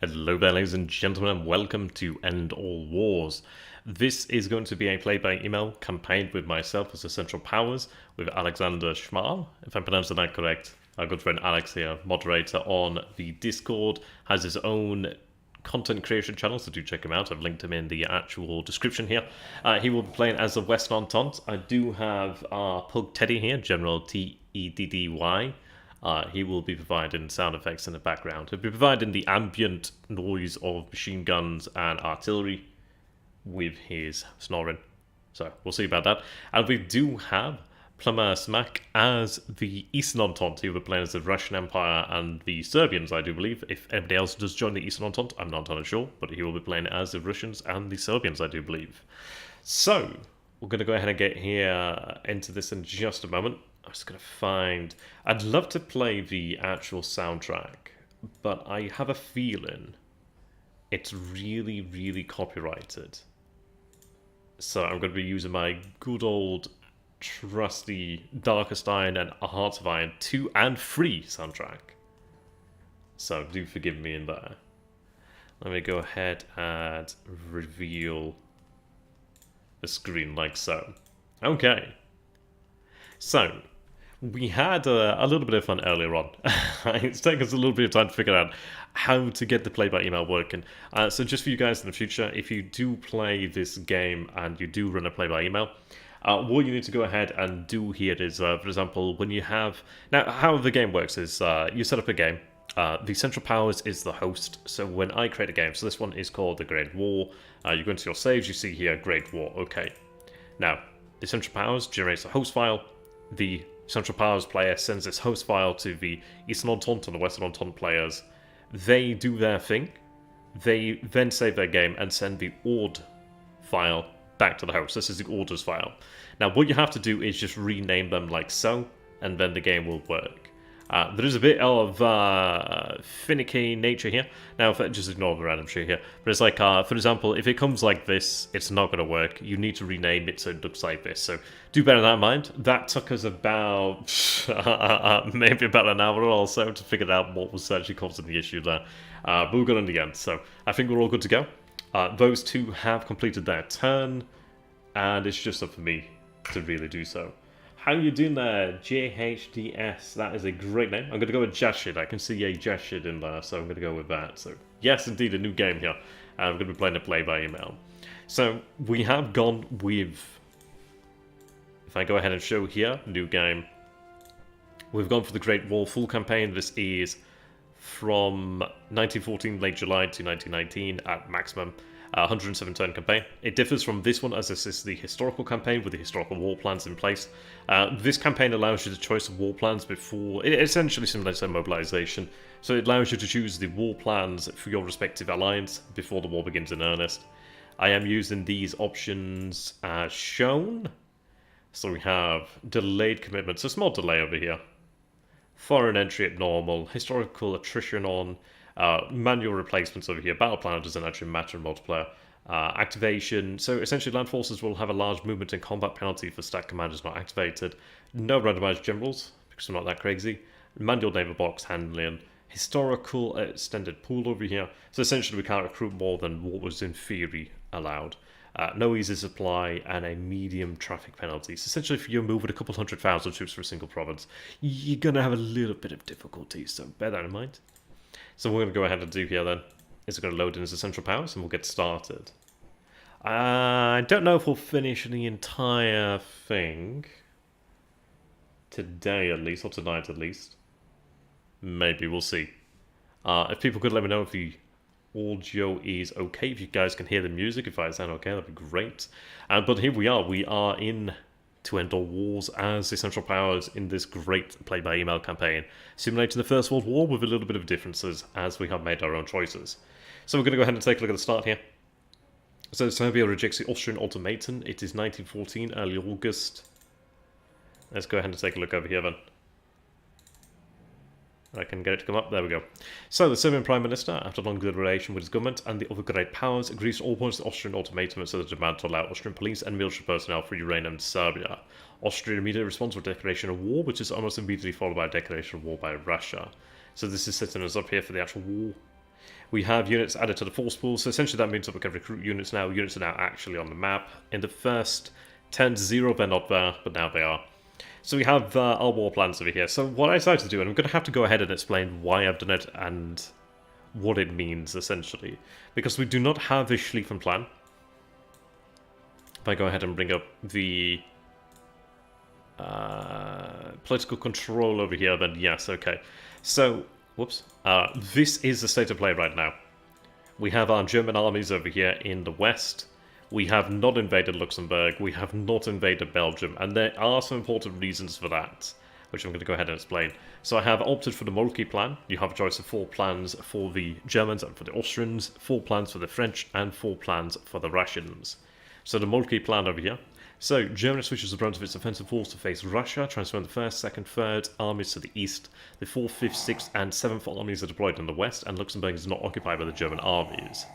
Hello there, ladies and gentlemen, and welcome to End All Wars. This is going to be a play-by-email campaign with myself as Essential Powers, with Alexander Schmal, if I'm pronouncing that correct. Our good friend Alex here, moderator on the Discord, has his own content creation channel, so do check him out. I've linked him in the actual description here. He will be playing as the Western Entente. I do have our Pug Teddy here, General TEDDY. He will be providing sound effects in the background. He'll be providing the ambient noise of machine guns and artillery with his snoring. So we'll see about that. And we do have Plumbersmack as the Eastern Entente. He'll be playing as the Russian Empire and the Serbians, I do believe. If anybody else does join the Eastern Entente, I'm not entirely sure, but he will be playing as the Russians and the Serbians, I do believe. So we're going to go ahead and get here into this in just a moment. I'm just going to find... I'd love to play the actual soundtrack, but I have a feeling it's really, really copyrighted. So I'm going to be using my good old, trusty Darkest Iron and Hearts of Iron 2 and 3 soundtrack. So do forgive me in there. Let me go ahead and reveal the screen like so. Okay. So, we had a little bit of fun earlier on. It's taken us a little bit of time to figure out how to get the play-by-email working. So just for you guys in the future, if you do play this game and you do run a play-by-email, what you need to go ahead and do here is, for example, when you have... Now, how the game works is you set up a game. The Central Powers is the host. So when I create a game, so this one is called The Great War. You go into your saves, you see here, Great War. Okay. Now, the Central Powers generates a host file. The Central Powers player sends this host file to the Eastern Entente and the Western Entente players. They do their thing. They then save their game and send the ORD file back to the host. This is the orders file. Now, what you have to do is just rename them like so, and then the game will work. There is a bit of finicky nature here. Now, just ignore the random shit here. But it's like, for example, if it comes like this, it's not going to work. You need to rename it so it looks like this. So do bear that in mind. That took us about maybe about an hour or so to figure out what was actually causing the issue there. But we got in the end. So I think we're all good to go. Those two have completed their turn, and it's just up for me to really do so. How you doing there, JHDS? That is a great name. I'm going to go with Jashid. I can see a Jashid in there, so I'm going to go with that. So, yes, indeed, a new game here. I'm going to be playing a play-by-email. So, we have gone with... If I go ahead and show here, new game. We've gone for the Great War full campaign. This is from 1914, late July, to 1919 at maximum. 107 turn campaign. It differs from this one as this is the historical campaign with the historical war plans in place. This campaign allows you the choice of war plans before... It essentially simulates a mobilization. So it allows you to choose the war plans for your respective alliance before the war begins in earnest. I am using these options as shown. So we have delayed commitment, so small delay over here. Foreign entry at normal, historical attrition on, manual replacements over here. Battle plan doesn't actually matter in multiplayer. Activation, so essentially land forces will have a large movement and combat penalty for stat commanders not activated. No randomized generals, because we're not that crazy. Manual naval box handling. Historical extended pool over here. So essentially we can't recruit more than what was in theory allowed. No easy supply and a medium traffic penalty. So essentially if you're moving a couple 100,000 troops for a single province, you're going to have a little bit of difficulty, so bear that in mind. So what we're going to go ahead and do here then is we're going to load in as Essential Powers and we'll get started. I don't know if we'll finish the entire thing today at least, or tonight at least. Maybe, we'll see. If people could let me know if the audio is okay, if you guys can hear the music, if I sound okay, that'd be great. But here we are in to end all wars as Essential Powers in this great play-by-email campaign, simulating the First World War with a little bit of differences as we have made our own choices. So we're going to go ahead and take a look at the start here. So Serbia rejects the Austrian ultimatum. It is 1914, early August. Let's go ahead and take a look over here then. I can get it to come up. There we go. So the Serbian Prime Minister, after long deliberation with his government and the other great powers, agrees to all points to the Austrian ultimatum and so the demand to allow Austrian police and military personnel free to reign in Serbia. Austria immediately responds with a declaration of war, which is almost immediately followed by a declaration of war by Russia. So this is setting us up here for the actual war. We have units added to the force pool, so essentially that means that we can recruit units now. Units are now actually on the map. In the first turn 0, they're not there, but now they are. So we have our war plans over here. So what I decided to do, and I'm going to have to go ahead and explain why I've done it and what it means, essentially. Because we do not have a Schlieffen plan. If I go ahead and bring up the political control over here, then yes, okay. So, whoops. This is the state of play right now. We have our German armies over here in the west. We have not invaded Luxembourg. We have not invaded Belgium. And there are some important reasons for that, which I'm going to go ahead and explain. So I have opted for the Moltke plan. You have a choice of 4 plans for the Germans and for the Austrians, 4 plans for the French, and 4 plans for the Russians. So the Moltke plan over here. So Germany switches the brunt of its offensive force to face Russia, transferring the 1st, 2nd, 3rd armies to the east. The 4th, 5th, 6th, and 7th armies are deployed in the west, and Luxembourg is not occupied by the German armies.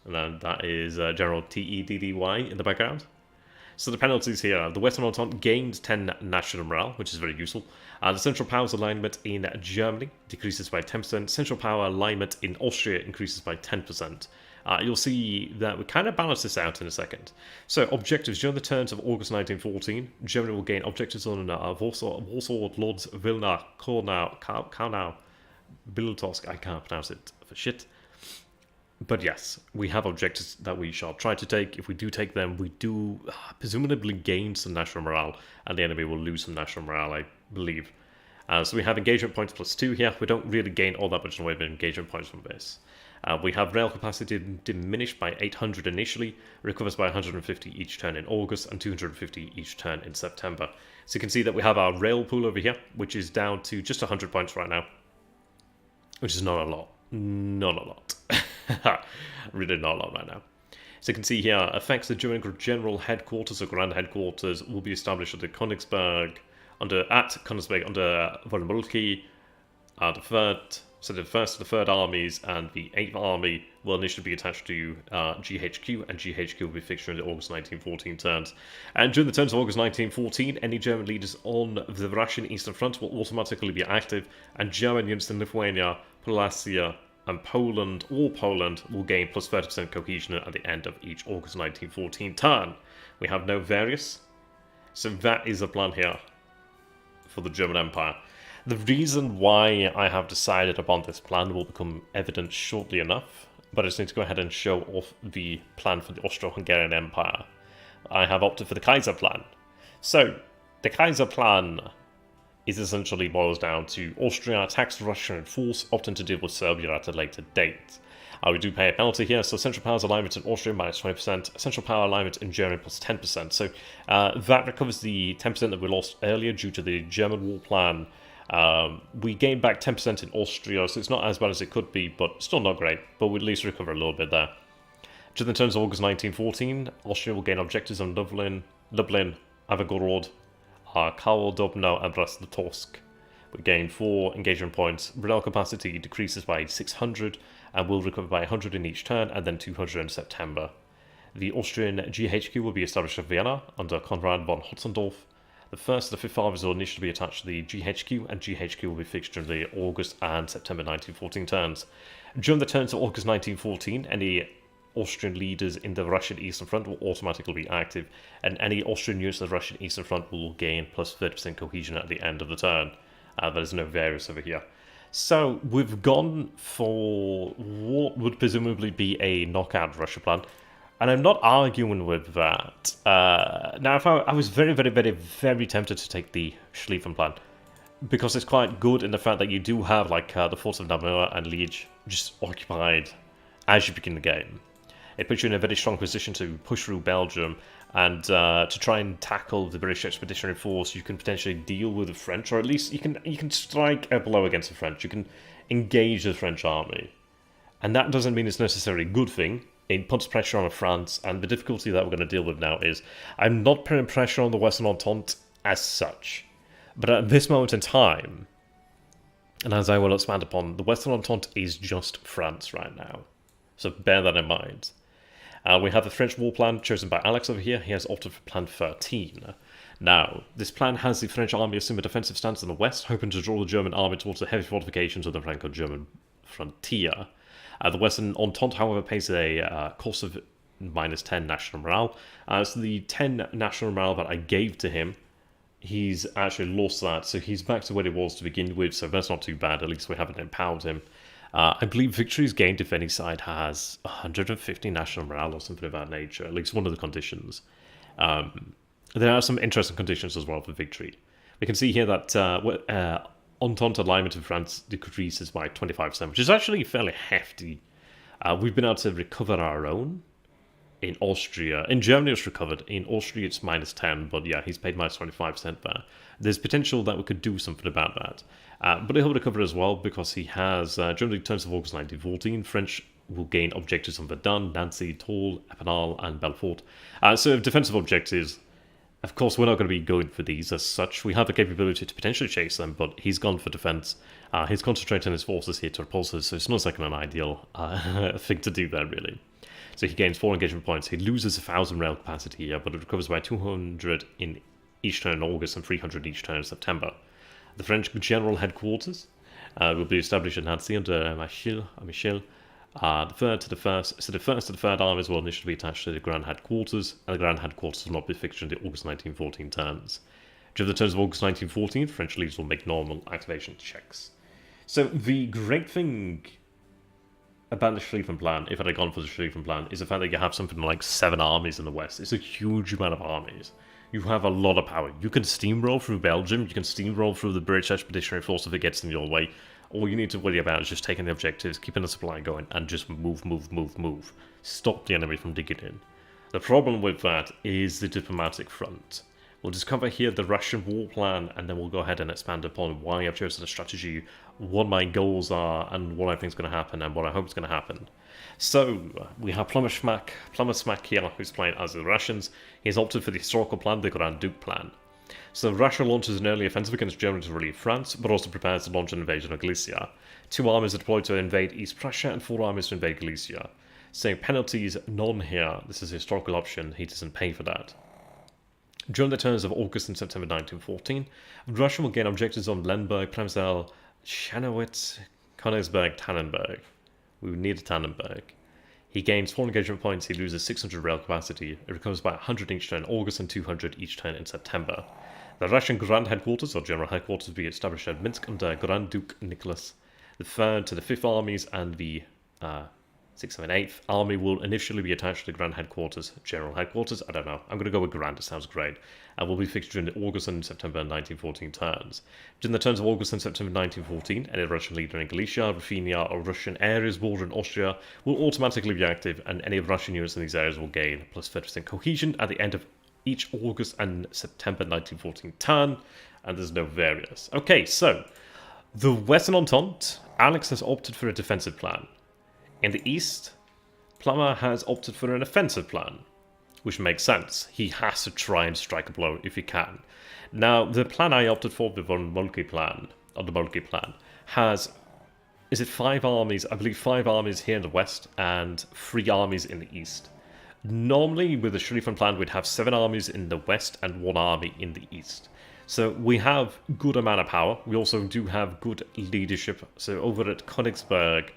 And then that is General TEAW in the background. So the penalties here, the Western Entente gained 10 national morale, which is very useful. The Central Powers alignment in Germany decreases by 10%. Central Power alignment in Austria increases by 10%. You'll see that we kind of balance this out in a second. So objectives. During the turns of August 1914, Germany will gain objectives on Warsaw, Lodz, Vilna, Kaunau, Bieltorsk. I can't pronounce it for shit. But yes, we have objectives that we shall try to take. If we do take them, we do presumably gain some national morale, and the enemy will lose some national morale, I believe. So we have engagement points +2 here. We don't really gain all that much in the way of engagement points from this. We have rail capacity diminished by 800 initially, recovers by 150 each turn in August, and 250 each turn in September. So you can see that we have our rail pool over here, which is down to just 100 points right now, which is not a lot. Not a lot. Really not a lot right now. So you can see here, affects the German General Headquarters or Grand Headquarters will be established at Königsberg, under von Moltke, the 3rd, so the 1st and the 3rd armies and the 8th army will initially be attached to GHQ, and GHQ will be fixed during the August 1914 turns. And during the turns of August 1914, any German leaders on the Russian Eastern Front will automatically be active, and German units in Lithuania, Polaccia, and Poland, all Poland, will gain plus 30% cohesion at the end of each August 1914 turn. We have no various, so that is the plan here for the German Empire. The reason why I have decided upon this plan will become evident shortly enough, but I just need to go ahead and show off the plan for the Austro-Hungarian Empire. I have opted for the Kaiser plan. So, the Kaiser plan is essentially boils down to Austria attacks Russia in force, opting to deal with Serbia at a later date. We do pay a penalty here, so Central Powers alignment in Austria minus 20%, Central Power alignment in Germany plus 10%. So that recovers the 10% that we lost earlier due to the German war plan. We gained back 10% in Austria, so it's not as bad as it could be, but still not great, but we at least recover a little bit there. During the turns of August 1914, Austria will gain objectives on Lublin, Avagorod, Karl, Dobno, and Brest-Litovsk. We gain 4 engagement points. Rail capacity decreases by 600 and will recover by 100 in each turn, and then 200 in September. The Austrian GHQ will be established at Vienna under Konrad von Hotzendorf. The 1st and the 5th armies will initially be attached to the GHQ, and GHQ will be fixed during the August and September 1914 turns. During the turns of August 1914, any Austrian leaders in the Russian Eastern Front will automatically be active, and any Austrian units of the Russian Eastern Front will gain plus 30% cohesion at the end of the turn. There's no variance over here. So we've gone for what would presumably be a knockout Russia plan, and I'm not arguing with that. Now, if I was very, very, very, very tempted to take the Schlieffen plan, because it's quite good in the fact that you do have like the forts of Namur and Liege just occupied as you begin the game. It puts you in a very strong position to push through Belgium and to try and tackle the British Expeditionary Force. You can potentially deal with the French, or at least you can strike a blow against the French. You can engage the French army. And that doesn't mean it's necessarily a good thing. It puts pressure on France, and the difficulty that we're going to deal with now is I'm not putting pressure on the Western Entente as such. But at this moment in time, and as I will expand upon, the Western Entente is just France right now. So bear that in mind. We have the French war plan chosen by Alex over here. He has opted for Plan 13. Now, this plan has the French army assume a defensive stance in the west, hoping to draw the German army towards the heavy fortifications of the Franco-German frontier. The Western Entente, however, pays a cost of -10 national morale. So the 10 national morale that I gave to him, he's actually lost that, so he's back to where he was to begin with, so that's not too bad. At least we haven't empowered him. I believe victories gained if any side has 150 national morale or something of that nature, at least one of the conditions. There are some interesting conditions as well for victory. We can see here that Entente alignment of France decreases by 25%, which is actually fairly hefty. We've been able to recover our own in Austria. In Germany it's recovered. In Austria it's -10, but yeah, he's paid -25% there. There's potential that we could do something about that. But he'll recover as well because he has, during the terms of August 1914, French will gain objectives on Verdun, Nancy, Toul, Epinal, and Belfort. So defensive objectives, of course, we're not going to be going for these as such. We have the capability to potentially chase them, but he's gone for defense. He's concentrating his forces here to repulse us, so it's not like an ideal thing to do there, really. So he gains 4 engagement points. He loses 1,000 rail capacity here, but it recovers by 200 in each turn in August and 300 each turn in September. The French general headquarters will be established in Nancy under Michel. The third to the first, so the first to the third armies will initially be attached to the Grand Headquarters, and the Grand Headquarters will not be fixed in the August 1914 terms. During the terms of August 1914, French leaders will make normal activation checks. So the great thing about the Schlieffen plan, if I had gone for the Schlieffen plan, is the fact that you have something like 7 armies in the West. It's a huge amount of armies. You have a lot of power. You can steamroll through Belgium, you can steamroll through the British Expeditionary Force if it gets in your way. All you need to worry about is just taking the objectives, keeping the supply going, and just move. Stop the enemy from digging in. The problem with that is the diplomatic front. We'll just cover here the Russian war plan, and then we'll go ahead and expand upon why I've chosen the strategy, what my goals are, and what I think is going to happen, and what I hope is going to happen. So, we have Plumbersmack here, who's playing as the Russians. He's opted for the historical plan, the Grand Duke plan. So Russia launches an early offensive against Germany to relieve France, but also prepares to launch an invasion of Galicia. 2 armies are deployed to invade East Prussia, and 4 armies to invade Galicia. So penalties, none here. This is a historical option, he doesn't pay for that. During the turns of August and September 1914, Russia will gain objectives on Lemberg, Premsel, Schanowitz, Königsberg, Tannenberg. We would need a Tannenberg. He gains 4 engagement points, he loses 600 rail capacity, it recovers by 100 each turn in August and 200 each turn in September. The Russian Grand Headquarters, or General Headquarters, will be established at Minsk under Grand Duke Nicholas. The 3rd to the 5th armies and the 6th and 8th army will initially be attached to the Grand Headquarters, General Headquarters, I don't know, I'm going to go with Grand, it sounds great, and will be fixed during the August and September 1914 turns. During the turns of August and September 1914, any Russian leader in Galicia, Ruthenia, or Russian areas bordering Austria will automatically be active, and any Russian units in these areas will gain plus 30% cohesion at the end of each August and September 1914 turn, and there's no variance. Okay, so, the Western Entente, Alex has opted for a defensive plan. In the East, Plummer has opted for an offensive plan, which makes sense. He has to try and strike a blow if he can. Now, the plan I opted for, the von Moltke plan, or the Moltke plan, has, is it 5 armies? I believe 5 armies here in the West and 3 armies in the East. Normally, with the Schlieffen plan, we'd have 7 armies in the West and 1 army in the East. So we have good amount of power. We also do have good leadership. So over at Königsberg,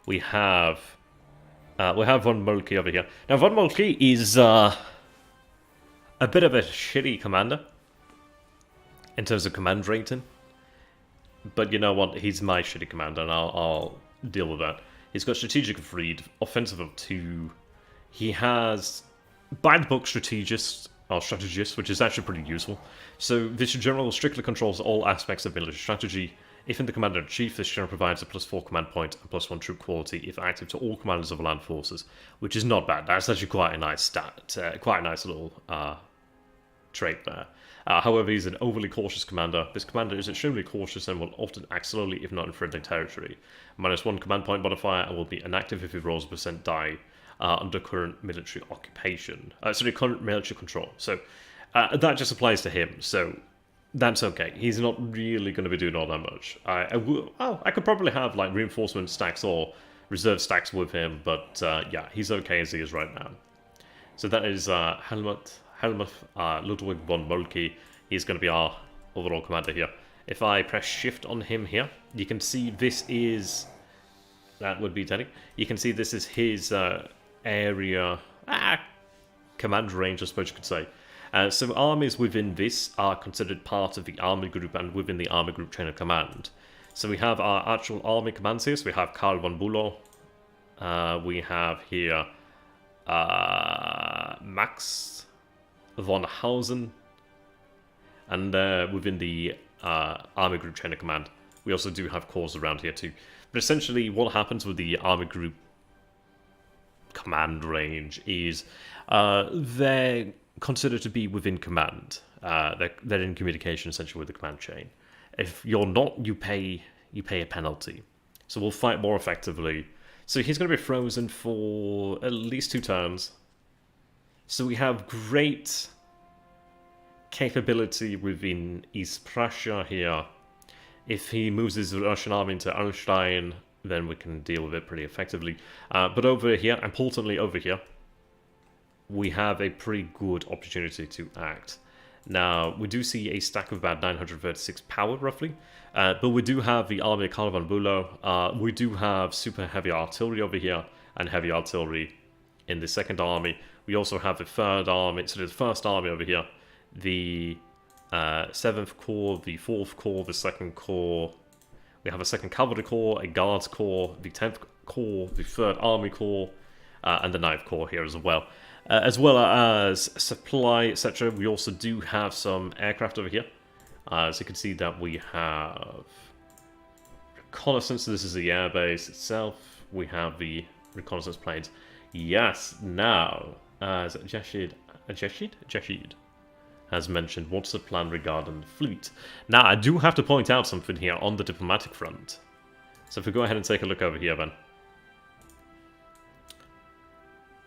we have von Moltke over here. Now, von Moltke is a bit of a shitty commander in terms of command rating. But you know what? He's my shitty commander, and I'll deal with that. He's got strategic of 3, offensive of 2. He has by the book strategist, which is actually pretty useful. So this general strictly controls all aspects of military strategy. If in the Commander-in-Chief, this general provides a +4 command point and +1 troop quality if active to all commanders of land forces, which is not bad. That's actually quite a nice stat, quite a nice little trait there. However, he's an overly cautious commander. This commander is extremely cautious and will often act slowly if not in friendly territory. -1 command point modifier and will be inactive if he rolls a % die under current military occupation. Current military control. So that just applies to him. So that's okay. He's not really going to be doing all that much. I could probably have like reinforcement stacks or reserve stacks with him, but yeah, he's okay as he is right now. So that is Helmut Ludwig von Moltke. He's going to be our overall commander here. If I press shift on him here, you can see this is That would be Teddy. You can see this is his area command range, I suppose you could say. So armies within this are considered part of the army group and within the army group chain of command. So we have our actual army commands here. So we have Karl von Bülow. We have here Max von Hausen. And within the army group chain of command, we also do have corps around here too. But essentially what happens with the army group command range is they're considered to be within command. They're in communication essentially with the command chain. If you're not, you pay a penalty. So we'll fight more effectively. So he's going to be frozen for at least 2 turns. So we have great capability within East Prussia here. If he moves his Russian army into Arnstein, then we can deal with it pretty effectively. But over here, importantly over here, we have a pretty good opportunity to act. Now, we do see a stack of about 936 power, roughly. But we do have the army of Karl von Bülow. We do have super heavy artillery over here, and heavy artillery in the second army. We also have the third army, so the first army over here, the 7th Corps, the 4th Corps, the 2nd Corps. We have a 2nd Cavalry Corps, a Guards Corps, the 10th Corps, the 3rd Army Corps, and the 9th Corps here as well. As well as supply, etc. We also do have some aircraft over here. So you can see that we have reconnaissance. So this is the airbase itself. We have the reconnaissance planes. Yes, now, as Jashid has mentioned, what's the plan regarding the fleet? Now, I do have to point out something here on the diplomatic front. So if we go ahead and take a look over here, then.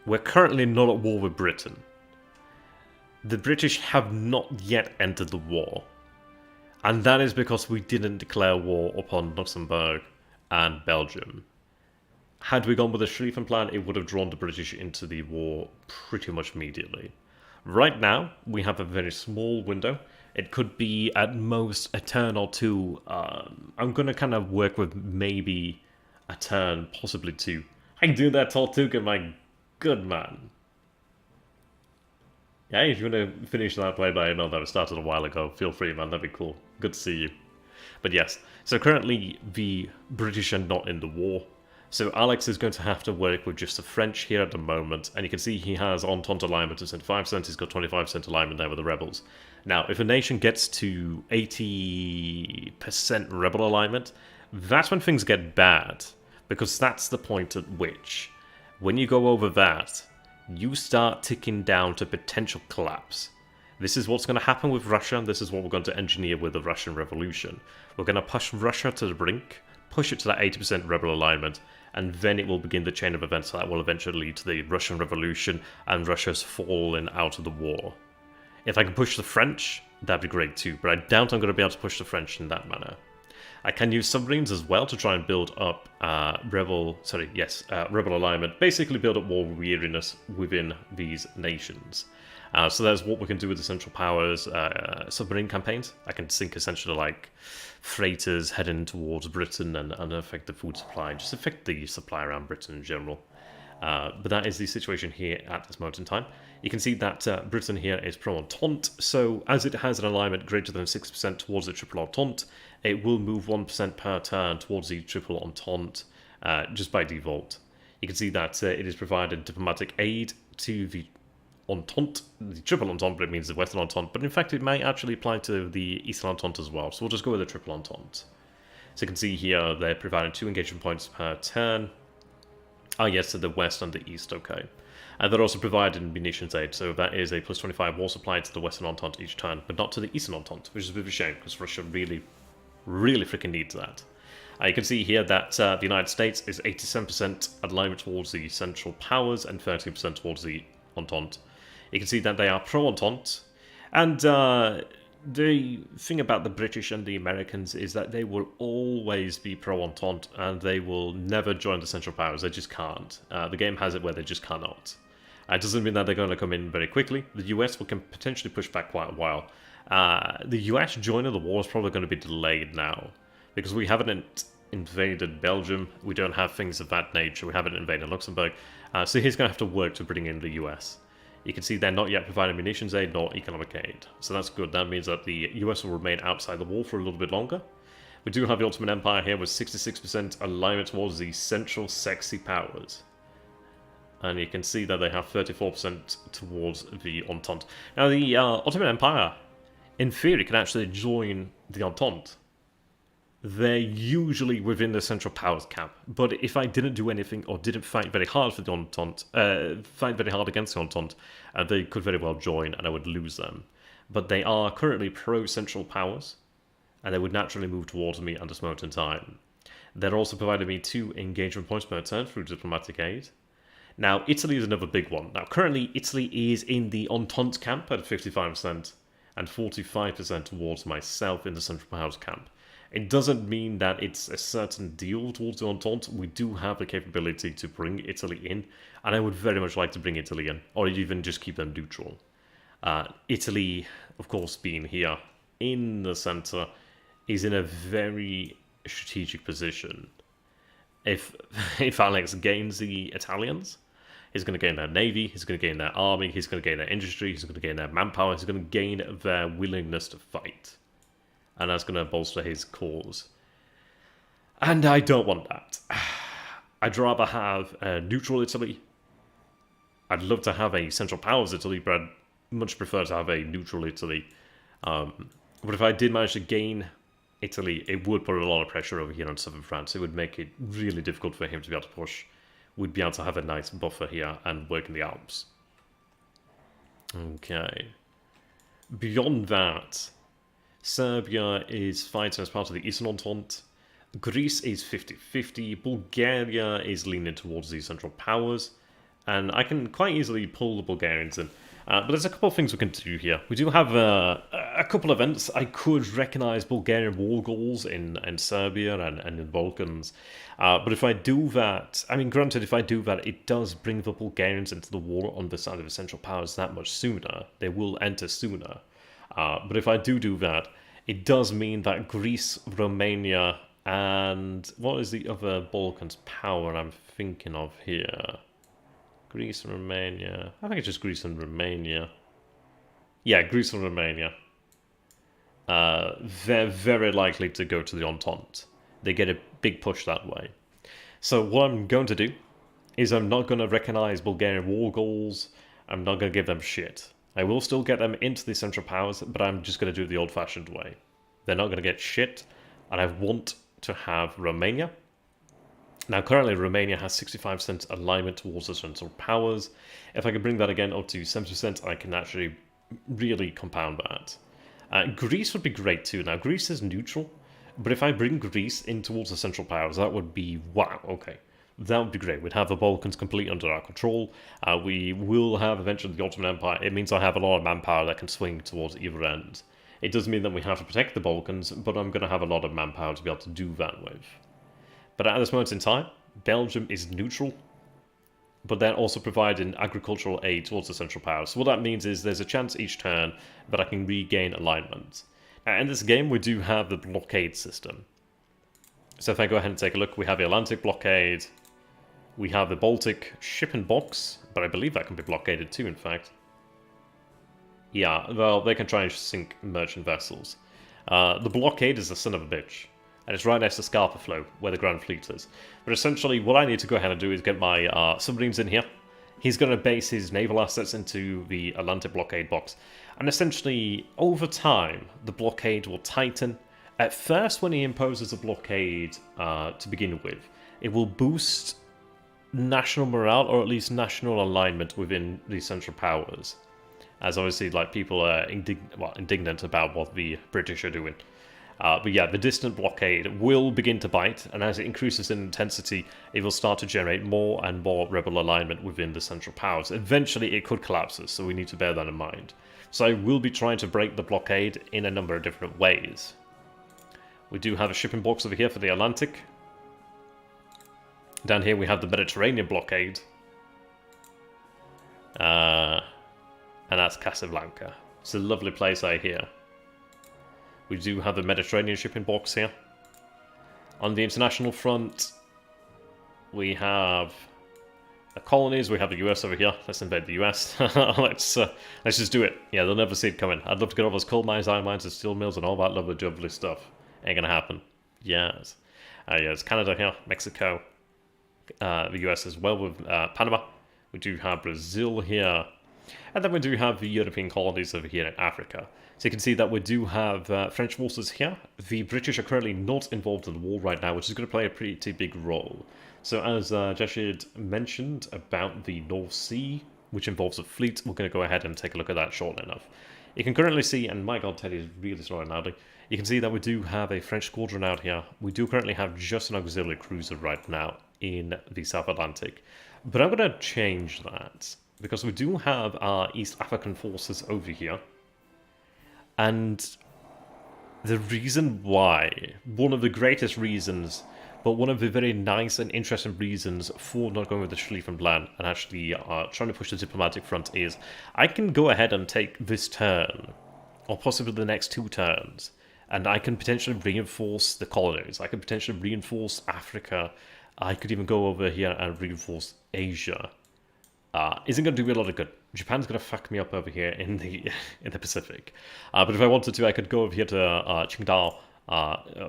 We're currently not at war with Britain. The British have not yet entered the war. And that is because we didn't declare war upon Luxembourg and Belgium. Had we gone with the Schlieffen plan, it would have drawn the British into the war pretty much immediately. Right now, we have a very small window. It could be at most a turn or 2. I'm going to kind of work with maybe a turn, possibly 2. I can do that, Tortuga, my good man. Yeah, if you want to finish that play by email that was started a while ago, feel free, man. That'd be cool. Good to see you. But yes, so currently the British are not in the war. So Alex is going to have to work with just the French here at the moment. And you can see he has Entente alignment of 75%. He's got 25% alignment there with the rebels. Now, if a nation gets to 80% rebel alignment, that's when things get bad. Because that's the point at which, when you go over that, you start ticking down to potential collapse. This is what's going to happen with Russia, and this is what we're going to engineer with the Russian Revolution. We're going to push Russia to the brink, push it to that 80% rebel alignment, and then it will begin the chain of events that will eventually lead to the Russian Revolution and Russia's falling out of the war. If I can push the French, that'd be great too, but I doubt I'm going to be able to push the French in that manner. I can use submarines as well to try and build up rebel alignment, basically build up war weariness within these nations. So that's what we can do with the Central Powers submarine campaigns. I can sink essentially like freighters heading towards Britain and affect the food supply, just affect the supply around Britain in general. But that is the situation here at this moment in time. You can see that Britain here is pro-Entente, so as it has an alignment greater than 6% towards the Triple Entente, it will move 1% per turn towards the Triple Entente just by default. You can see that it is provided diplomatic aid to the Entente, the Triple Entente, but it means the Western Entente, but in fact it may actually apply to the Eastern Entente as well, so we'll just go with the Triple Entente. So you can see here they're providing 2 engagement points per turn. Ah yes, to the west and the east, okay. And they're also providing munitions aid, so that is a plus 25 war supply to the Western Entente each turn, but not to the Eastern Entente, which is a bit of a shame, because Russia really freaking needs that. You can see here that the United States is 87% alignment towards the Central Powers and 30% towards the Entente. You can see that they are pro-Entente, and the thing about the British and the Americans is that they will always be pro-Entente, and they will never join the Central Powers. They just can't. The game has it where they just cannot. It doesn't mean that they're going to come in very quickly. The US can potentially push back quite a while. The US joining the war is probably going to be delayed now, because we haven't invaded Belgium. We don't have things of that nature. We haven't invaded Luxembourg. So he's going to have to work to bring in the US. You can see they're not yet providing munitions aid nor economic aid. So that's good. That means that the US will remain outside the war for a little bit longer. We do have the Ottoman Empire here with 66% alignment towards the Central Sexy Powers. And you can see that they have 34% towards the Entente. Now, the Ottoman Empire, in theory, can actually join the Entente. They're usually within the Central Powers camp. But if I didn't do anything or didn't fight very hard for the Entente, fight very hard against the Entente, they could very well join and I would lose them. But they are currently pro-Central Powers, and they would naturally move towards me at this moment in time. They're also providing me 2 engagement points per turn through diplomatic aid. Now, Italy is another big one. Now, currently, Italy is in the Entente camp at 55% and 45% towards myself in the Central Powers camp. It doesn't mean that it's a certain deal towards the Entente. We do have the capability to bring Italy in, and I would very much like to bring Italy in, or even just keep them neutral. Italy, of course, being here in the center, is in a very strategic position. If Alex gains the Italians, he's going to gain their navy, he's going to gain their army, he's going to gain their industry, he's going to gain their manpower, he's going to gain their willingness to fight. And that's going to bolster his cause. And I don't want that. I'd rather have a neutral Italy. I'd love to have a Central Powers Italy, but I'd much prefer to have a neutral Italy. But if I did manage to gain Italy, it would put a lot of pressure over here on southern France. It would make it really difficult for him to be able to push. We'd be able to have a nice buffer here and work in the Alps. Okay. Beyond that, Serbia is fighting as part of the Eastern Entente. Greece is 50-50. Bulgaria is leaning towards the Central Powers. And I can quite easily pull the Bulgarians in. But there's a couple of things we can do here. We do have a couple of events. I could recognize Bulgarian war goals in Serbia and in the Balkans. But if I do that, I mean, granted, if I do that, it does bring the Bulgarians into the war on the side of the Central Powers that much sooner. They will enter sooner. But if I do that, it does mean that Greece, Romania, and what is the other Balkans power I'm thinking of here? Greece and Romania. I think it's just Greece and Romania. Yeah, Greece and Romania. They're very likely to go to the Entente. They get a big push that way. So what I'm going to do is I'm not going to recognize Bulgarian war goals. I'm not going to give them shit. I will still get them into the Central Powers, but I'm just going to do it the old-fashioned way. They're not going to get shit, and I want to have Romania. Now, currently, Romania has 65% alignment towards the Central Powers. If I can bring that again up to 70%, I can actually really compound that. Greece would be great too. Now, Greece is neutral, but if I bring Greece in towards the Central Powers, that would be, wow, okay. That would be great. We'd have the Balkans completely under our control. We will have eventually the Ottoman Empire. It means I have a lot of manpower that can swing towards either end. It does mean that we have to protect the Balkans, but I'm going to have a lot of manpower to be able to do that with. But at this moment in time, Belgium is neutral, but they're also providing agricultural aid towards the Central Powers. So what that means is there's a chance each turn that I can regain alignment. Now, in this game, we do have the blockade system. So if I go ahead and take a look, we have the Atlantic blockade, we have the Baltic shipping box, but I believe that can be blockaded too, in fact. Yeah, well, they can try and sink merchant vessels. The blockade is the son of a bitch. And it's right next to Scarpa Flow, where the Grand Fleet is. But essentially, what I need to go ahead and do is get my submarines in here. He's going to base his naval assets into the Atlantic blockade box. And essentially, over time, the blockade will tighten. At first, when he imposes a blockade to begin with, it will boost national morale, or at least national alignment within the Central Powers. As obviously, like, people are indignant about what the British are doing. But yeah, the distant blockade will begin to bite, and as it increases in intensity, it will start to generate more and more rebel alignment within the Central Powers. Eventually, it could collapse us, so we need to bear that in mind. So I will be trying to break the blockade in a number of different ways. We do have a shipping box over here for the Atlantic. Down here we have the Mediterranean blockade. And that's Casablanca. It's a lovely place, I hear. We do have the Mediterranean shipping box here. On the international front, we have the colonies, we have the US over here. Let's invade the US. let's just do it. Yeah, they'll never see it coming. I'd love to get all those coal mines, iron mines, and steel mills, and all that lovely jubbly stuff. Ain't gonna happen. Yes. Yes, Canada here, Mexico, the US as well with Panama. We do have Brazil here. And then we do have the European colonies over here in Africa. So you can see that we do have French forces here. The British are currently not involved in the war right now, which is going to play a pretty big role. So as Jashid mentioned about the North Sea, which involves a fleet, we're going to go ahead and take a look at that shortly enough. You can currently see, and my god, Teddy is really snoring loudly, you can see that we do have a French squadron out here. We do currently have just an auxiliary cruiser right now in the South Atlantic. But I'm going to change that, because we do have our East African forces over here. And the reason why, one of the greatest reasons, but one of the very nice and interesting reasons for not going with the Schlieffen plan and actually trying to push the diplomatic front is I can go ahead and take this turn, or possibly the next 2 turns, and I can potentially reinforce the colonies. I could potentially reinforce Africa. I could even go over here and reinforce Asia. Isn't going to do me a lot of good. Japan's going to fuck me up over here in the Pacific. But if I wanted to, I could go over here to Qingdao.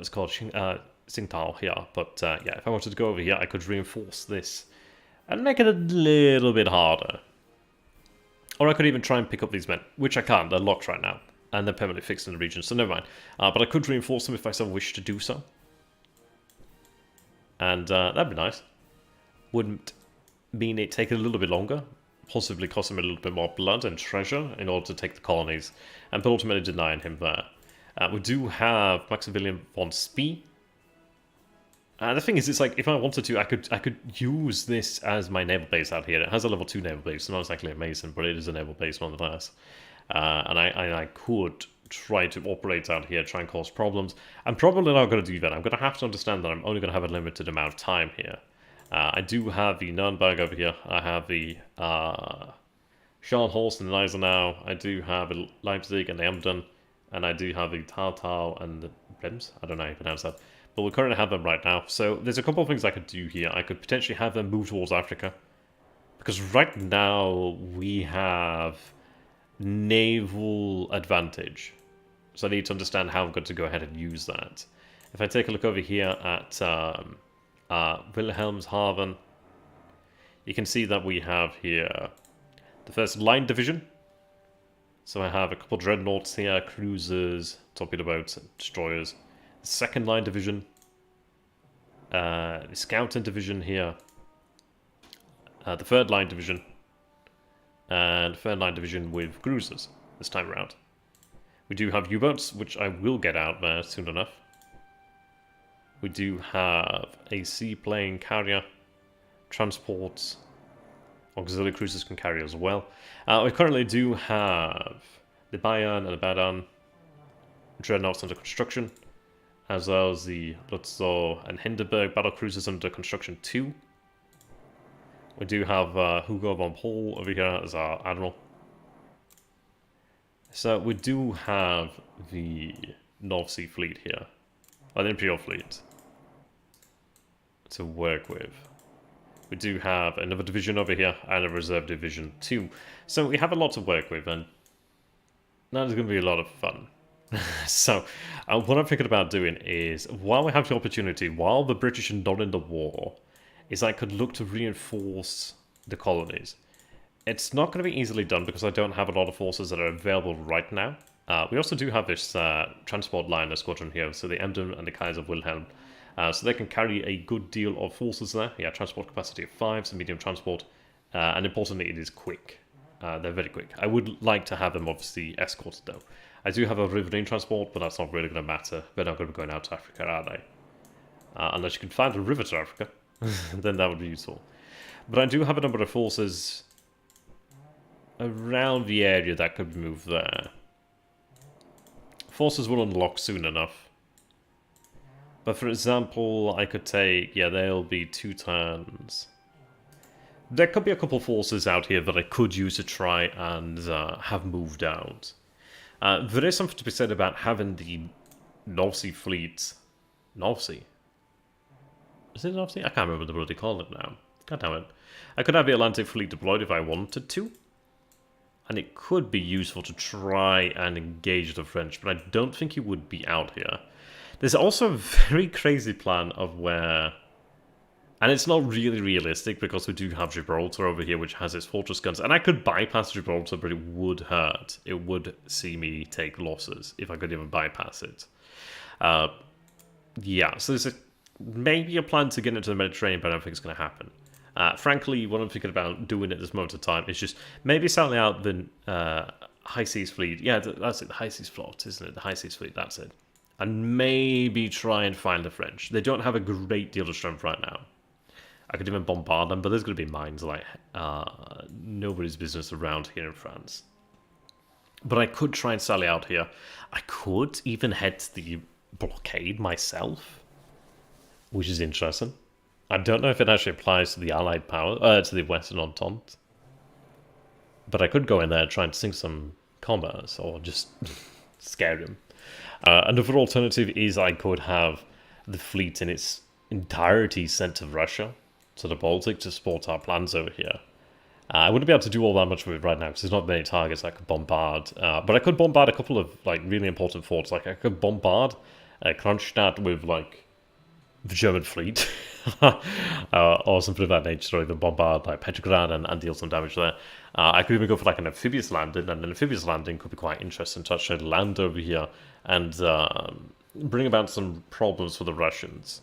It's called Tsingtao here. But yeah, if I wanted to go over here, I could reinforce this and make it a little bit harder. Or I could even try and pick up these men, which I can't. They're locked right now. And they're permanently fixed in the region, so never mind. But I could reinforce them if I so wish to do so. And that'd be nice. Wouldn't mean it take a little bit longer, possibly cost him a little bit more blood and treasure in order to take the colonies, and ultimately denying him there. We do have Maximilian von Spee. The thing is, it's like, if I wanted to, I could use this as my naval base out here. It has a level 2 naval base, so not exactly amazing, but it is a naval base nonetheless. And I could try to operate out here, try and cause problems. I'm probably not going to do that. I'm going to have to understand that I'm only going to have a limited amount of time here. I do have the Nürnberg over here. I have the Scharnhorst and Eisenau. I do have Leipzig and Emden. And I do have the Tartal and the Brems. I don't know how you pronounce that. But we currently have them right now. So there's a couple of things I could do here. I could potentially have them move towards Africa. Because right now we have naval advantage. So I need to understand how I'm going to go ahead and use that. If I take a look over here at Wilhelmshaven, you can see that we have here the 1st Line Division. So I have a couple dreadnoughts here, cruisers, torpedo boats, and destroyers. The 2nd Line Division, the Scouting Division here, the 3rd Line Division, and 3rd Line Division with cruisers this time around. We do have U-boats, which I will get out there soon enough. We do have a seaplane carrier, transports, auxiliary cruisers can carry as well. We currently do have the Bayern and the Baden dreadnoughts under construction, as well as the Lutzow and Hindenburg battle cruisers under construction too. We do have Hugo von Pohl over here as our admiral. So we do have the North Sea fleet here, or the Imperial fleet, to work with. We do have another division over here and a reserve division too. So we have a lot to work with, and that is going to be a lot of fun. So what I'm thinking about doing is, while we have the opportunity, while the British are not in the war, is I could look to reinforce the colonies. It's not going to be easily done because I don't have a lot of forces that are available right now. We also do have this transport liner squadron here, so the Emden and the Kaiser Wilhelm. So they can carry a good deal of forces there. Yeah, transport capacity of 5, so medium transport. And importantly, it is quick. They're very quick. I would like to have them obviously escorted though. I do have a riverine transport, but that's not really going to matter. They're not going to be going out to Africa, are they? Unless you can find a river to Africa, then that would be useful. But I do have a number of forces around the area that could move there. Forces will unlock soon enough. But for example, I could take, yeah, there'll be 2 turns. There could be a couple forces out here that I could use to try and have moved out. There is something to be said about having the North Sea fleet. North Sea? Is it an off-sea? I can't remember what the bloody call it now. God damn it. I could have the Atlantic Fleet deployed if I wanted to. And it could be useful to try and engage the French, but I don't think he would be out here. There's also a very crazy plan of where... And it's not really realistic because we do have Gibraltar over here, which has its fortress guns. And I could bypass Gibraltar, but it would hurt. It would see me take losses if I could even bypass it. Yeah, so there's maybe a plan to get into the Mediterranean, but I don't think it's going to happen. Frankly, what I'm thinking about doing at this moment of time is just maybe selling out the High Seas Fleet. Yeah, that's it, the High Seas Fleet, isn't it? The High Seas Fleet, that's it. And maybe try and find the French. They don't have a great deal of strength right now. I could even bombard them, but there's going to be mines like nobody's business around here in France. But I could try and sally out here. I could even head to the blockade myself, which is interesting. I don't know if it actually applies to the Allied power, to the Western Entente. But I could go in there and try and sink some commerce, or just scare him. Another alternative is I could have the fleet in its entirety sent to Russia, to the Baltic, to support our plans over here. I wouldn't be able to do all that much with it right now because there's not many targets I could bombard. But I could bombard a couple of like really important forts. Like I could bombard Kronstadt with like the German fleet or something of that nature, or even bombard like Petrograd and deal some damage there. I could even go for like an amphibious landing, and an amphibious landing could be quite interesting to actually land over here and bring about some problems for the Russians.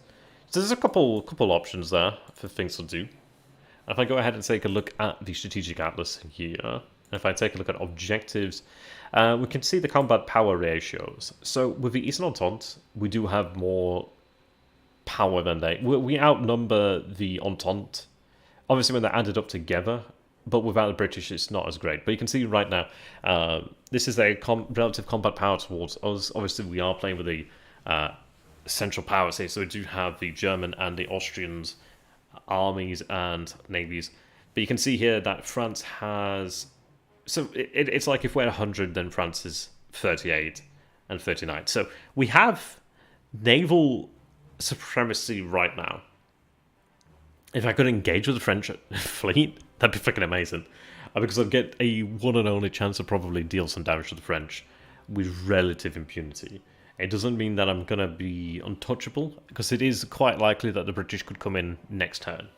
So there's a couple options there for things to do. If I go ahead and take a look at the strategic atlas here, and if I take a look at objectives, we can see the combat power ratios. So with the Eastern Entente, we do have more power than they... We outnumber the Entente, obviously when they're added up together, but without the British it's not as great. But you can see right now, this is a relative combat power towards us. Obviously we are playing with the central powers here, so we do have the German and the Austrians armies and navies, but you can see here that France has, so it's like if we're 100 then France is 38 and 39, so we have naval supremacy right now. If I could engage with the French fleet, that'd be freaking amazing, because I'd get a one and only chance to probably deal some damage to the French with relative impunity. It doesn't mean that I'm going to be untouchable, because it is quite likely that the British could come in next turn,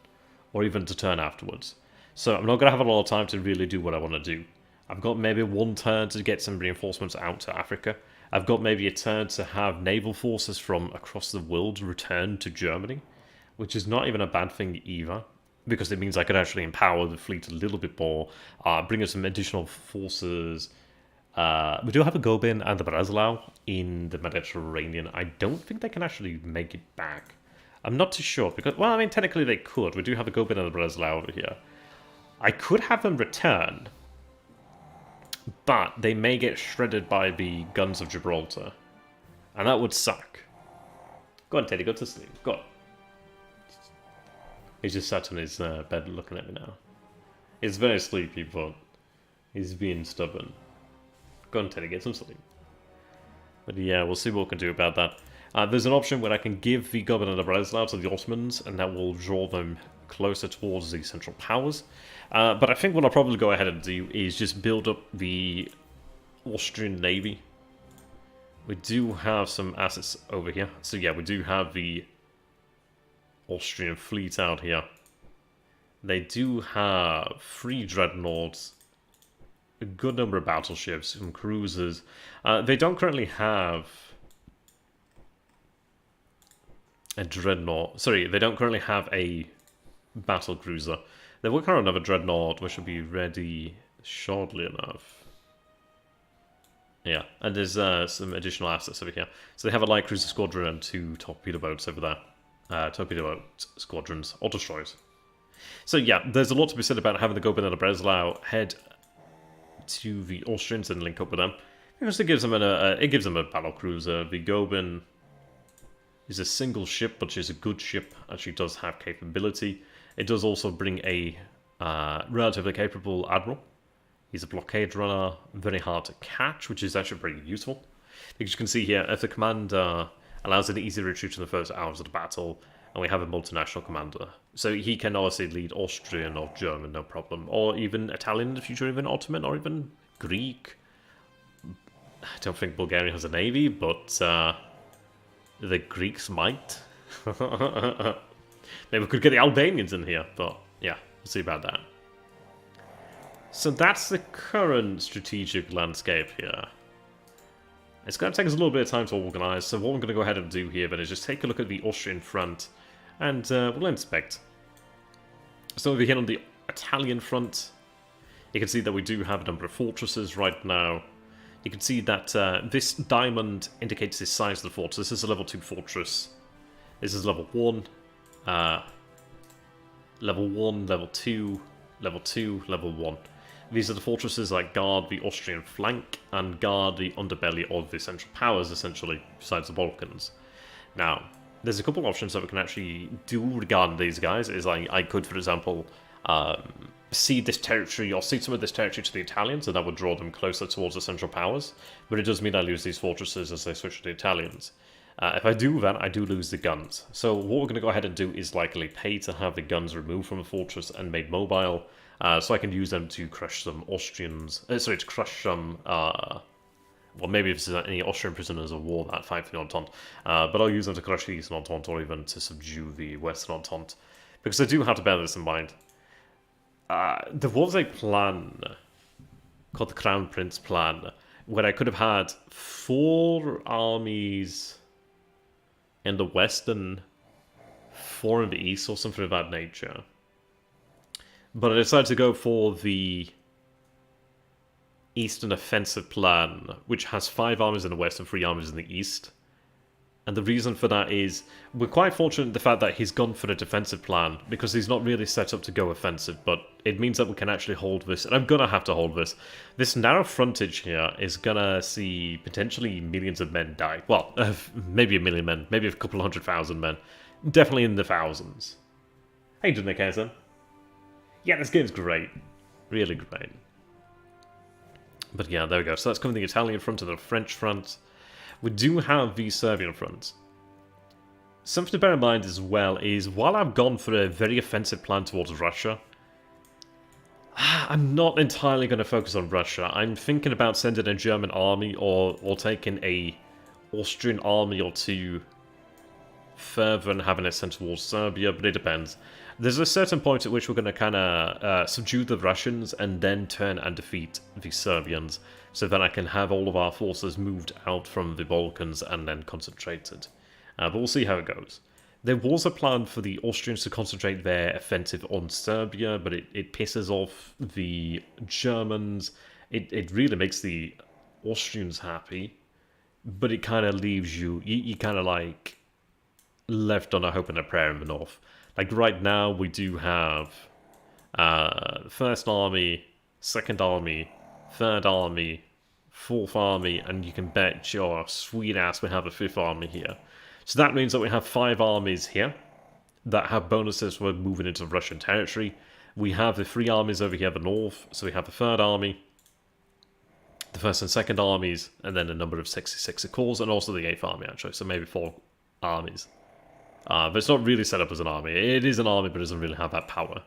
or even to turn afterwards. So I'm not going to have a lot of time to really do what I want to do. I've got maybe one turn to get some reinforcements out to Africa. I've got maybe a turn to have naval forces from across the world return to Germany, which is not even a bad thing either, because it means I could actually empower the fleet a little bit more, bring us some additional forces. We do have a Gobind and the Breslau in the Mediterranean. I don't think they can actually make it back. I'm not too sure, because, well, I mean, technically they could. We do have a Gobind and the Breslau over here. I could have them return, but they may get shredded by the guns of Gibraltar, and that would suck. Go on, Teddy, go to sleep. Go on. He's just sat on his bed looking at me now. He's very sleepy, but he's being stubborn. Go on, Teddy, get some sleep. But yeah, we'll see what we can do about that. There's an option where I can give the Gobind and the Breslau to the Ottomans, and that will draw them closer towards the Central Powers. But I think what I'll probably go ahead and do is just build up the Austrian Navy. We do have some assets over here. So yeah, we do have the Austrian fleet out here. They do have 3 dreadnoughts, a good number of battleships, some cruisers. They don't currently have a dreadnought. Sorry, they don't currently have a battle cruiser. They're working on another dreadnought, which will be ready shortly enough. Yeah, and there's some additional assets over here. So they have a light cruiser squadron and 2 torpedo boats over there. Torpedo boat squadrons, or destroyers. So yeah, there's a lot to be said about having the Gobind and the Breslau head to the Austrians and link up with them, because it gives them a battle cruiser. The Gobind is a single ship, but she's a good ship. Actually, does have capability. It does also bring a relatively capable admiral. He's a blockade runner, very hard to catch, which is actually pretty useful. Because you can see here, if the command allows an easy retreat in the first hours of the battle, and we have a multinational commander. So he can obviously lead Austrian or German, no problem. Or even Italian in the future, even Ottoman, or even Greek. I don't think Bulgaria has a navy, but the Greeks might. Maybe we could get the Albanians in here, but yeah, we'll see about that. So that's the current strategic landscape here. It's going to take us a little bit of time to organise, so what I'm going to go ahead and do here then is just take a look at the Austrian front, and we'll inspect. So over here on the Italian front, you can see that we do have a number of fortresses right now. You can see that this diamond indicates the size of the fortress. This is a level 2 fortress. This is level 1. Level 1, level 2, level 2, level 1. These are the fortresses that guard the Austrian flank and guard the underbelly of the Central Powers, essentially, besides the Balkans. Now, there's a couple of options that we can actually do regarding these guys. I could, for example, cede this territory or cede some of this territory to the Italians, and that would draw them closer towards the Central Powers. But it does mean I lose these fortresses as they switch to the Italians. If I do that, I do lose the guns. So what we're going to go ahead and do is likely pay to have the guns removed from a fortress and made mobile, so I can use them to crush some Austrians. To crush some. Well, maybe if there's any Austrian prisoners of war that fight for the Entente, but I'll use them to crush the Eastern Entente or even to subdue the Western Entente, because I do have to bear this in mind. There was a plan called the Crown Prince Plan, where I could have had 4 armies in the west and 4 in the east, or something of that nature. But I decided to go for the Eastern Offensive Plan, which has 5 armies in the west and 3 armies in the east. And the reason for that is, we're quite fortunate in the fact that he's gone for the defensive plan, because he's not really set up to go offensive, but it means that we can actually hold this, and I'm gonna have to hold this. This narrow frontage here is gonna see potentially millions of men die. Well, maybe 1 million men, maybe a couple of 100,000 men. Definitely in the thousands. How you doing there, Kaizen? Yeah, this game's great. Really great. But yeah, there we go. So that's coming the Italian front to the French front. We do have the Serbian front. Something to bear in mind as well is, while I've gone for a very offensive plan towards Russia, I'm not entirely going to focus on Russia. I'm thinking about sending a German army or taking a Austrian army or 2 further and having it sent towards Serbia, but it depends. There's a certain point at which we're going to kind of subdue the Russians and then turn and defeat the Serbians, so then I can have all of our forces moved out from the Balkans and then concentrated. But we'll see how it goes. There was a plan for the Austrians to concentrate their offensive on Serbia, but it pisses off the Germans. It really makes the Austrians happy, but it kind of leaves you kind of like left on a hope and a prayer in the north. Like right now, we do have First Army, Second Army, Third Army, Fourth Army, and you can bet your sweet ass we have a Fifth Army here. So that means that we have 5 armies here that have bonuses for moving into Russian territory. We have the 3 armies over here at the north, so we have the Third Army, the First and Second Armies, and then a number of 66 corps, and also the 8th Army actually, so maybe 4 armies. But it's not really set up as an army. It is an army, but it doesn't really have that power.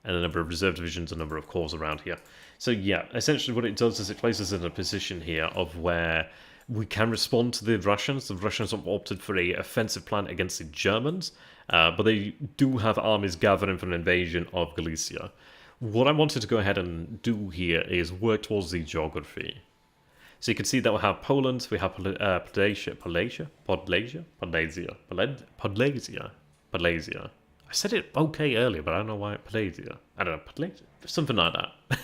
And a number of reserve divisions, a number of corps around here. So yeah, essentially what it does is it places us in a position here of where we can respond to the Russians. The Russians have opted for an offensive plan against the Germans, but they do have armies gathering for an invasion of Galicia. What I wanted to go ahead and do here is work towards the geography. So you can see that we have Poland, we have Podlasia. I said it okay earlier, but I don't know why Podlasia. I don't know, Podlasia? Something like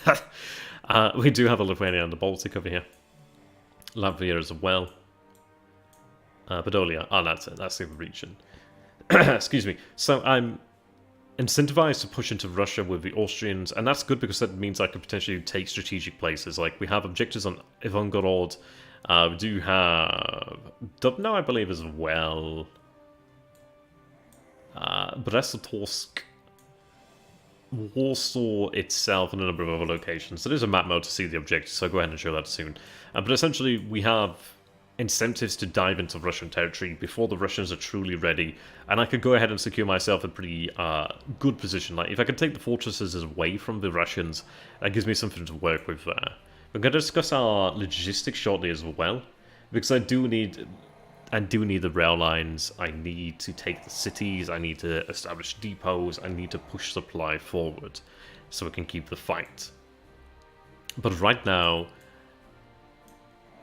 that. We do have a Lithuania and the Baltic over here. Latvia as well. Podolia. Oh, that's it. That's the other region. Excuse me. So I'm incentivized to push into Russia with the Austrians, and that's good because that means I could potentially take strategic places. Like, we have objectives on Ivangorod. We do have Dubno, I believe, as well. Brest-Litovsk, Warsaw itself, and a number of other locations. So there's a map mode to see the objectives, so I'll go ahead and show that soon. But essentially, we have incentives to dive into Russian territory before the Russians are truly ready, and I could go ahead and secure myself a pretty good position. Like, if I could take the fortresses away from the Russians, that gives me something to work with there. We're going to discuss our logistics shortly as well, because I do need the rail lines, I need to take the cities, I need to establish depots, I need to push supply forward, so we can keep the fight. But right now,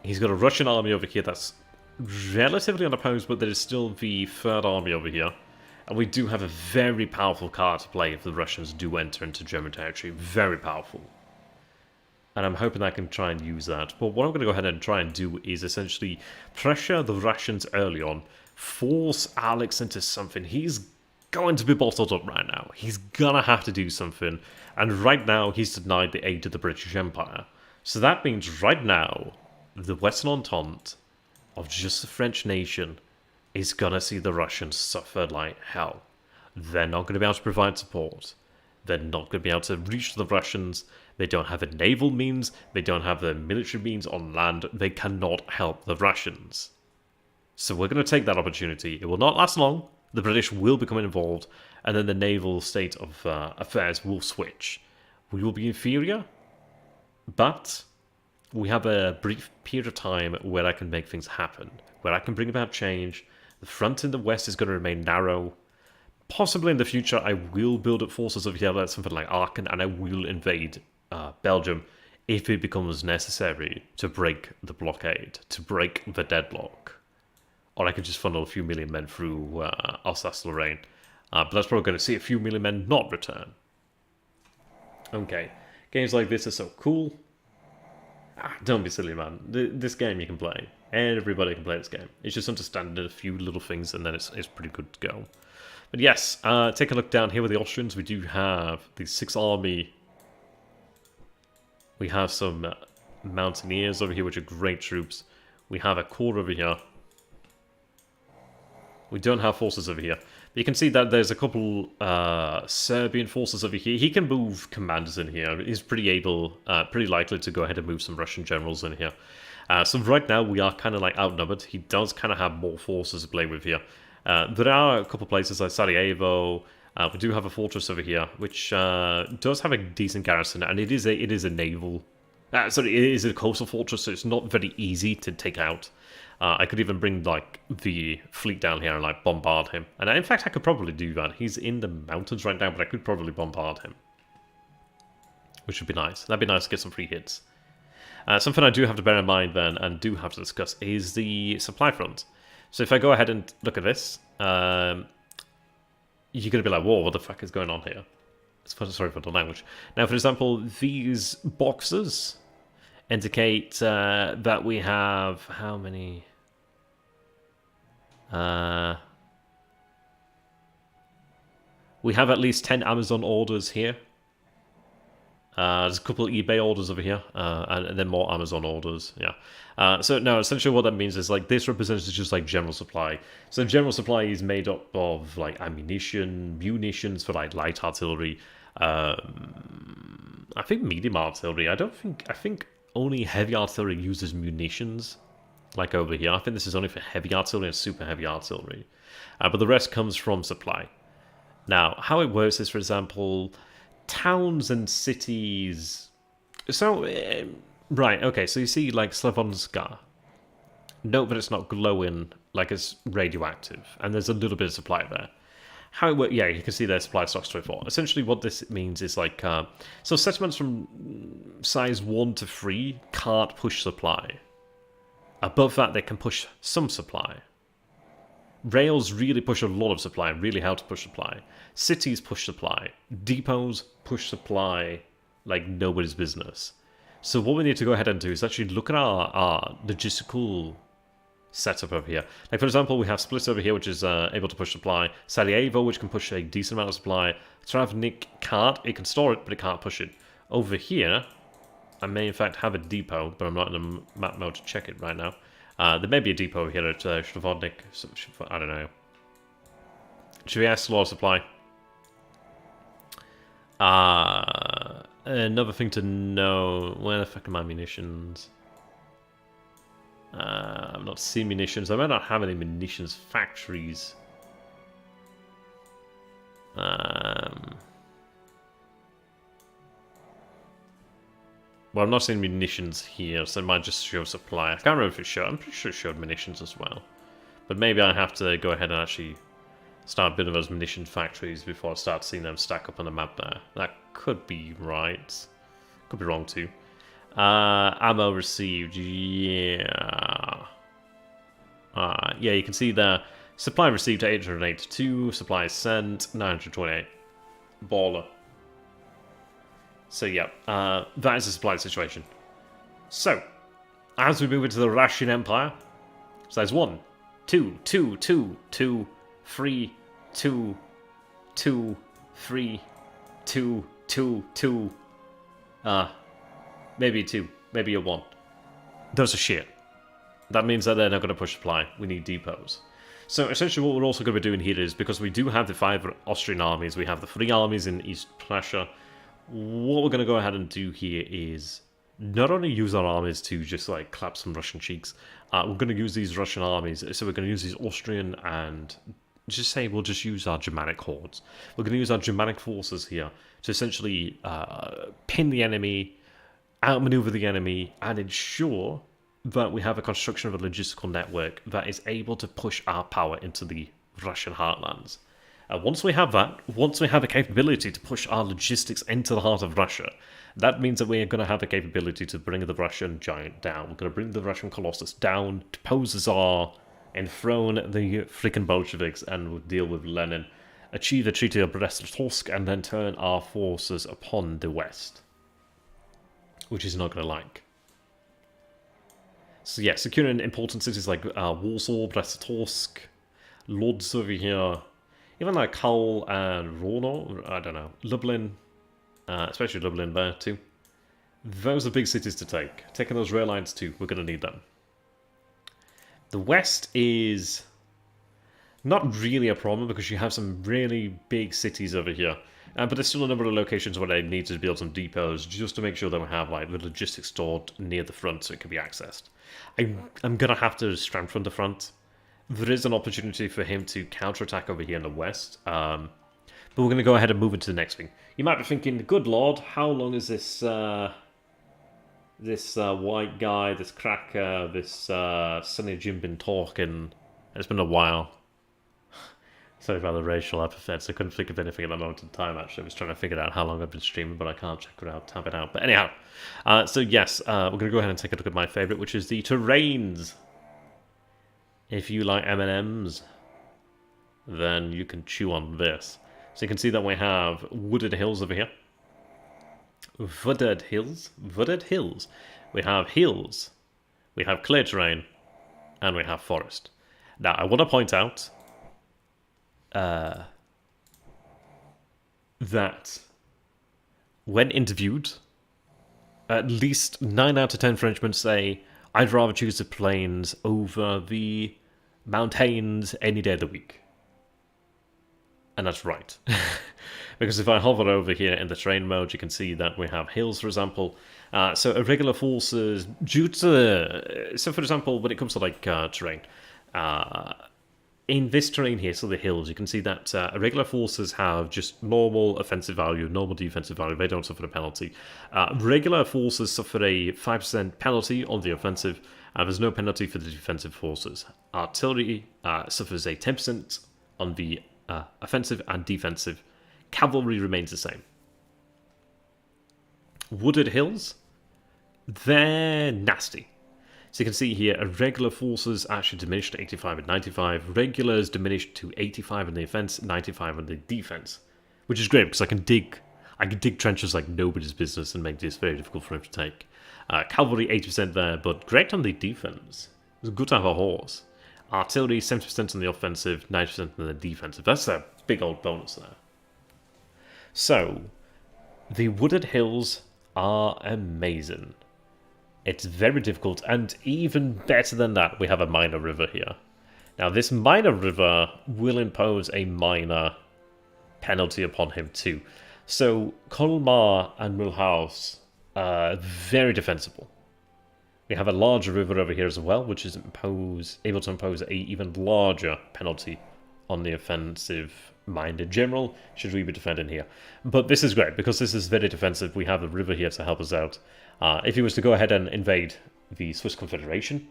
he's got a Russian army over here that's relatively unopposed, but there is still the Third Army over here. And we do have a very powerful card to play if the Russians do enter into German territory. Very powerful. And I'm hoping I can try and use that. But what I'm going to go ahead and try and do is essentially pressure the Russians early on. Force Alex into something. He's going to be bottled up right now. He's going to have to do something. And right now, he's denied the aid of the British Empire. So that means right now, the Western Entente of just the French nation is gonna see the Russians suffer like hell. They're not going to be able to provide support. They're not going to be able to reach the Russians. They don't have a naval means. They don't have the military means on land. They cannot help the Russians. So we're going to take that opportunity. It will not last long. The British will become involved, and then the naval state of affairs will switch. We will be inferior, but we have a brief period of time where I can make things happen, where I can bring about change. The front in the west is going to remain narrow. Possibly in the future, I will build up forces over here, like something like Aachen, and I will invade Belgium if it becomes necessary to break the blockade, to break the deadlock. Or I could just funnel a few million men through Alsace-Lorraine. But that's probably going to see a few million men not return. Okay, games like this are so cool. Don't be silly, man. This game you can play. Everybody can play this game. It's just understanding a few little things, and then it's pretty good to go. But yes, take a look down here with the Austrians. We do have the 6th Army. We have some Mountaineers over here, which are great troops. We have a corps over here. We don't have forces over here. But you can see that there's a couple Serbian forces over here. He can move commanders in here. He's pretty able, pretty likely to go ahead and move some Russian generals in here. So right now we are kind of like outnumbered. He does kind of have more forces to play with here. There are a couple places like Sarajevo. We do have a fortress over here, which does have a decent garrison, and it is a naval. Sorry, it is a coastal fortress, so it's not very easy to take out. I could even bring like the fleet down here and like bombard him. And in fact, I could probably do that. He's in the mountains right now, but I could probably bombard him, which would be nice. That'd be nice to get some free hits. Something I do have to bear in mind then, and do have to discuss, is the supply front. So if I go ahead and look at this, you're going to be like, whoa, what the fuck is going on here? Sorry for the language. Now, for example, these boxes indicate that we have how many? We have at least 10 Amazon orders here. There's a couple of eBay orders over here, and then more Amazon orders, yeah. So no, essentially what that means is like this represents just like general supply. So general supply is made up of like ammunition, munitions for like light artillery, I think medium artillery. I think only heavy artillery uses munitions, like over here. I think this is only for heavy artillery and super heavy artillery. But the rest comes from supply. Now, how it works is, for example, towns and cities. So, right, okay, so you see like Slavonska. Note that it's not glowing, like it's radioactive, and there's a little bit of supply there. How it works, yeah, you can see their supply stocks 24. Essentially what this means is like, so settlements from size 1 to 3 can't push supply. Above that, they can push some supply. Rails really push a lot of supply, really help to push supply. Cities push supply. Depots push supply like nobody's business. So what we need to go ahead and do is actually look at our logistical setup over here. Like, for example, we have Split over here, which is able to push supply. Sarajevo, which can push a decent amount of supply. Travnik can't. It can store it, but it can't push it. Over here, I may in fact have a depot, but I'm not in the map mode to check it right now. There may be a depot over here at Shravodnik. I don't know. Should we ask a lot of supply? Another thing to know. Where the fuck are my munitions? I'm not seeing munitions. I might not have any munitions factories. Well, I'm not seeing munitions here, so it might just show supply. I can't remember if it showed. I'm pretty sure it showed munitions as well. But maybe I have to go ahead and actually start building those munition factories before I start seeing them stack up on the map there. That could be right. Could be wrong too. Ammo received, yeah. Yeah, you can see there. Supply received 882, supplies sent 928. Baller. So yeah, that is the supply situation. So, as we move into the Russian Empire, so there's 1, 2, 2, 2, 2, 3, 2, 2, 3, 2, 2, 2. Maybe 2, maybe a 1. Those are shit. That means that they're not going to push supply. We need depots. So essentially what we're also going to be doing here is, because we do have the 5 Austrian armies, we have the 3 armies in East Prussia, what we're going to go ahead and do here is not only use our armies to just like clap some Russian cheeks, we're going to use these Russian armies, so we're going to use these Austrian and just say we'll just use our Germanic hordes. We're going to use our Germanic forces here to essentially pin the enemy, outmaneuver the enemy, and ensure that we have a construction of a logistical network that is able to push our power into the Russian heartlands. Once we have that, once we have the capability to push our logistics into the heart of Russia, that means that we're going to have the capability to bring the Russian giant down. We're going to bring the Russian Colossus down, depose the Tsar, enthrone the freaking Bolsheviks, and we'll deal with Lenin, achieve the Treaty of Brest-Litovsk, and then turn our forces upon the West, which he's not going to like. So yeah, securing important cities like Warsaw, Brest-Litovsk, Lodz over here, even like Hull and Rono, I don't know, Lublin, especially Lublin there too. Those are big cities to take. Taking those rail lines too, we're going to need them. The West is not really a problem because you have some really big cities over here. But there's still a number of locations where they need to build some depots just to make sure that we have like the logistics stored near the front so it can be accessed. I'm going to have to strengthen the front. There is an opportunity for him to counterattack over here in the west. But we're going to go ahead and move into the next thing. You might be thinking, good lord, how long is this white guy, this cracker, this Sonny Jim been talking? It's been a while. Sorry about the racial epithets. I couldn't think of anything at that moment in time, actually. I was trying to figure out how long I've been streaming, but I can't check it out, tab it out. But anyhow, so yes, we're going to go ahead and take a look at my favourite, which is the terrains. If you like M&Ms, then you can chew on this. So you can see that we have wooded hills over here. Wooded hills? Wooded hills. We have hills, we have clear terrain, and we have forest. Now, I want to point out that when interviewed, at least 9 out of 10 Frenchmen say, I'd rather choose the plains over the mountains any day of the week. And that's right. Because if I hover over here in the terrain mode, you can see that we have hills, for example. So irregular forces, due to... So for example, when it comes to like terrain, in this terrain here, so the hills, you can see that irregular forces have just normal offensive value, normal defensive value. They don't suffer a penalty. Regular forces suffer a 5% penalty on the offensive. There's no penalty for the defensive forces. Artillery suffers a 10% on the offensive and defensive. Cavalry remains the same. Wooded hills, they're nasty. So you can see here, irregular forces actually diminished to 85 and 95. Regulars diminished to 85 on the offense, 95 on the defense. Which is great, because I can dig trenches like nobody's business and make this very difficult for him to take. Cavalry, 80% there, but great on the defense. It's good to have a horse. Artillery, 70% on the offensive, 90% on the defensive. That's a big old bonus there. So, the wooded hills are amazing. It's very difficult, and even better than that, we have a minor river here. Now, this minor river will impose a minor penalty upon him too. So, Colmar and Mulhouse are very defensible. We have a larger river over here as well, which is able to impose a even larger penalty on the offensive-minded general, should we be defending here. But this is great, because this is very defensive. We have the river here to help us out. If he was to go ahead and invade the Swiss Confederation,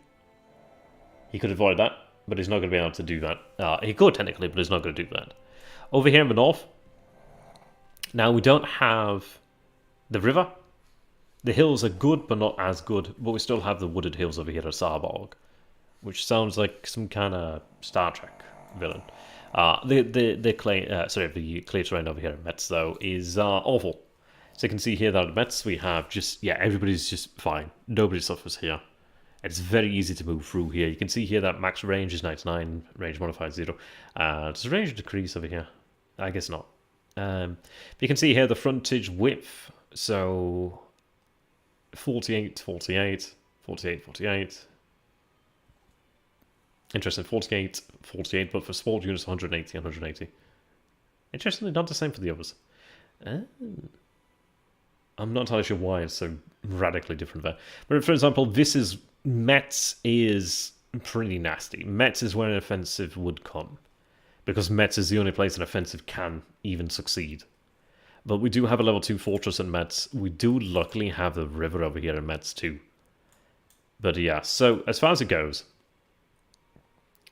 he could avoid that, but he's not going to be able to do that. He could, technically, but he's not going to do that. Over here in the north, now we don't have the river. The hills are good, but not as good. But we still have the wooded hills over here at Saarborg, which sounds like some kind of Star Trek villain. The clay terrain over here at Metz, though, is awful. So you can see here that at Metz we have everybody's just fine. Nobody suffers here. It's very easy to move through here. You can see here that max range is 99, range modified 0. Does the range decrease over here? I guess not. You can see here the frontage width. So 48, 48, 48, 48. Interesting, 48, 48, but for small units 180, 180. Interestingly, not the same for the others. I'm not entirely sure why it's so radically different there. But for example, Metz is pretty nasty. Metz is where an offensive would come, because Metz is the only place an offensive can even succeed. But we do have a level 2 fortress in Metz. We do luckily have the river over here in Metz too. But yeah, so as far as it goes,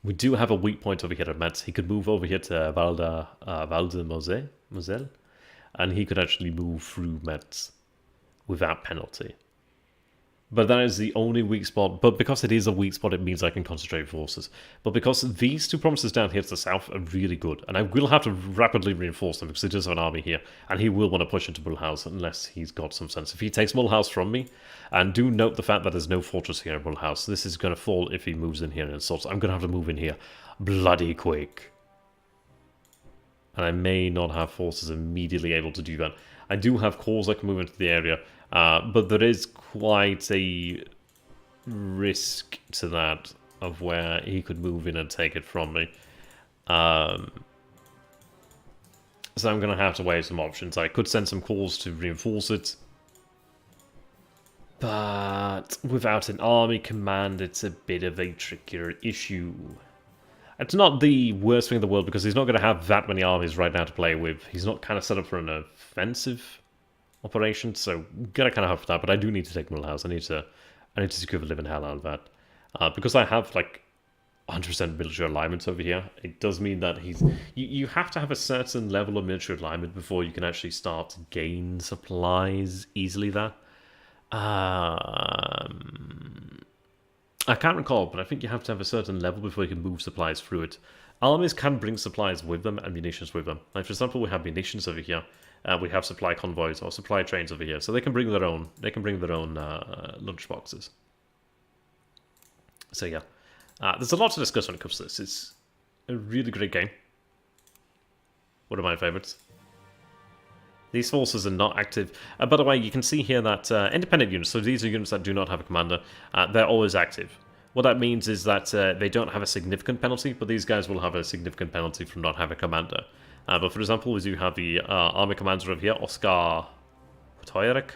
we do have a weak point over here at Metz. He could move over here to Val de Moselle, and he could actually move through Metz without penalty. But that is the only weak spot. But because it is a weak spot, it means I can concentrate forces. But because these two provinces down here to the south are really good, and I will have to rapidly reinforce them because he does have an army here, and he will want to push into Mulhouse unless he's got some sense. If he takes Mulhouse from me, and do note the fact that there's no fortress here in Mulhouse, this is going to fall if he moves in here and assaults. I'm going to have to move in here bloody quick. And I may not have forces immediately able to do that. I do have corps that can move into the area, but there is quite a risk to that of where he could move in and take it from me. So I'm going to have to weigh some options. I could send some corps to reinforce it, but without an army command, it's a bit of a trickier issue. It's not the worst thing in the world because he's not going to have that many armies right now to play with. He's not kind of set up for an offensive operation, so gotta kind of hope for that. But I do need to take Mulhouse. I need to secure the living hell out of that because I have like 100% military alignment over here. It does mean that you have to have a certain level of military alignment before you can actually start to gain supplies easily there. I can't recall, but I think you have to have a certain level before you can move supplies through it. Armies can bring supplies with them and munitions with them. Like for example, we have munitions over here. We have supply convoys or supply trains over here, so they can bring their own. They can bring their own lunch boxes. So yeah, there's a lot to discuss when it comes to this. It's a really great game. One of my favorites. These forces are not active. By the way, you can see here that independent units, so these are units that do not have a commander, they're always active. What that means is that they don't have a significant penalty, but these guys will have a significant penalty from not having a commander. But for example, we do have the army commander over here, Oscar Potoyerek.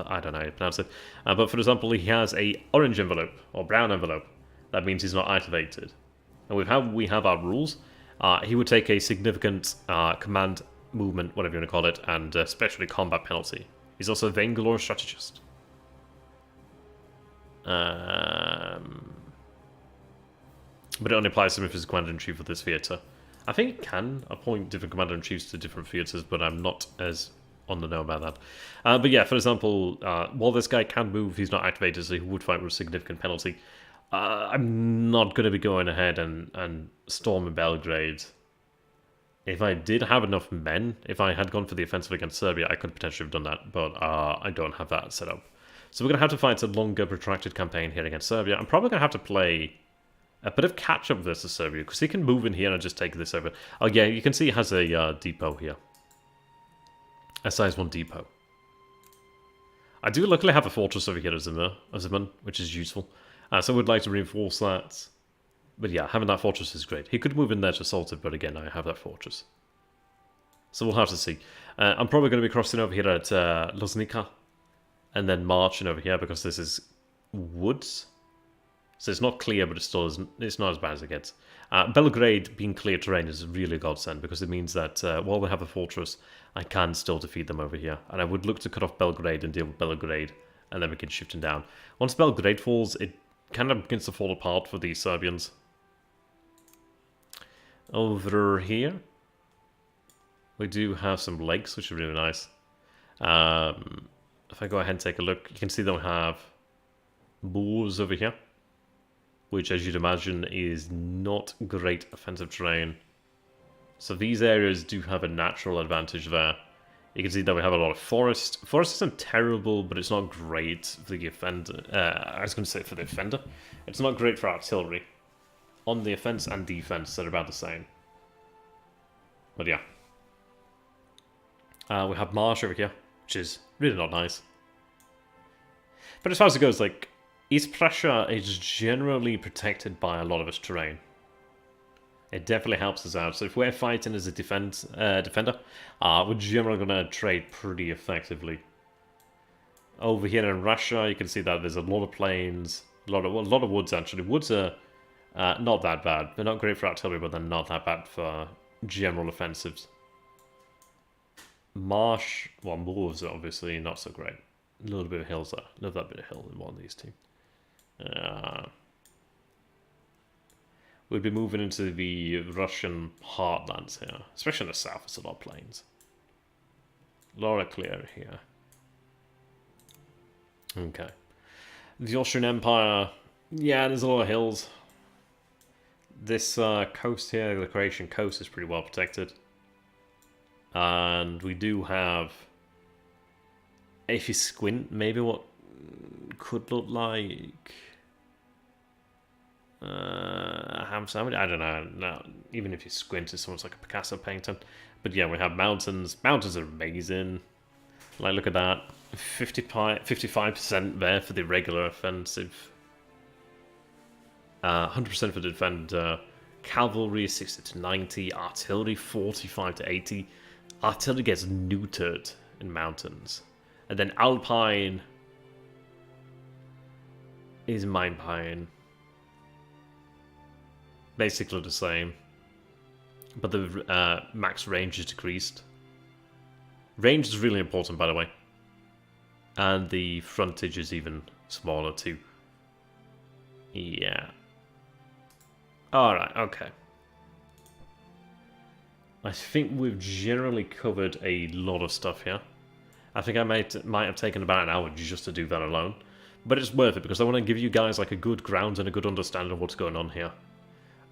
I don't know how you pronounce it. But for example, he has a orange envelope, or brown envelope. That means he's not activated. And with how we have our rules, he would take a significant command movement, whatever you want to call it, and especially combat penalty. He's also a vainglory strategist. But it only applies to him if he's commander-in-chief of this theatre. I think it can appoint different commander-in-chiefs to different theatres, but I'm not as on the know about that. But yeah, for example, while this guy can move, he's not activated, so he would fight with a significant penalty. I'm not going to be going ahead and storming Belgrade. If I did have enough men, if I had gone for the offensive against Serbia, I could potentially have done that, but I don't have that set up. So we're going to have to fight a longer, protracted campaign here against Serbia. I'm probably going to have to play a bit of catch-up versus Serbia, because he can move in here and just take this over. Oh yeah, you can see he has a depot here. A size 1 depot. I do luckily have a fortress over here at Zimmern, which is useful. So I would like to reinforce that. But yeah, having that fortress is great. He could move in there to assault it, but again, I have that fortress. So we'll have to see. I'm probably going to be crossing over here at Loznica, and then marching over here, because this is woods. So it's not clear, but it's not as bad as it gets. Belgrade being clear terrain is really a godsend because it means that while they have a fortress, I can still defeat them over here. And I would look to cut off Belgrade and deal with Belgrade, and then we can shift them down. Once Belgrade falls, it kind of begins to fall apart for the Serbians. Over here, we do have some lakes, which are really nice. If I go ahead and take a look, you can see that we have moors over here, which, as you'd imagine, is not great offensive terrain. So these areas do have a natural advantage there. You can see that we have a lot of forest. Forest isn't terrible, but it's not great for the offender. I was going to say for the offender. It's not great for artillery. On the offense and defense, they're about the same. But yeah. We have marsh over here, which is really not nice. But as far as it goes, like, East Prussia is generally protected by a lot of its terrain. It definitely helps us out. So if we're fighting as a defender, we're generally going to trade pretty effectively. Over here in Russia, you can see that there's a lot of plains, a lot of woods actually. Woods are not that bad. They're not great for artillery, but they're not that bad for general offensives. Marsh, well, moors are obviously not so great. A little bit of hills there. Love that bit of hill in one of these two. We'll be moving into the Russian heartlands here. Especially in the south, it's a lot of plains. A lot of clear here. Okay. The Austrian Empire, yeah, there's a lot of hills. This coast here, the Croatian coast, is pretty well protected. And we do have, if you squint, maybe what could look like ham sandwich. I don't know. No, even if you squint, it's almost like a Picasso painting. But yeah, we have mountains. Mountains are amazing. Like, look at that. 55% there for the regular offensive. 100% for the defender. Cavalry 60 to 90. Artillery 45 to 80. Artillery gets neutered in mountains. And then Alpine is Mine. Basically the same. But the max range is decreased. Range is really important, by the way. And the frontage is even smaller too. Yeah. Alright, okay. I think we've generally covered a lot of stuff here. I think I might have taken about an hour just to do that alone. But it's worth it because I want to give you guys like a good ground and a good understanding of what's going on here.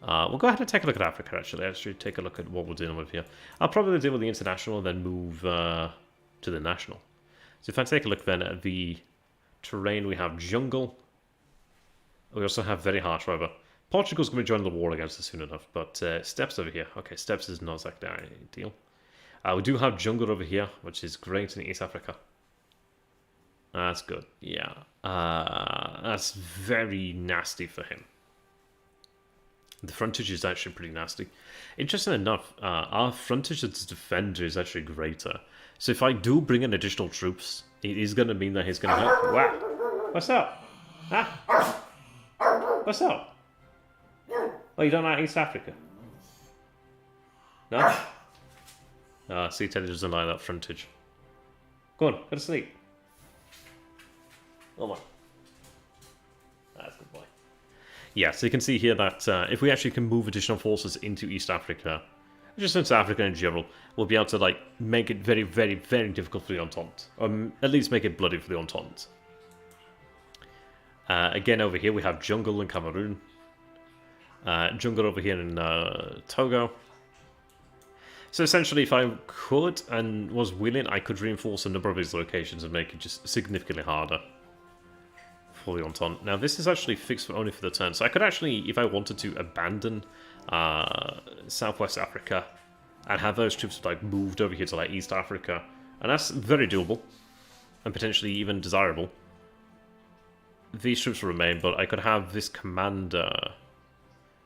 We'll go ahead and take a look at Africa, actually take a look at what we're dealing with here. I'll probably deal with the international and then move to the national. So if I take a look then at the terrain, we have jungle. We also have very harsh weather. Portugal's going to join the war against us soon enough, but steppes over here. Okay, steppes is not exactly ideal. We do have jungle over here, which is great in East Africa. That's good, yeah. That's very nasty for him. The frontage is actually pretty nasty. Interesting enough, our frontage as a defender is actually greater. So if I do bring in additional troops, it is going to mean that he's going to help. Wow! What's up? Huh? What's up? Oh, you don't like East Africa? No? See, Teddy doesn't like that frontage. Go on, go to sleep. Oh my. That's a good boy. Yeah, so you can see here that if we actually can move additional forces into East Africa, just into Africa in general, we'll be able to like make it very, very, very difficult for the Entente. At least make it bloody for the Entente. Again, over here we have jungle in Cameroon. Jungle over here in Togo. So essentially, if I could and was willing, I could reinforce a number of these locations and make it just significantly harder for the Entente. Now, this is actually fixed only for the turn, so I could actually, if I wanted to, abandon Southwest Africa and have those troops like moved over here to like East Africa, and that's very doable and potentially even desirable. These troops will remain, but I could have this commander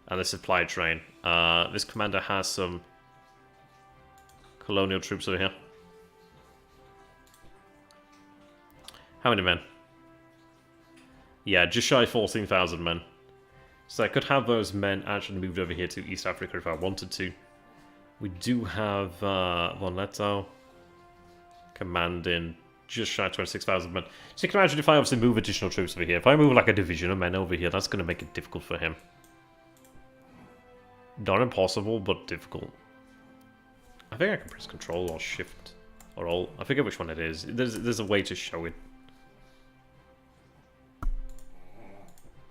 and the supply train. This commander has some colonial troops over here. How many men? Yeah, just shy of 14,000 men. So I could have those men actually moved over here to East Africa if I wanted to. We do have Von Leto commanding just shy of 26,000 men. So you can imagine if I obviously move additional troops over here. If I move like a division of men over here, that's going to make it difficult for him. Not impossible, but difficult. I think I can press Control or Shift or Alt. I forget which one it is. There's a way to show it.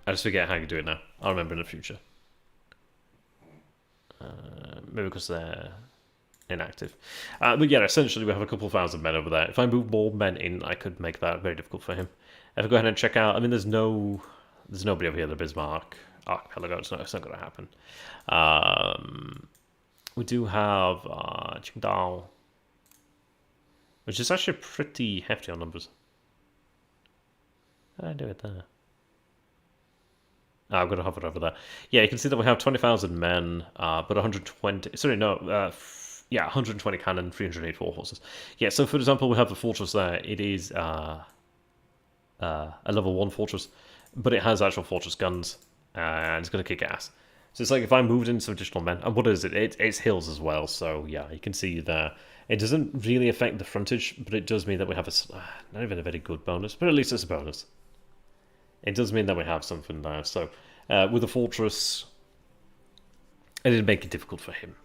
I just forget how you do it now. I'll remember in the future. Maybe because they're inactive. But yeah, essentially we have a couple thousand men over there. If I move more men in, I could make that very difficult for him. If I go ahead and check out, I mean, there's nobody over here, the Bismarck Archipelago. It's not going to happen. We do have Qingdao, which is actually pretty hefty on numbers. How did I do it there? I'm going to hover over there. Yeah, you can see that we have 20,000 men, but 120... Sorry, no. Yeah, 120 cannon, 384 horses. Yeah, so for example, we have the fortress there. It is a level 1 fortress, but it has actual fortress guns, and it's going to kick ass. So it's like if I moved in some additional men... And what is it? It's hills as well, so yeah, you can see there. It doesn't really affect the frontage, but it does mean that we have not even a very good bonus, but at least it's a bonus. It does mean that we have something there. So, with the fortress, it didn't make it difficult for him.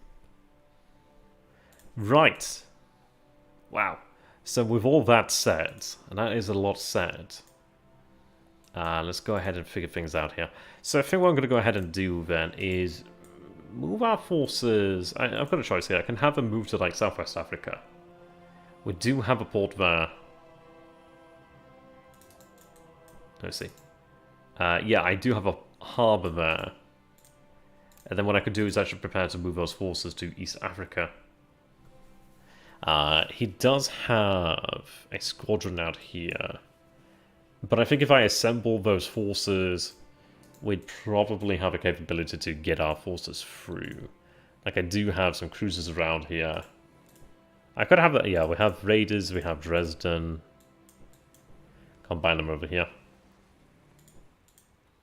Right. Wow. So, with all that said, and that is a lot said, let's go ahead and figure things out here. So, I think what I'm going to go ahead and do then is move our forces. I've got a choice here. I can have them move to, like, Southwest Africa. We do have a port there. Let's see. Yeah, I do have a harbour there. And then what I could do is actually prepare to move those forces to East Africa. He does have a squadron out here. But I think if I assemble those forces, we'd probably have a capability to get our forces through. Like, I do have some cruisers around here. I could have that, yeah, we have Raiders, we have Dresden. Combine them over here.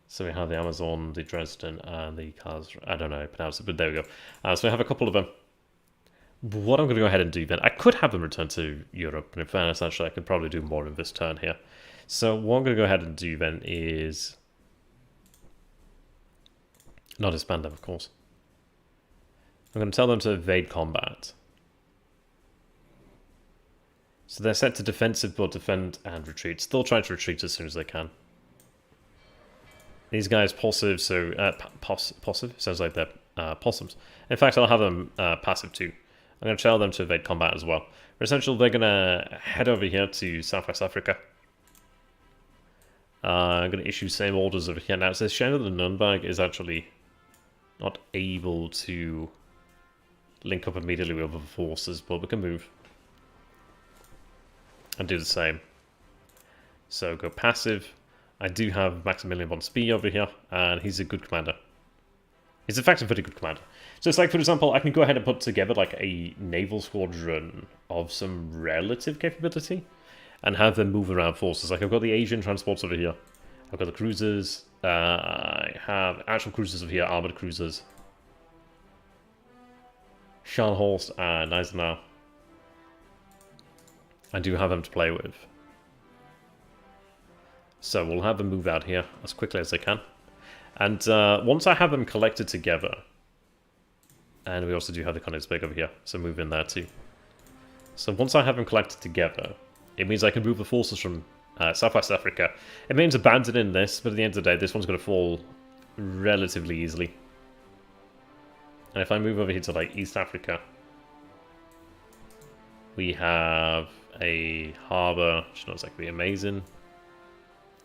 So we have the Amazon, the Dresden, and the Cars. I don't know how to pronounce it, but there we go. So we have a couple of them. What I'm going to go ahead and do then, I could have them return to Europe, but in fairness, actually, I could probably do more in this turn here. So what I'm going to go ahead and do then is not disband them, of course. I'm going to tell them to evade combat. So they're set to defensive, but defend and retreat. Still try to retreat as soon as they can. These guys passive, so passive sounds like they're possums. In fact, I'll have them passive too. I'm going to tell them to evade combat as well. For essential, they're going to head over here to Southwest Africa. I'm going to issue same orders over here. Now it says shame that the Nürnberg is actually not able to link up immediately with other forces, but we can move and do the same. So go passive. I do have Maximilian von Spee over here, and he's a good commander. He's in fact a very good commander. So it's like, for example, I can go ahead and put together like a naval squadron of some relative capability and have them move around forces. Like I've got the Asian transports over here. I've got the cruisers. I have actual cruisers over here, armored cruisers. Scharnhorst and Eisenhower. I do have them to play with. So we'll have them move out here as quickly as they can. And once I have them collected together, and we also do have the Königsberg over here, so move in there too. So once I have them collected together, it means I can move the forces from Southwest Africa. It means abandoning this, but at the end of the day, this one's going to fall relatively easily. And if I move over here to like East Africa, we have a harbour, which looks like be amazing.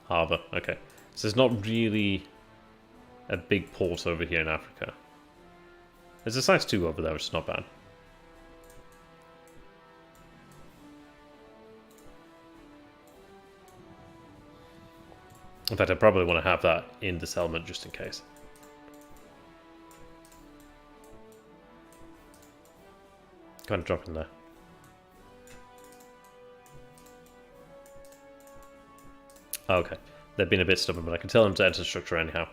Harbour, okay. So there's not really a big port over here in Africa. There's a size 2 over there, which is not bad. In fact, I probably want to have that in the settlement just in case. Go ahead and drop in there. Okay. They've been a bit stubborn, but I can tell them to enter structure anyhow.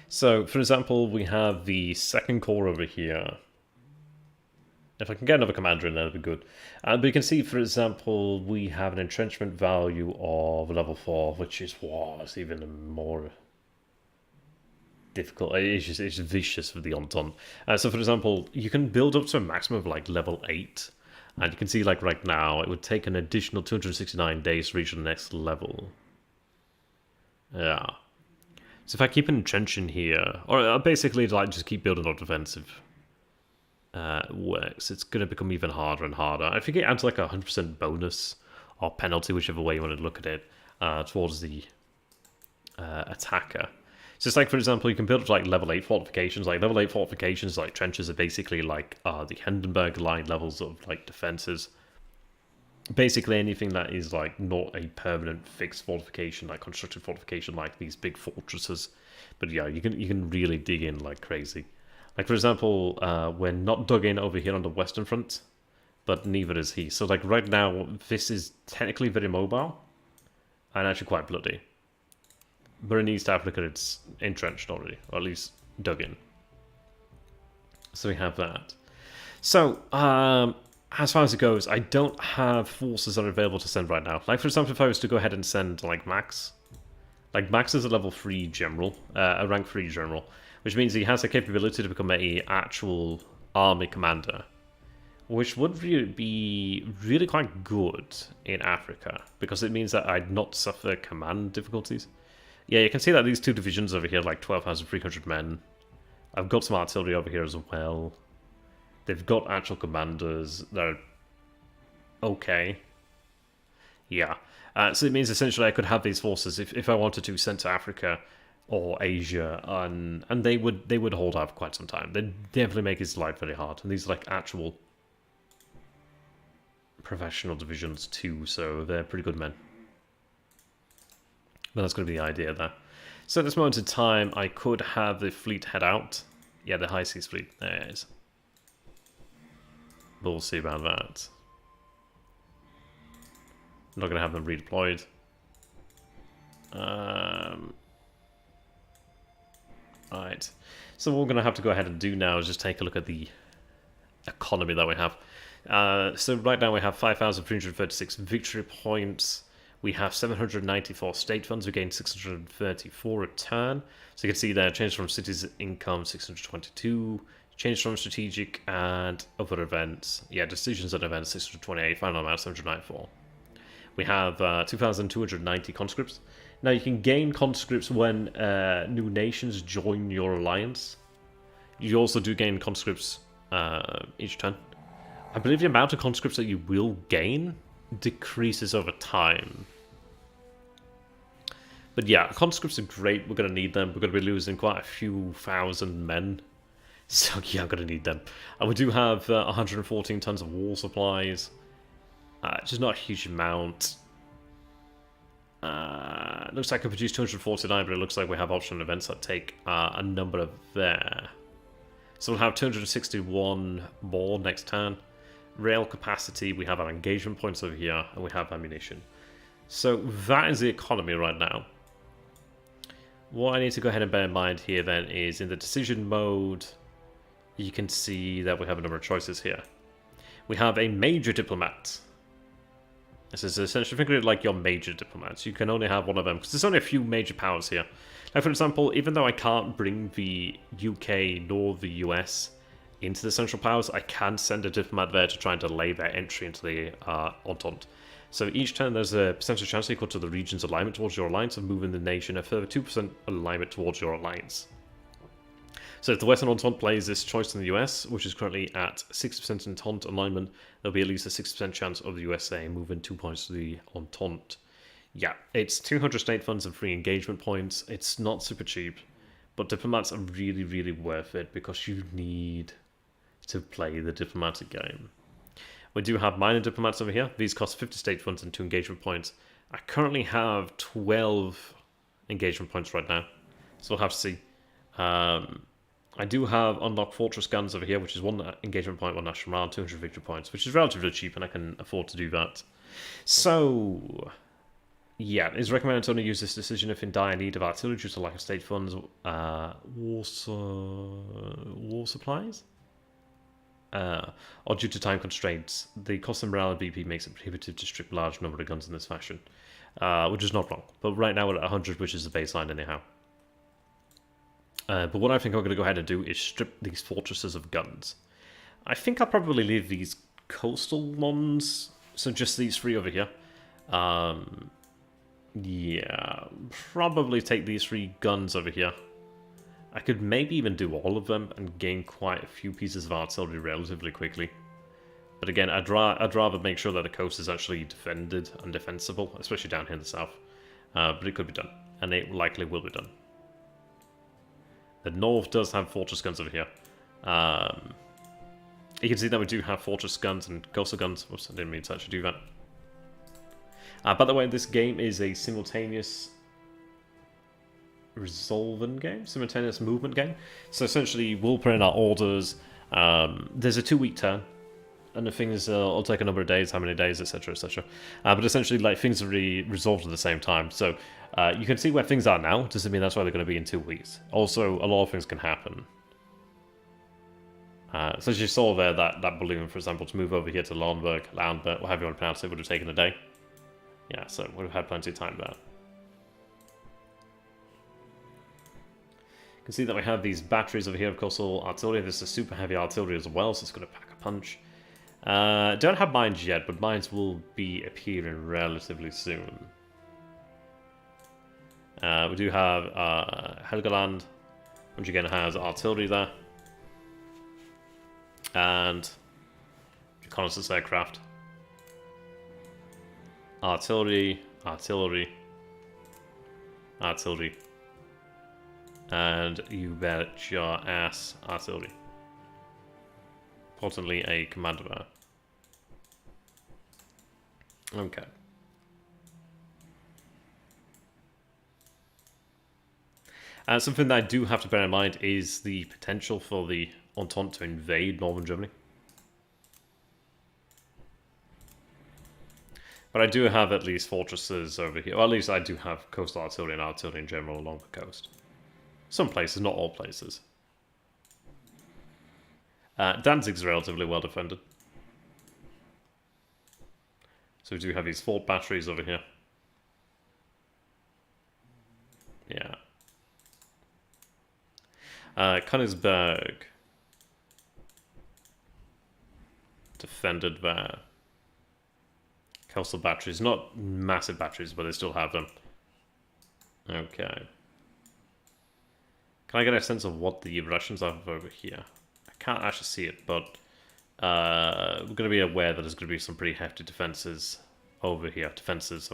So, for example, we have the second corps over here. If I can get another commander in there, that'd be good. But you can see, for example, we have an entrenchment value of level 4, which is, wow, it's even more difficult. It's vicious for the Entente. So, for example, you can build up to a maximum of like level 8. And you can see, like right now, it would take an additional 269 days to reach the next level. Yeah. So if I keep an entrenching here, or basically like just keep building up defensive works, it's going to become even harder and harder. I think it adds like a 100% bonus or penalty, whichever way you want to look at it, towards the attacker. So it's like, for example, you can build up like level 8 fortifications. Like level 8 fortifications, like trenches, are basically like the Hindenburg line levels of like defenses. Basically anything that is like not a permanent fixed fortification, like constructed fortification, like these big fortresses. But yeah, you can really dig in like crazy. Like for example, we're not dug in over here on the Western Front, but neither is he. So like right now, this is technically very mobile and actually quite bloody. But in East Africa, it's entrenched already, or at least dug in. So we have that. So, as far as it goes, I don't have forces that are available to send right now. Like, for example, if I was to go ahead and send, like, Max. Like, Max is a level 3 general, a rank 3 general, which means he has the capability to become an actual army commander, which would be really quite good in Africa, because it means that I'd not suffer command difficulties. Yeah, you can see that these two divisions over here, like 12,300 men. I've got some artillery over here as well. They've got actual commanders that are okay. Yeah. So it means essentially I could have these forces if I wanted to send to Africa or Asia, and they would hold out for quite some time. They'd definitely make his life very hard. And these are like actual professional divisions too, so they're pretty good men. But that's going to be the idea there. So at this moment in time, I could have the fleet head out. Yeah, the High Seas fleet. There it is. But we'll see about that. I'm not going to have them redeployed. Right. So what we're going to have to go ahead and do now is just take a look at the economy that we have. So right now we have 5,336 victory points. We have 794 state funds. We gained 634 a turn. So you can see there, change from cities income 622, change from strategic and other events. Yeah, decisions and events 628, final amount 794. We have 2,290 conscripts. Now you can gain conscripts when new nations join your alliance. You also do gain conscripts each turn. I believe the amount of conscripts that you will gain decreases over time. But yeah, conscripts are great. We're going to need them. We're going to be losing quite a few thousand men. So yeah, I'm going to need them. And we do have 114 tons of war supplies. Just not a huge amount. Looks like I can produce 249, but it looks like we have optional events that take a number of there. So we'll have 261 more next turn. Rail capacity, we have our engagement points over here, and we have ammunition. So that is the economy right now. What I need to go ahead and bear in mind here then is in the decision mode, you can see that we have a number of choices here. We have a major diplomat. This is essentially, think of it like your major diplomats. You can only have one of them, because there's only a few major powers here. Like for example, even though I can't bring the UK nor the US into the Central Powers, I can send a diplomat there to try and delay their entry into the Entente. So each turn there's a percentage chance equal to the region's alignment towards your alliance of moving the nation a further 2% alignment towards your alliance. So if the Western Entente plays this choice in the US, which is currently at 6% Entente alignment, there'll be at least a 6% chance of the USA moving 2 points to the Entente. Yeah, it's 200 state funds and free engagement points. It's not super cheap, but diplomats are really, really worth it because you need to play the diplomatic game. We do have minor diplomats over here. These cost 50 state funds and 2 engagement points. I currently have 12 engagement points right now, so we'll have to see. I do have unlocked fortress guns over here, which is 1 engagement point, 1 national morale, 200 victory points, which is relatively cheap, and I can afford to do that. So, yeah, it's recommended to only use this decision if in dire need of artillery due to lack of state funds, war supplies, or due to time constraints. The cost and morale of BP makes it prohibitive to strip large number of guns in this fashion, which is not wrong. But right now we're at 100, which is the baseline anyhow. But what I think I'm going to go ahead and do is strip these fortresses of guns. I think I'll probably leave these coastal ones, so just these three over here. Yeah, probably take these 3 guns over here. I could maybe even do all of them and gain quite a few pieces of artillery relatively quickly. But again, I'd rather make sure that the coast is actually defended and defensible, especially down here in the south. But it could be done, and it likely will be done. The north does have fortress guns over here. You can see that we do have fortress guns and coastal guns. Oops, I didn't mean to actually do that. By the way, this game is a simultaneous resolving game, simultaneous movement game. So essentially, we'll put in our orders. There's a 2-week turn, and the thing is, it'll take a number of days, how many days, etc., etc. But essentially, like, things are really resolved at the same time. So you can see where things are now. Doesn't mean that's why they're going to be in 2 weeks. Also, a lot of things can happen. So as you saw there, that balloon, for example, to move over here to Lauenburg, or however you want to pronounce it, would have taken a day. Yeah, so we'd have had plenty of time there. You can see that we have these batteries over here, of course, all artillery. This is super heavy artillery as well, so it's going to pack a punch. Don't have mines yet, but mines will be appearing relatively soon. We do have Helgoland, which again has artillery there. And reconnaissance aircraft. Artillery, artillery, artillery. And you bet your ass, artillery. Importantly, a commander there. Okay. Something that I do have to bear in mind is the potential for the Entente to invade northern Germany. But I do have at least fortresses over here. Or at least I do have coastal artillery and artillery in general along the coast. Some places, not all places. Danzig's relatively well defended. So we do have these fort batteries over here. Yeah. Königsberg. Defended there. Coastal batteries. Not massive batteries, but they still have them. Okay. Can I get a sense of what the Russians have over here? I can't actually see it, but we're going to be aware that there's going to be some pretty hefty defenses over here. Defenses,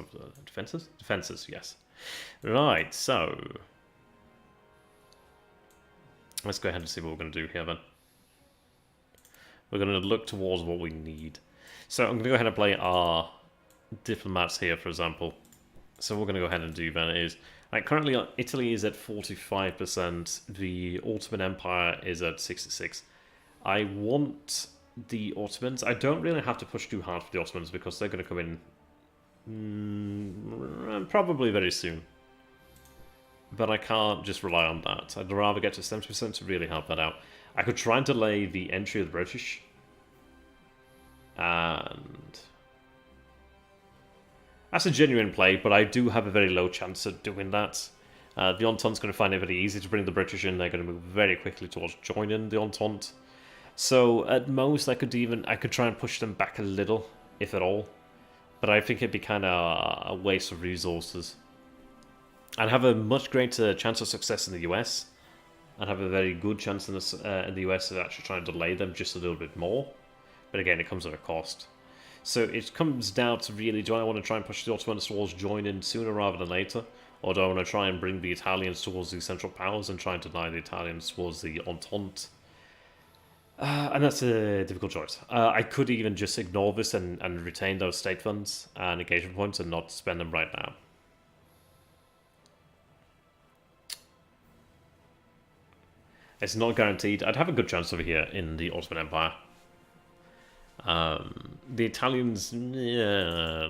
yes. Right, so let's go ahead and see what we're going to do here then. We're going to look towards what we need. So I'm going to go ahead and play our diplomats here, for example. So what we're going to go ahead and do then is, like, currently Italy is at 45%, the Ottoman Empire is at 66%. I want the Ottomans. I don't really have to push too hard for the Ottomans because they're going to come in probably very soon. But I can't just rely on that. I'd rather get to 70% to really help that out. I could try and delay the entry of the British. And that's a genuine play, but I do have a very low chance of doing that. The Entente's going to find it very easy to bring the British in. They're going to move very quickly towards joining the Entente. So at most, I could try and push them back a little, if at all. But I think it'd be kind of a waste of resources. I'd have a much greater chance of success in the US. I'd have a very good chance in the US of actually trying to delay them just a little bit more. But again, it comes at a cost. So it comes down to really, do I want to try and push the Ottomans towards joining sooner rather than later? Or do I want to try and bring the Italians towards the Central Powers and try and deny the Italians towards the Entente? And that's a difficult choice. I could even just ignore this and retain those state funds and engagement points and not spend them right now. It's not guaranteed. I'd have a good chance over here in the Ottoman Empire. The Italians, yeah,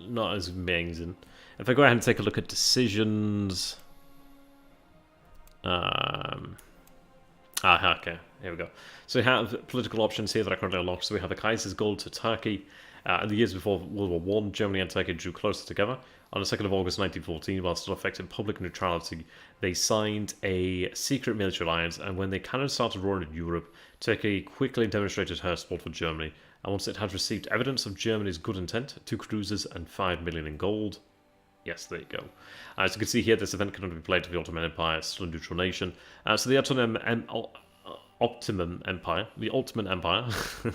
not as amazing. If I go ahead and take a look at decisions... okay, here we go. So we have political options here that are currently unlocked. So we have the Kaiser's goal to Turkey. In the years before World War I, Germany and Turkey drew closer together. On the 2nd of August 1914, while still affecting public neutrality, they signed a secret military alliance, and when they kind of started roaring in Europe, Turkey quickly demonstrated her support for Germany, and once it had received evidence of Germany's good intent, 2 cruisers and 5 million in gold. Yes, there you go. As you can see here, this event can only be played to the Ottoman Empire, still a neutral nation. So the Ottoman Empire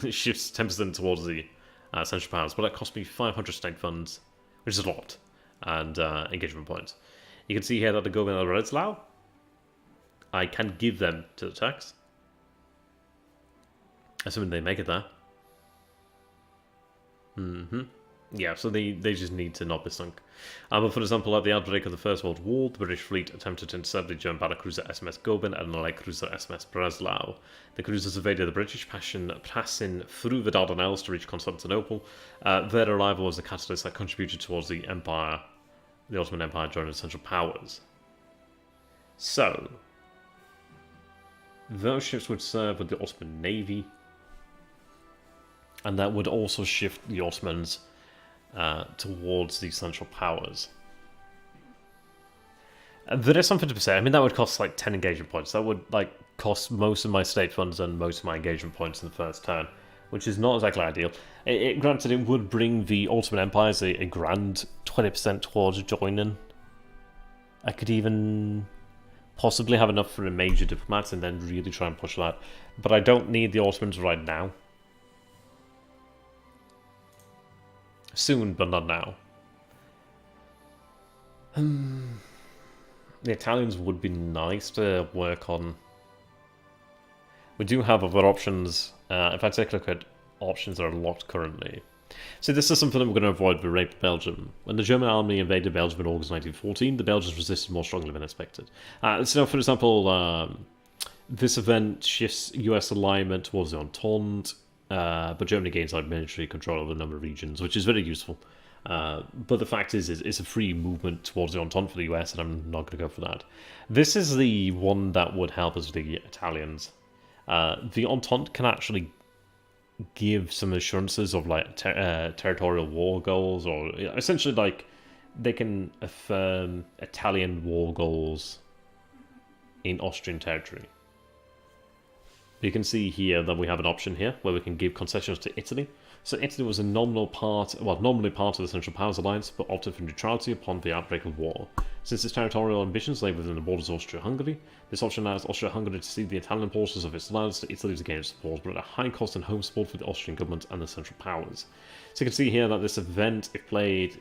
shifts 10% towards the Central Powers, but that cost me 500 state funds, which is a lot, and engagement points. You can see here that the government of Breslau, I can give them to the Turks, assuming they make it there. Yeah, so they just need to not be sunk. But for example, at the outbreak of the First World War, the British fleet attempted to intercept the German battlecruiser SMS Goeben and the light cruiser SMS Breslau. The cruisers evaded the British, passing through the Dardanelles to reach Constantinople. Their arrival was the catalyst that contributed towards the Empire, the Ottoman Empire joining the Central Powers. So, those ships would serve with the Ottoman Navy, and that would also shift the Ottomans towards the Central Powers. There is something to be said. I mean, that would cost like 10 engagement points. That would like cost most of my state funds and most of my engagement points in the first turn, which is not exactly ideal. Granted, it would bring the Ottoman Empires a grand 20% towards joining. I could even possibly have enough for a major diplomat and then really try and push that. But I don't need the Ottomans right now. Soon, but not now. The Italians would be nice to work on. We do have other options. If I take a look at options that are locked currently. So this is something that we're going to avoid with Rape Belgium. When the German army invaded Belgium in August 1914, the Belgians resisted more strongly than expected. So for example, this event shifts US alignment towards the Entente, but Germany gains like military control over a number of regions, which is very useful. But the fact is it's a free movement towards the Entente for the US, and I'm not going to go for that. This is the one that would help us with the Italians. The Entente can actually give some assurances of like territorial war goals, or essentially like they can affirm Italian war goals in Austrian territory. You can see here that we have an option here where we can give concessions to Italy. So Italy was a nominally part of the Central Powers Alliance, but opted for neutrality upon the outbreak of war. Since its territorial ambitions lay within the borders of Austria-Hungary, this option allows Austria-Hungary to cede the Italian portions of its alliance to Italy to gain support, but at a high cost and home support for the Austrian government and the Central Powers. So you can see here that this event, if played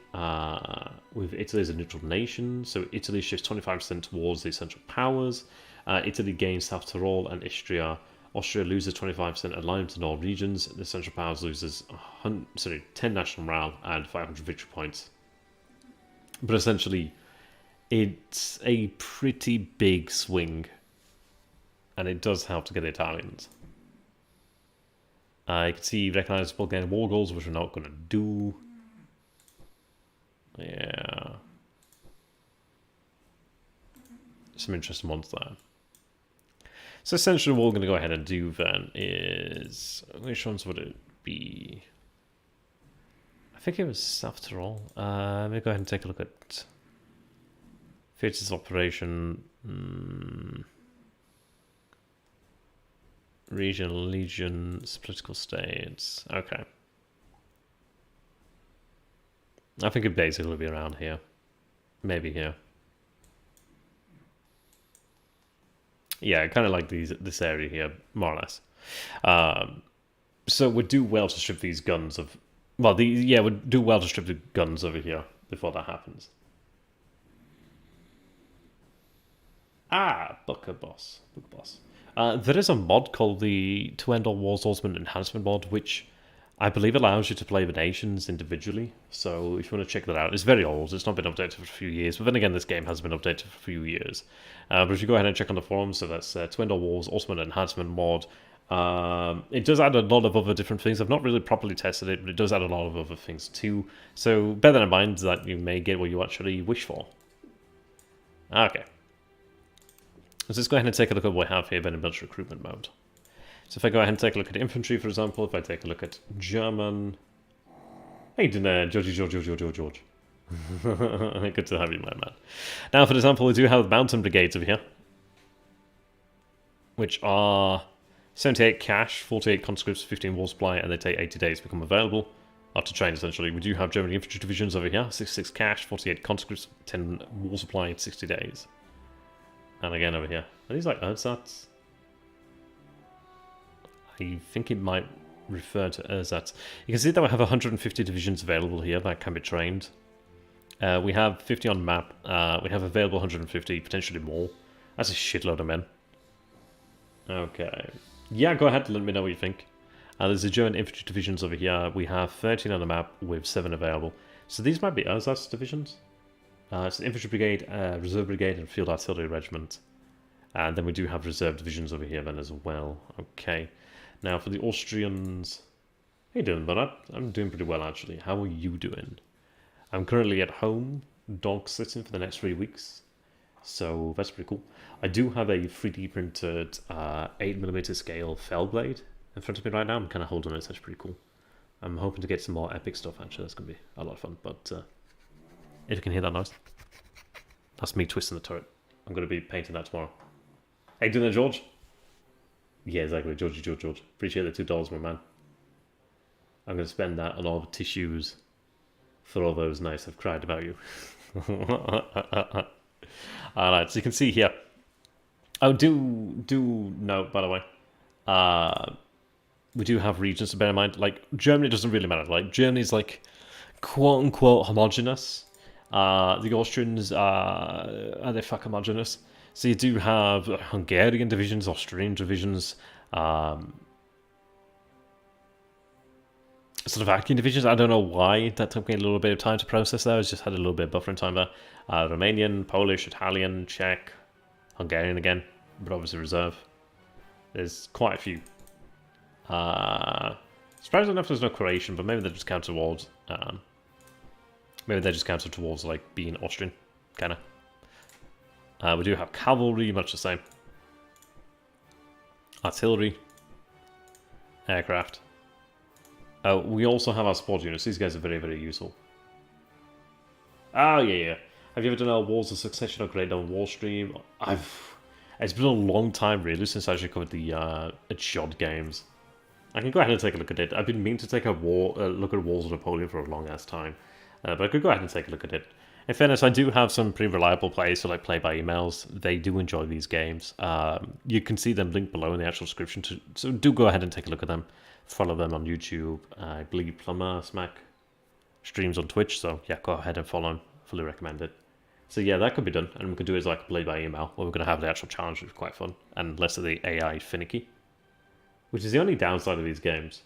with Italy as a neutral nation, so Italy shifts 25% towards the Central Powers, Italy gains South Tyrol and Istria. Austria loses 25% alignment in all regions. The Central Powers loses 10 national morale and 500 victory points. But essentially, it's a pretty big swing, and it does help to get the Italians. You can see recognized Bulgarian war goals, which we're not going to do. Yeah. Some interesting ones there. So essentially what we're going to go ahead and do then is... Which ones would it be? I think it was South Tyrol. Let me go ahead and take a look at... Theatres of Operation... Regional legions, political states... Okay. I think it basically will be around here. Maybe here. Yeah, kind of like this area here, more or less. So we'd do well to strip these guns of... Well, we'd do well to strip the guns over here before that happens. Booker Boss. There is a mod called the To End All Wars Ultimate Enhancement mod, which I believe allows you to play the nations individually. So if you want to check that out, it's very old. It's not been updated for a few years. But then again, this game has been updated for a few years. But if you go ahead and check on the forums, so that's To End All Wars Ultimate Enhancement mod, It does add a lot of other different things. I've not really properly tested it, but it does add a lot of other things too. So bear that in mind that you may get what you actually wish for. Okay. Let's just go ahead and take a look at what we have here in military recruitment mode. So if I go ahead and take a look at infantry, for example, if I take a look at German... Hey, George. Good to have you, my man. Now, for example, we do have mountain brigades over here, which are 78 cash, 48 conscripts, 15 war supply, and they take 80 days to become available. To train, essentially. We do have German infantry divisions over here, 66 cash, 48 conscripts, 10 war supply, in 60 days. And again over here. Are these like ersatz? I think it might refer to ersatz. You can see that we have 150 divisions available here that can be trained. We have 50 on map. We have available 150, potentially more. That's a shitload of men. Okay. Yeah, go ahead and let me know what you think. There's the German infantry divisions over here. We have 13 on the map with 7 available. So these might be ersatz divisions. It's the infantry brigade, reserve brigade, and field artillery regiment. And then we do have reserve divisions over here then as well. Okay. Now for the Austrians... How you doing, bud? I'm doing pretty well, actually. How are you doing? I'm currently at home, dog sitting for the next 3 weeks. So that's pretty cool. I do have a 3D printed 8mm scale fell blade in front of me right now. I'm kind of holding it. That's pretty cool. I'm hoping to get some more epic stuff, actually. That's going to be a lot of fun. But if you can hear that noise, that's me twisting the turret. I'm going to be painting that tomorrow. Hey, doing that, George? Yeah, exactly. George. Appreciate the $2, my man. I'm going to spend that on all the tissues for all those nights I've cried about you. Alright, so you can see here. Oh, do note, by the way. We do have regions to bear in mind. Like, Germany doesn't really matter. Like, Germany's like, quote-unquote, homogenous. The Austrians are they fuck homogenous? So you do have Hungarian divisions, Austrian divisions, Slovakian divisions. I don't know why that took me a little bit of time to process there. I just had a little bit of buffering time there. Romanian, Polish, Italian, Czech, Hungarian again, but obviously reserve. There's quite a few. Surprisingly enough, there's no Croatian, but maybe they're just counted towards. Maybe they're just counted towards like being Austrian, kind of. We do have cavalry, much the same. Artillery, aircraft. We also have our support units. These guys are very, very useful. Oh, yeah. Have you ever done a Wars of Succession or Great Dawn War stream? It's been a long time, really, since I actually covered the AGEOD games. I can go ahead and take a look at it. I've been meaning to take a look at Wars of Napoleon for a long-ass time. But I could go ahead and take a look at it. In fairness, I do have some pretty reliable players who play by emails. They do enjoy these games. You can see them linked below in the actual description. So do go ahead and take a look at them. Follow them on YouTube. I believe Plumbersmack streams on Twitch. So yeah, go ahead and follow him. Fully recommend it. So yeah, that could be done. And we could do it as like a play by email. Where we're going to have the actual challenge, which is quite fun. And less of the AI finicky. Which is the only downside of these games.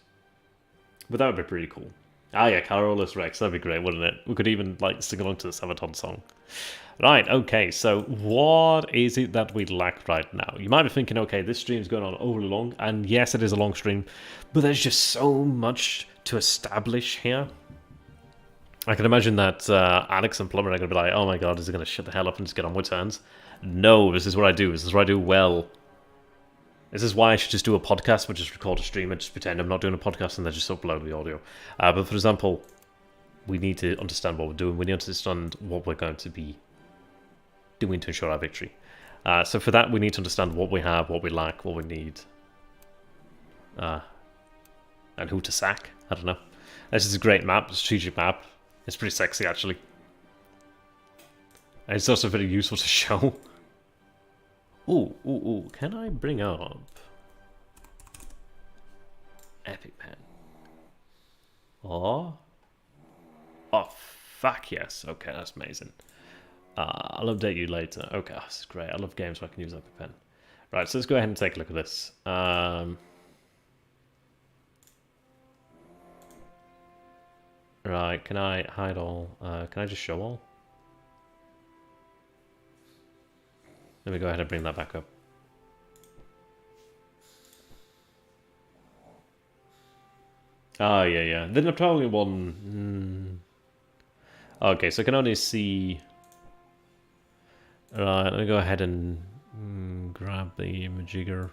But that would be pretty cool. Ah yeah, Carolus Rex, that'd be great, wouldn't it? We could even sing along to the Sabaton song. Right, okay, so what is it that we lack right now? You might be thinking, okay, this stream's going on overly long, and yes, it is a long stream, but there's just so much to establish here. I can imagine that Alex and Plumber are going to be like, oh my god, is he going to shut the hell up and just get on with turns? No, this is what I do. This is what I do well. This is why I should just do a podcast, but just record a stream and just pretend I'm not doing a podcast and then just upload the audio. But for example, we need to understand what we're doing. We need to understand what we're going to be doing to ensure our victory. So for that, we need to understand what we have, what we lack, what we need. And who to sack. I don't know. This is a great map, a strategic map. It's pretty sexy, actually. And it's also very useful to show. Ooh, can I bring up Epic Pen? Oh, fuck yes. Okay, that's amazing. I'll update you later. Okay, this is great. I love games where I can use Epic Pen. Right, so let's go ahead and take a look at this. Right, can I hide all? Can I just show all? Let me go ahead and bring that back up. Oh, yeah, yeah. The Napoleon one... Okay, so I can only see... Right, let me go ahead and grab the majigger.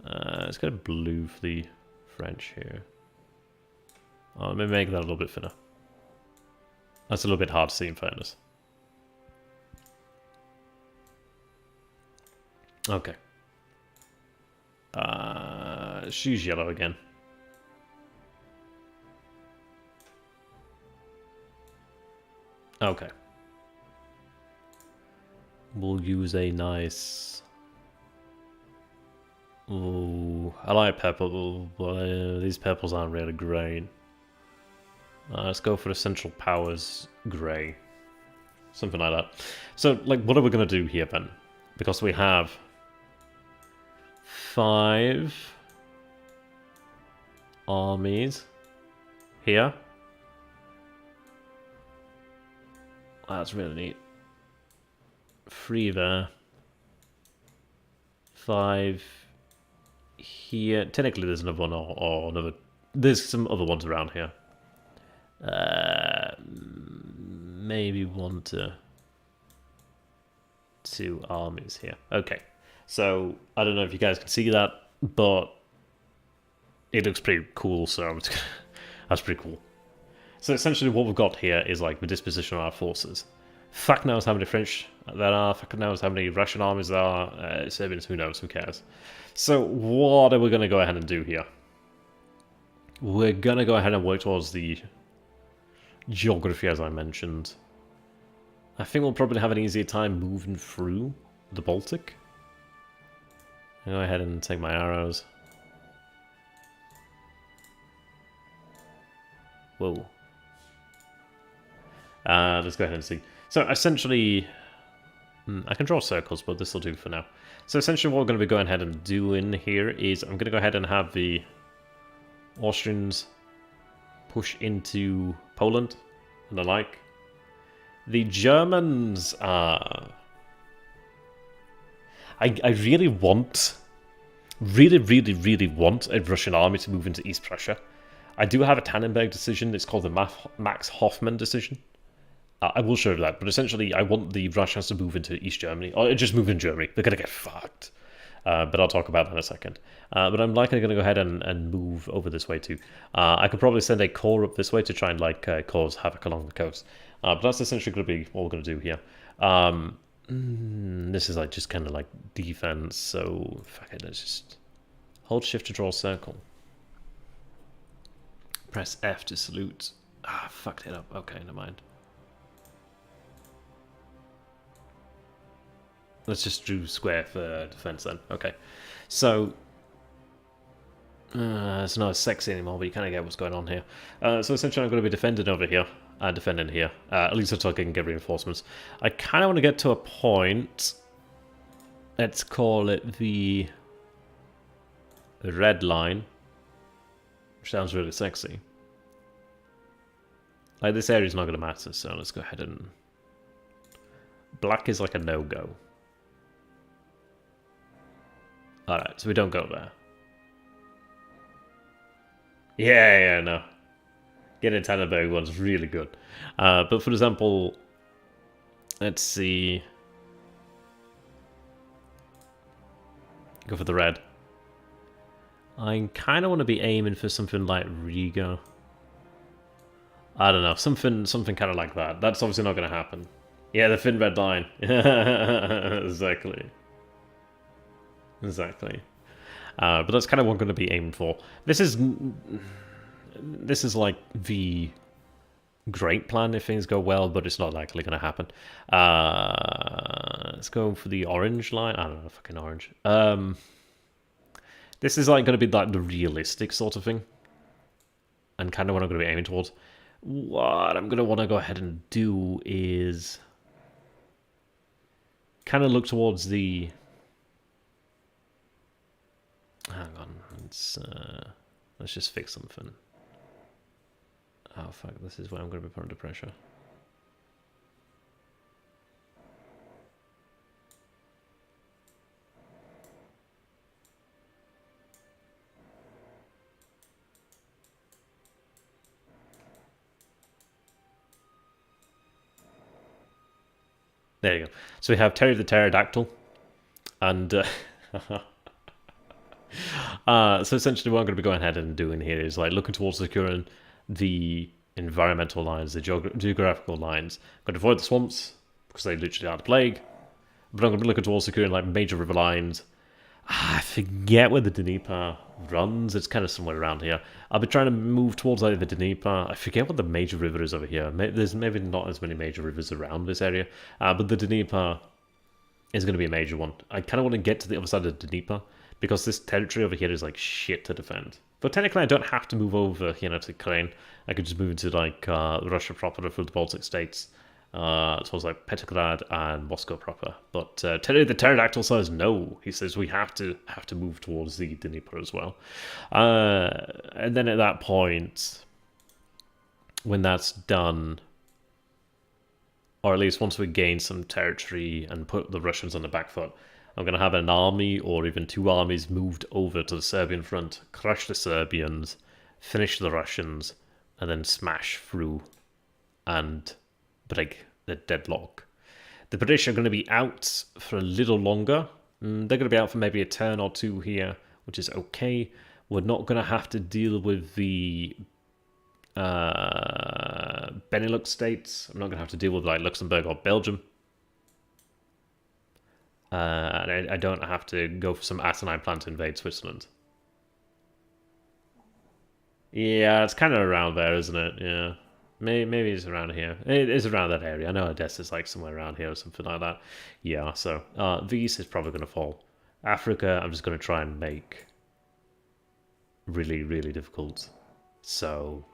Let's go blue for the French here. Oh, let me make that a little bit thinner. That's a little bit hard to see in fairness. Okay. Choose yellow again. Okay. We'll use a nice... Ooh, I like purple, but these purples aren't really great. Let's go for the Central Powers grey. Something like that. So, like, what are we going to do here then? Because we have 5 armies here. That's really neat. 3 there. 5 here. Technically there's another one or another... There's some other ones around here. Maybe 1 to 2 armies here. Okay. So, I don't know if you guys can see that, but it looks pretty cool, so that's pretty cool. So essentially what we've got here is like the disposition of our forces. Fuck knows how many French there are, fuck knows how many Russian armies there are, Serbians, who knows, who cares. So what are we going to go ahead and do here? We're going to go ahead and work towards the geography, as I mentioned. I think we'll probably have an easier time moving through the Baltic. I'll go ahead and take my arrows. Whoa. Let's go ahead and see. So essentially, I can draw circles, but this will do for now. So essentially what we're going to be going ahead and doing here is I'm going to go ahead and have the Austrians push into Poland and the like. The Germans are... I really want... Really want a Russian army to move into East Prussia. I do have a Tannenberg decision. It's called the Max Hoffman decision. I will show you that, but essentially I want the Russians to move into East Germany, or just move in Germany. They're going to get fucked. But I'll talk about that in a second. But I'm likely going to go ahead and move over this way too. I could probably send a corps up this way to try and like cause havoc along the coast. But that's essentially going to be what we're going to do here. This is like just kind of like defense, so fuck it, let's just hold shift to draw a circle. Press F to salute. Ah, fucked it up. Okay, never mind. Let's just do square for defense then. Okay. So, it's not as sexy anymore, but you kind of get what's going on here. So essentially I'm going to be defending over here. And defending here. At least until I can get reinforcements. I kind of want to get to a point. Let's call it the red line. Which sounds really sexy. Like, this area is not going to matter, so let's go ahead and... Black is like a no-go. Alright, so we don't go there. Yeah, no. Getting Tannenberg one's really good. But for example, let's see. Go for the red. I kind of want to be aiming for something like Riga. I don't know, something kind of like that. That's obviously not going to happen. Yeah, the thin red line. Exactly. But that's kind of what I'm going to be aiming for. This is like the great plan if things go well, but it's not likely going to happen. Let's go for the orange line. I don't know, fucking orange. This is like going to be like the realistic sort of thing, and kind of what I'm going to be aiming towards. What I'm going to want to go ahead and do is kind of look towards the... Hang on, let's just fix something. Oh fuck, this is where I'm going to be put under pressure. There you go. So we have Terry the Pterodactyl, and so essentially what I'm going to be going ahead and doing here is like looking towards securing the environmental lines, the geographical lines. I'm going to avoid the swamps because they literally are the plague, but I'm going to be looking towards securing like major river lines. I forget where the Dnieper runs. It's kind of somewhere around here. I'll be trying to move towards like the Dnieper. I forget what the major river is over here. There's maybe not as many major rivers around this area, but the Dnieper is going to be a major one. I kind of want to get to the other side of the Dnieper because this territory over here is like shit to defend. But technically, I don't have to move over here to Ukraine. I could just move into like Russia proper through the Baltic states. Towards like Petrograd and Moscow proper. But Terry the Pterodactyl says no. He says we have to move towards the Dnieper as well. And then at that point, when that's done, or at least once we gain some territory and put the Russians on the back foot, I'm going to have an army or even two armies moved over to the Serbian front, crush the Serbians, finish the Russians, and then smash through and break the deadlock. The British are going to be out for a little longer. They're going to be out for maybe a turn or two here, which is okay. We're not going to have to deal with the Benelux states. I'm not going to have to deal with like Luxembourg or Belgium. And I don't have to go for some asinine plan to invade Switzerland. Yeah, it's kind of around there, isn't it? Yeah. Maybe it's around here. It is around that area. I know Odessa's like somewhere around here or something like that. Yeah, so the East is probably going to fall. Africa, I'm just going to try and make really, really difficult. So,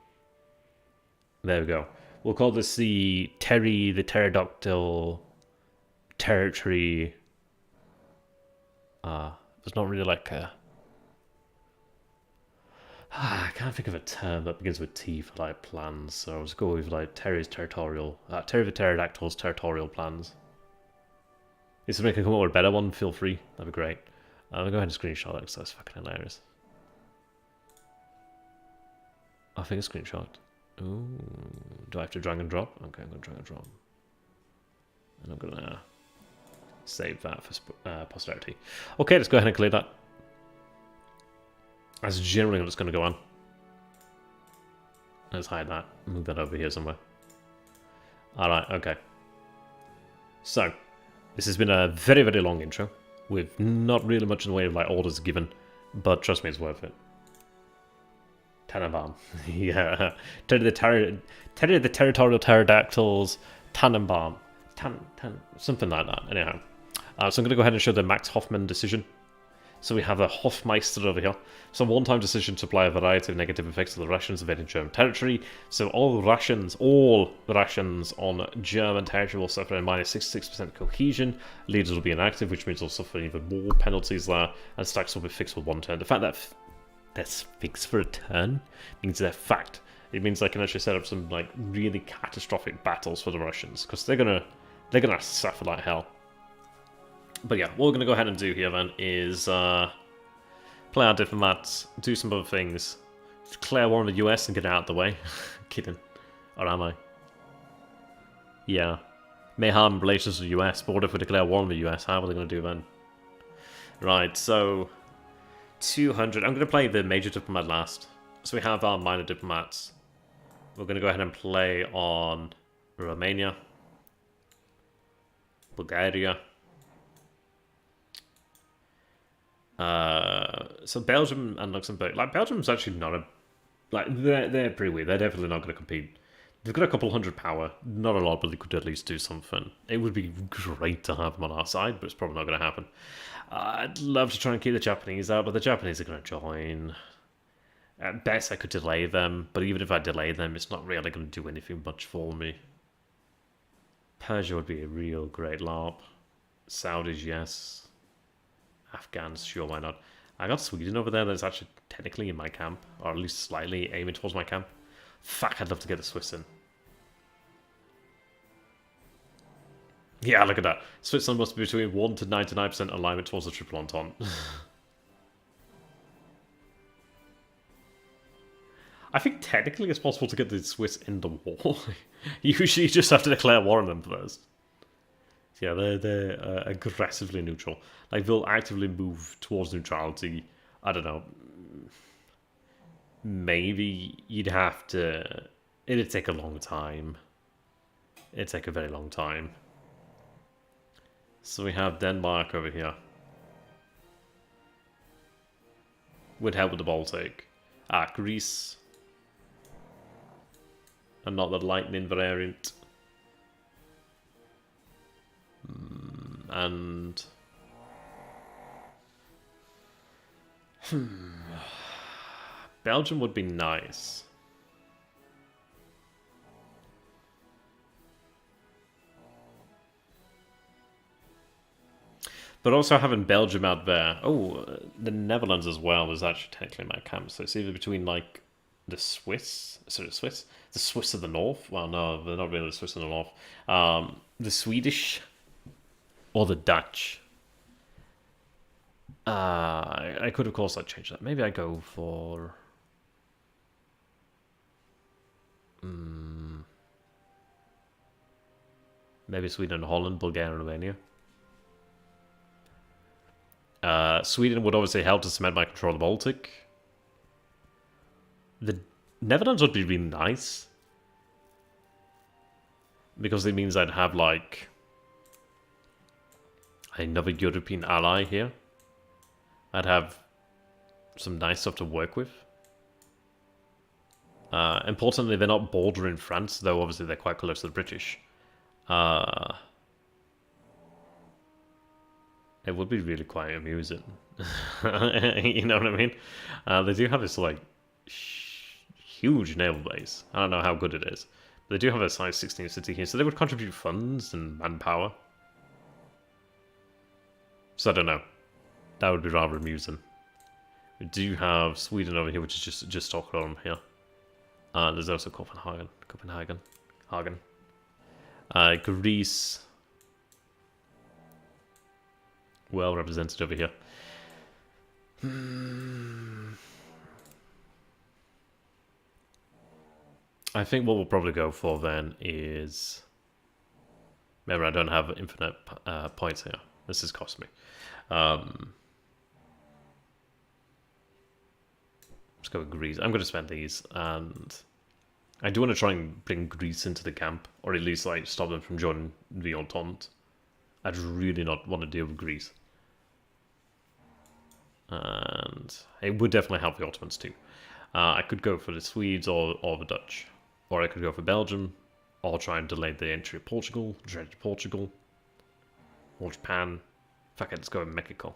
there we go. We'll call this the Terry the Pterodactyl territory. There's not really like a... I can't think of a term that begins with T for like plans, so I'll just go with like Terry the Pterodactyl's territorial plans. If somebody can come up with a better one, feel free. That'd be great. I'll go ahead and screenshot that because that's fucking hilarious. I think a screenshot. Ooh, do I have to drag and drop? Okay, I'm gonna drag and drop, and I'm gonna save that for posterity. Okay, let's go ahead and clear that. That's generally what's going to go on. Let's hide that. Move that over here somewhere. Alright, okay. So, this has been a very, very long intro, with not really much in the way of like orders given, but trust me, it's worth it. Tannenbaum. Yeah. Terry the Territorial Pterodactyls, Tannenbaum. Something like that, anyhow. So I'm going to go ahead and show the Max Hoffman decision. So we have the Hofmeister over here. Some one-time decision to apply a variety of negative effects to the Russians invading German territory. So all Russians on German territory will suffer a minus 66% cohesion. Leaders will be inactive, which means they'll suffer even more penalties there. And stacks will be fixed with one turn. The fact that that's fixed for a turn means they're fact. It means they can actually set up some like really catastrophic battles for the Russians, because they're gonna suffer like hell. But yeah, what we're going to go ahead and do here then is play our diplomats, do some other things, declare war on the US and get it out of the way. Kidding. Or am I? Yeah. May harm relations with the US, but what if we declare war on the US? How are they going to do then? Right, so 200. I'm going to play the major diplomat last. So we have our minor diplomats. We're going to go ahead and play on Romania, Bulgaria. So Belgium and Luxembourg, like Belgium's actually not a, like they're pretty weird. They're definitely not going to compete. They've got a couple hundred power, not a lot, but they could at least do something. It would be great to have them on our side, but it's probably not going to happen. I'd love to try and keep the Japanese out, but the Japanese are going to join. At best, I could delay them, but even if I delay them, it's not really going to do anything much for me. Persia would be a real great LARP. Saudis, yes. Afghans, sure, why not? I got Sweden over there that's actually technically in my camp, or at least slightly aiming towards my camp. Fuck, I'd love to get the Swiss in. Yeah, look at that. Switzerland must be between 1 to 99% alignment towards the Triple Entente. I think technically it's possible to get the Swiss in the war. Usually you just have to declare war on them first. Yeah, they're aggressively neutral. Like, they'll actively move towards neutrality. I don't know. Maybe you'd have to... It'd take a long time. It'd take a very long time. So we have Denmark over here. Would help with the Baltic. Greece. And not the lightning variant. And... Belgium would be nice. But also having Belgium out there. Oh, the Netherlands as well is actually technically my camp. So it's either between like the Swiss. Sorry, the Swiss of the North. Well, no, they're not really the Swiss of the North. The Swedish or the Dutch. I could of course change that. Maybe I go for. Maybe Sweden and Holland, Bulgaria and Romania. Sweden would obviously help to cement my control of the Baltic. The Netherlands would be really nice. Because it means I'd have, like, another European ally here. I'd have some nice stuff to work with. Importantly, they're not bordering France, though obviously they're quite close to the British. It would be really quite amusing. You know what I mean? They do have this, like, huge naval base. I don't know how good it is. But they do have a size 16 city here, so they would contribute funds and manpower. So I don't know. That would be rather amusing. We do have Sweden over here, which is just Stockholm here. There's also Copenhagen. Greece. Well represented over here. I think what we'll probably go for then is... Remember, I don't have infinite points here. This has cost me. Let's go with Greece. I'm going to spend these, and I do want to try and bring Greece into the camp, or at least like stop them from joining the Entente. I'd really not want to deal with Greece. And it would definitely help the Ottomans too. I could go for the Swedes or the Dutch. Or I could go for Belgium, or try and delay the entry of Portugal, dreaded Portugal, or Japan. Fuck it, let's go with Mexico.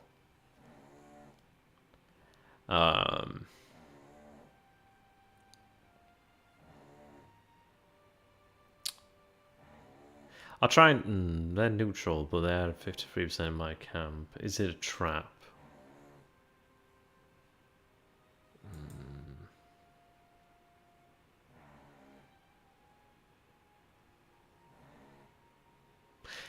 I'll try and... they're neutral, but they're 53% in my camp. Is it a trap?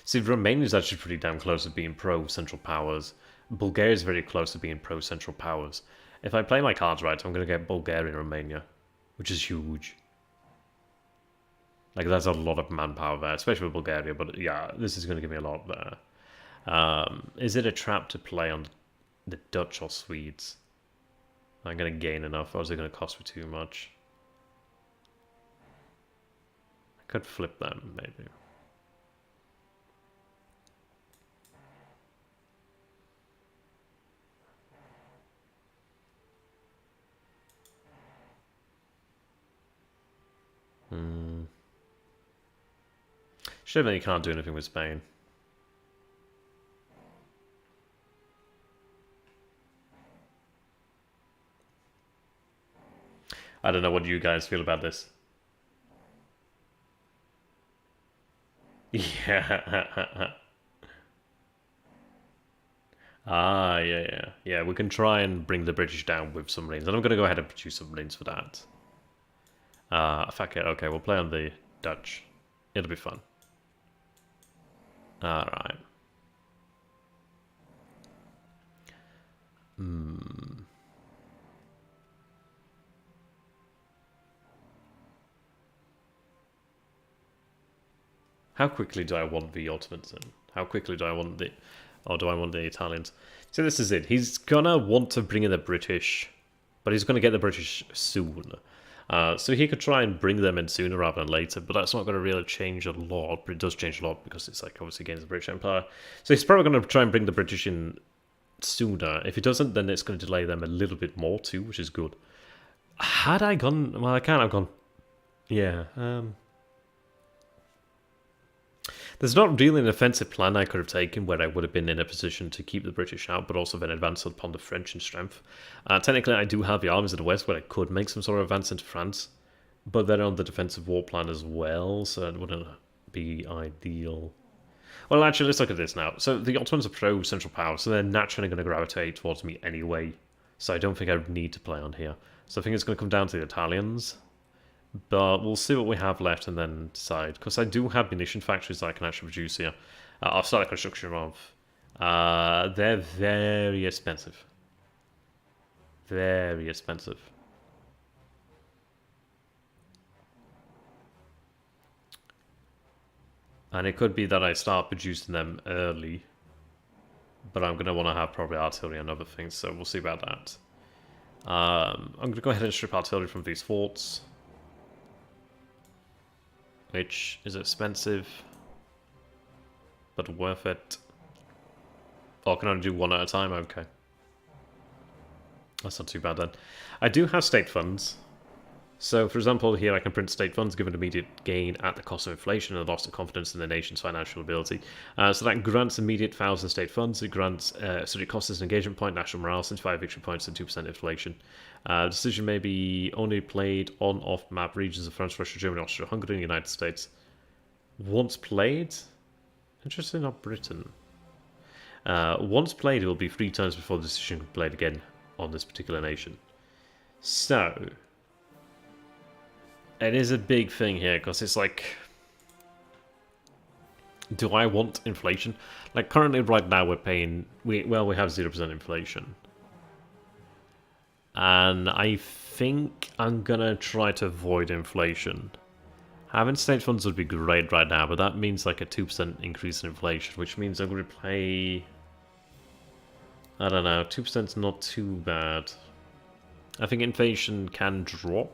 See, Romania is actually pretty damn close to being pro-Central Powers. Bulgaria is very close to being pro-Central Powers. If I play my cards right, I'm going to get Bulgaria and Romania, which is huge. Like, that's a lot of manpower there, especially with Bulgaria, but yeah, this is going to give me a lot there. Is it a trap to play on the Dutch or Swedes? I'm going to gain enough, or is it going to cost me too much? I could flip them, maybe. Shame that you can't do anything with Spain. I don't know what you guys feel about this. Yeah. Yeah, we can try and bring the British down with submarines. And I'm going to go ahead and produce submarines for that. Fuck it. Okay, we'll play on the Dutch. It'll be fun. Alright. How quickly do I want the Ottomans in? How quickly do I want the... Or do I want the Italians? So this is it. He's gonna want to bring in the British, but he's gonna get the British soon. So he could try and bring them in sooner rather than later, but that's not going to really change a lot. But it does change a lot because it's like obviously against the British Empire. So he's probably going to try and bring the British in sooner. If he doesn't, then it's going to delay them a little bit more too, which is good. Had I gone... Well, I can't have gone... Yeah. There's not really an offensive plan I could have taken where I would have been in a position to keep the British out, but also then advance upon the French in strength. Technically, I do have the armies of the West where I could make some sort of advance into France, but they're on the defensive war plan as well, so it wouldn't be ideal. Well, actually, let's look at this now. So the Ottomans are pro-Central Power, so they're naturally going to gravitate towards me anyway, so I don't think I would need to play on here. So I think it's going to come down to the Italians. But we'll see what we have left and then decide. Because I do have munition factories that I can actually produce here. I'll start the construction of. They're very expensive. Very expensive. And it could be that I start producing them early. But I'm going to want to have probably artillery and other things. So we'll see about that. I'm going to go ahead and strip artillery from these forts. Which is expensive, but worth it. Oh, can I only do one at a time? Okay. That's not too bad then. I do have state funds. So, for example, here I can print state funds given immediate gain at the cost of inflation and loss of confidence in the nation's financial ability. So that grants immediate 1,000 state funds. It grants, so it costs as an engagement point, national morale, 75 victory points, and 2% inflation. The decision may be only played on off-map regions of France, Russia, Germany, Austria, Hungary, and the United States. Once played? Interesting, not Britain. Once played, it will be 3 times before the decision can be played again on this particular nation. So... It is a big thing here, because it's like... Do I want inflation? Like, currently, right now, we're paying... we have 0% inflation. And I think I'm gonna try to avoid inflation. Having state funds would be great right now, but that means like a 2% increase in inflation, which means I'm gonna pay... I don't know, 2% is not too bad. I think inflation can drop.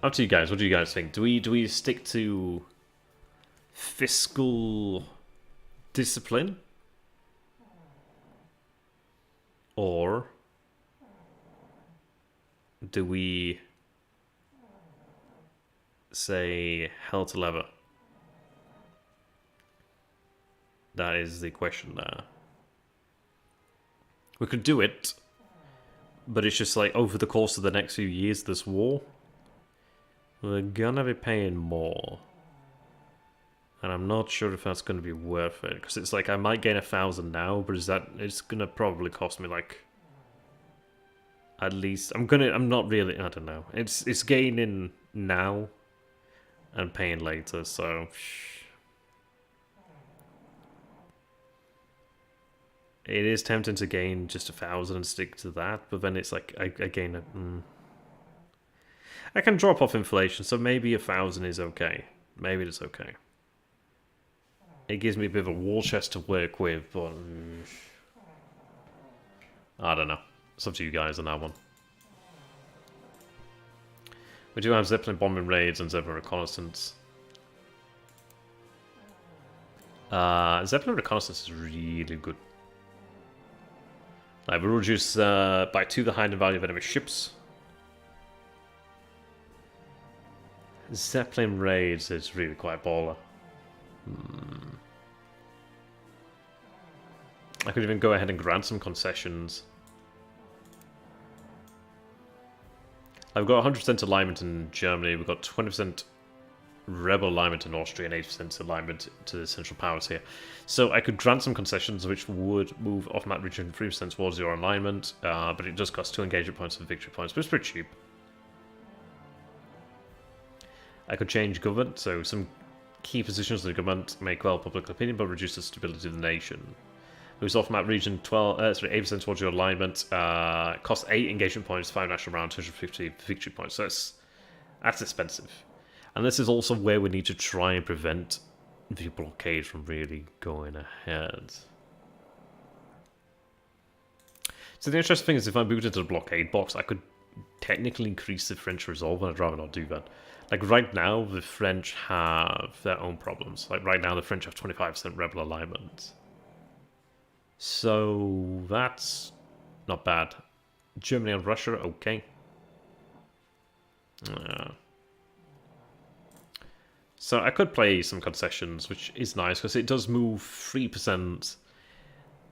Up to you guys. What do you guys think? Do we stick to fiscal discipline, or do we say hell to leather? That is the question there. We could do it, but it's just like over the course of the next few years, this war. We're gonna be paying more. And I'm not sure if that's gonna be worth it. Because it's like, I might gain 1,000 now, but it's gonna probably cost me like... At least, I'm not really, I don't know. It's gaining now and paying later, so... It is tempting to gain just 1,000 and stick to that, but then it's like, I gain a... I can drop off inflation, so maybe 1,000 is okay. Maybe it's okay. It gives me a bit of a war chest to work with, but... I don't know. It's up to you guys on that one. We do have Zeppelin bombing raids and Zeppelin reconnaissance. Zeppelin reconnaissance is really good. Like, we reduce by 2 the height and value of enemy ships. Zeppelin raids is really quite baller. I could even go ahead and grant some concessions. I've got 100% alignment in Germany, we've got 20% rebel alignment in Austria and 80% alignment to the Central Powers here. So I could grant some concessions which would move off-map region 3% towards your alignment, but it does cost 2 engagement points and victory points, but it's pretty cheap. I could change government, so some key positions of the government may quell public opinion but reduce the stability of the nation. Moves off-map region 8% towards your alignment, costs 8 engagement points, 5 national round, 250 victory points, so that's expensive. And this is also where we need to try and prevent the blockade from really going ahead. So the interesting thing is, if I moved into the blockade box, I could technically increase the French resolve, but I'd rather not do that. Like right now, the French have their own problems. Like right now, the French have 25% rebel alignment. So that's not bad. Germany and Russia, okay. So I could play some concessions, which is nice because it does move 3%.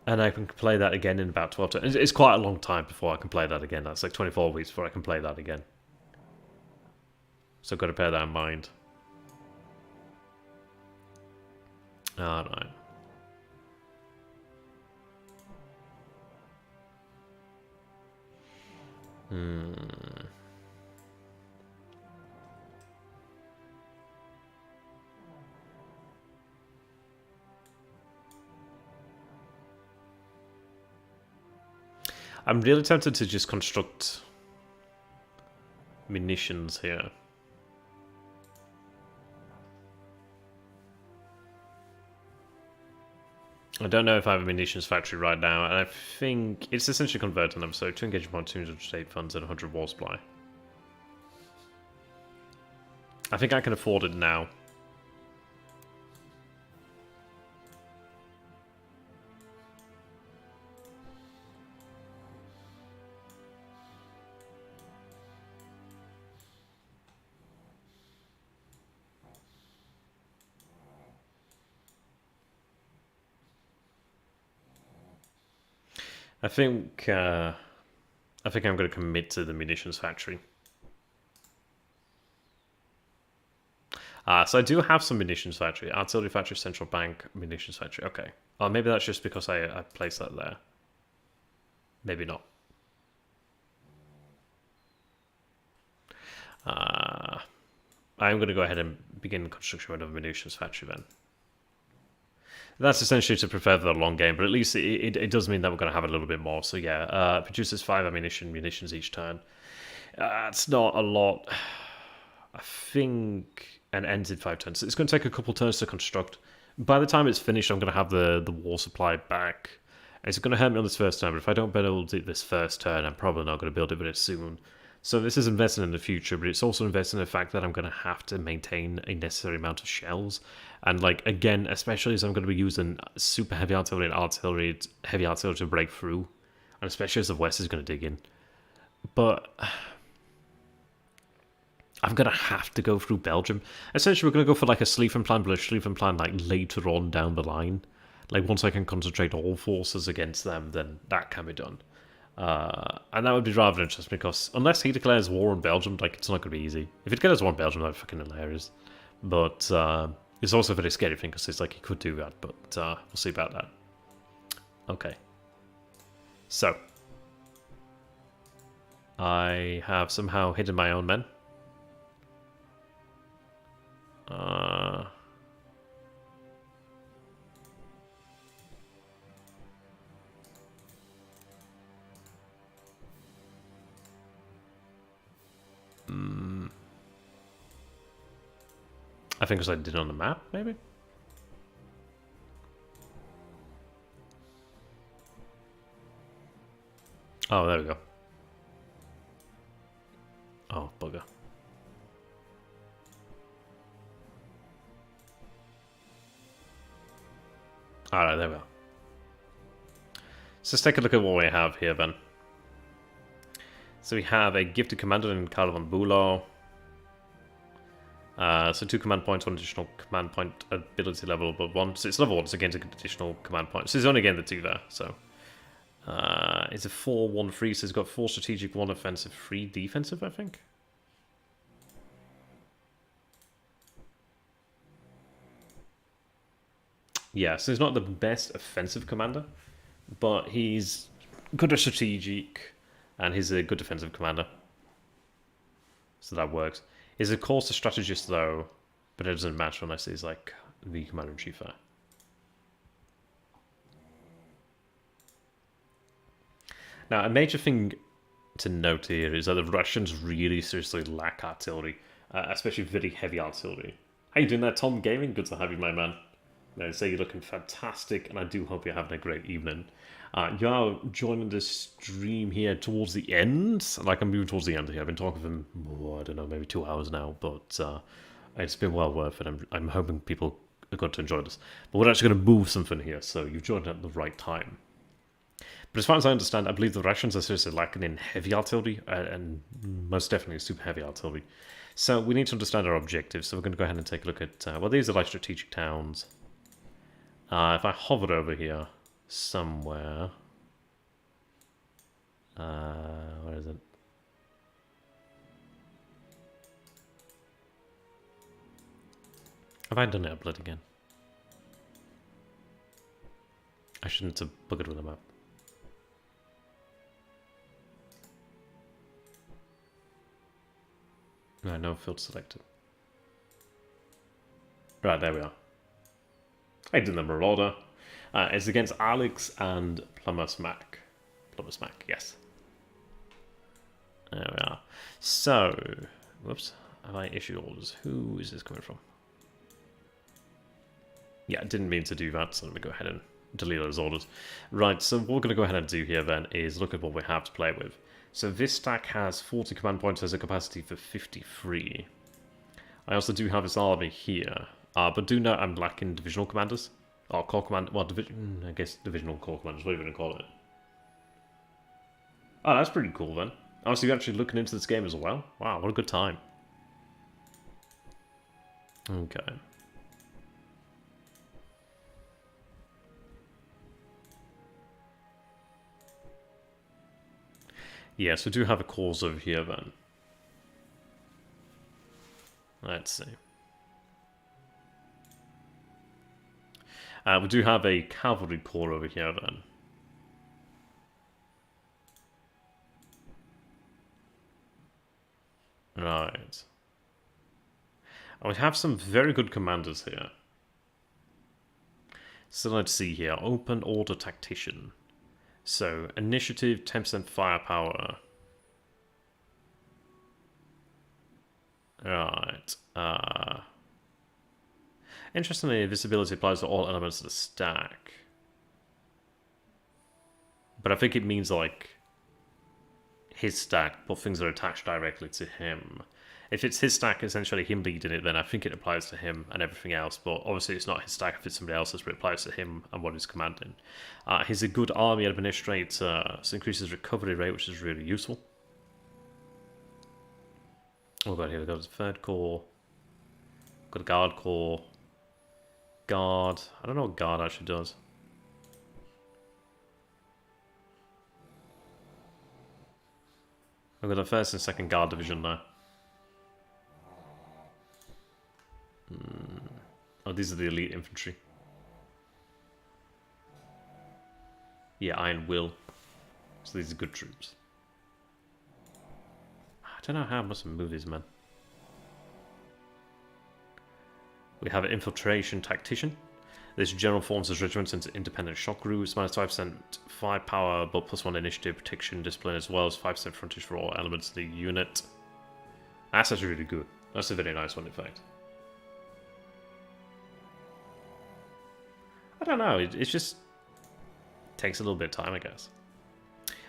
And I can play that again in about 12 turns. It's quite a long time before I can play that again. That's like 24 weeks before I can play that again. So I've got to bear that in mind. Alright. I'm really tempted to just construct munitions here. I don't know if I have a munitions factory right now, and I think it's essentially converting them, so 2 engagement point, 200 state funds, and 100 war supply. I think I can afford it now. I think I'm going to commit to the munitions factory. So I do have some munitions factory. Artillery factory, central bank, munitions factory. Okay. Oh, maybe that's just because I placed that there. Maybe not. I'm going to go ahead and begin construction of a munitions factory then. That's essentially to prepare for the long game, but at least it does mean that we're going to have a little bit more. So yeah, produces 5 munitions each turn. It's not a lot. I think, and ends in 5 turns. So it's going to take a couple turns to construct. By the time it's finished, I'm going to have the war supply back. And it's going to hurt me on this first turn, but if I don't build it this first turn, I'm probably not going to build it very soon. So this is investing in the future, but it's also investing in the fact that I'm going to have to maintain a necessary amount of shells. And like, again, especially as I'm going to be using super heavy artillery and heavy artillery to break through. And especially as the West is going to dig in. But I'm going to have to go through Belgium. Essentially, we're going to go for like a Schlieffen plan, but a Schlieffen plan like later on down the line. Like once I can concentrate all forces against them, then that can be done. And that would be rather interesting because unless he declares war on Belgium, like it's not going to be easy. If he declares war on Belgium, that'd be fucking hilarious. But it's also a very scary thing because it's like he could do that, but we'll see about that. Okay. So. I have somehow hidden my own men. I think because I did it on the map, maybe? Oh, there we go. Oh, bugger. Alright, there we go. So let's take a look at what we have here then. So we have a gifted commander in Karl von Bülow. So 2 command points, 1 additional command point ability level above 1. So it's level 1, so again, it's an additional command point. So he's only getting the 2 there, so. It's a 4-1-3, so he's got 4 strategic, 1 offensive, 3 defensive, I think. Yeah, so he's not the best offensive commander, but he's good at strategic, and he's a good defensive commander. So that works. He's of course a strategist though, but it doesn't matter unless he's like the commander-in-chief there. Now, a major thing to note here is that the Russians really seriously lack artillery. especially very heavy artillery. How you doing there, Tom Gaming? Good to have you, my man. I say you're looking fantastic, and I do hope you're having a great evening. You are joining the stream here towards the end. Like, I'm moving towards the end here. I've been talking for, I don't know, maybe 2 hours now, but it's been well worth it. I'm hoping people are going to enjoy this. But we're actually going to move something here, so you've joined at the right time. But as far as I understand, I believe the Russians are seriously lacking in heavy artillery, and most definitely super heavy artillery. So we need to understand our objectives, so we're going to go ahead and take a look at, well, these are like strategic towns. If I hover over here somewhere, where is it? Have I done it upload again? I shouldn't have buggered with a map. No field selected. Right, there we are. I did the Marauder. It's against Alex and Plumbersmack. Plumbersmack, yes. There we are. So, whoops. Have I issued orders? Who is this coming from? Yeah, I didn't mean to do that, so let me go ahead and delete those orders. Right, so what we're going to go ahead and do here then is look at what we have to play with. So this stack has 40 command points, has a capacity for 53. I also do have this army here. But do note I'm lacking divisional commanders. Or corps command. Well, I guess divisional corps commanders, what are you going to call it? Oh, that's pretty cool then. Oh, so you're actually looking into this game as well? Wow, what a good time. Okay. Yes, we do have a cause over here then. Let's see. We do have a cavalry corps over here then. Right. And we have some very good commanders here. So let's see here. Open order tactician. So initiative, 10% firepower. Right. Interestingly, this ability applies to all elements of the stack. But I think it means, like, his stack, but things are attached directly to him. If it's his stack, essentially him leading it, then I think it applies to him and everything else. But obviously it's not his stack if it's somebody else's, but it applies to him and what he's commanding. He's a good army administrator, so increases recovery rate, which is really useful. What about here? We've got the third corps. Got a guard corps. Guard. I don't know what guard actually does. We've got the first and second guard division there. Oh, these are the elite infantry. Yeah, Iron Will. So these are good troops. I don't know how I must move these men. We have an infiltration tactician. This general forms his regiments into independent shock groups, minus 5% firepower, but +1 initiative, protection, discipline, as well as 5% frontage for all elements of the unit. That's actually really good. That's a very nice one, in fact. I don't know, it just takes a little bit of time, I guess.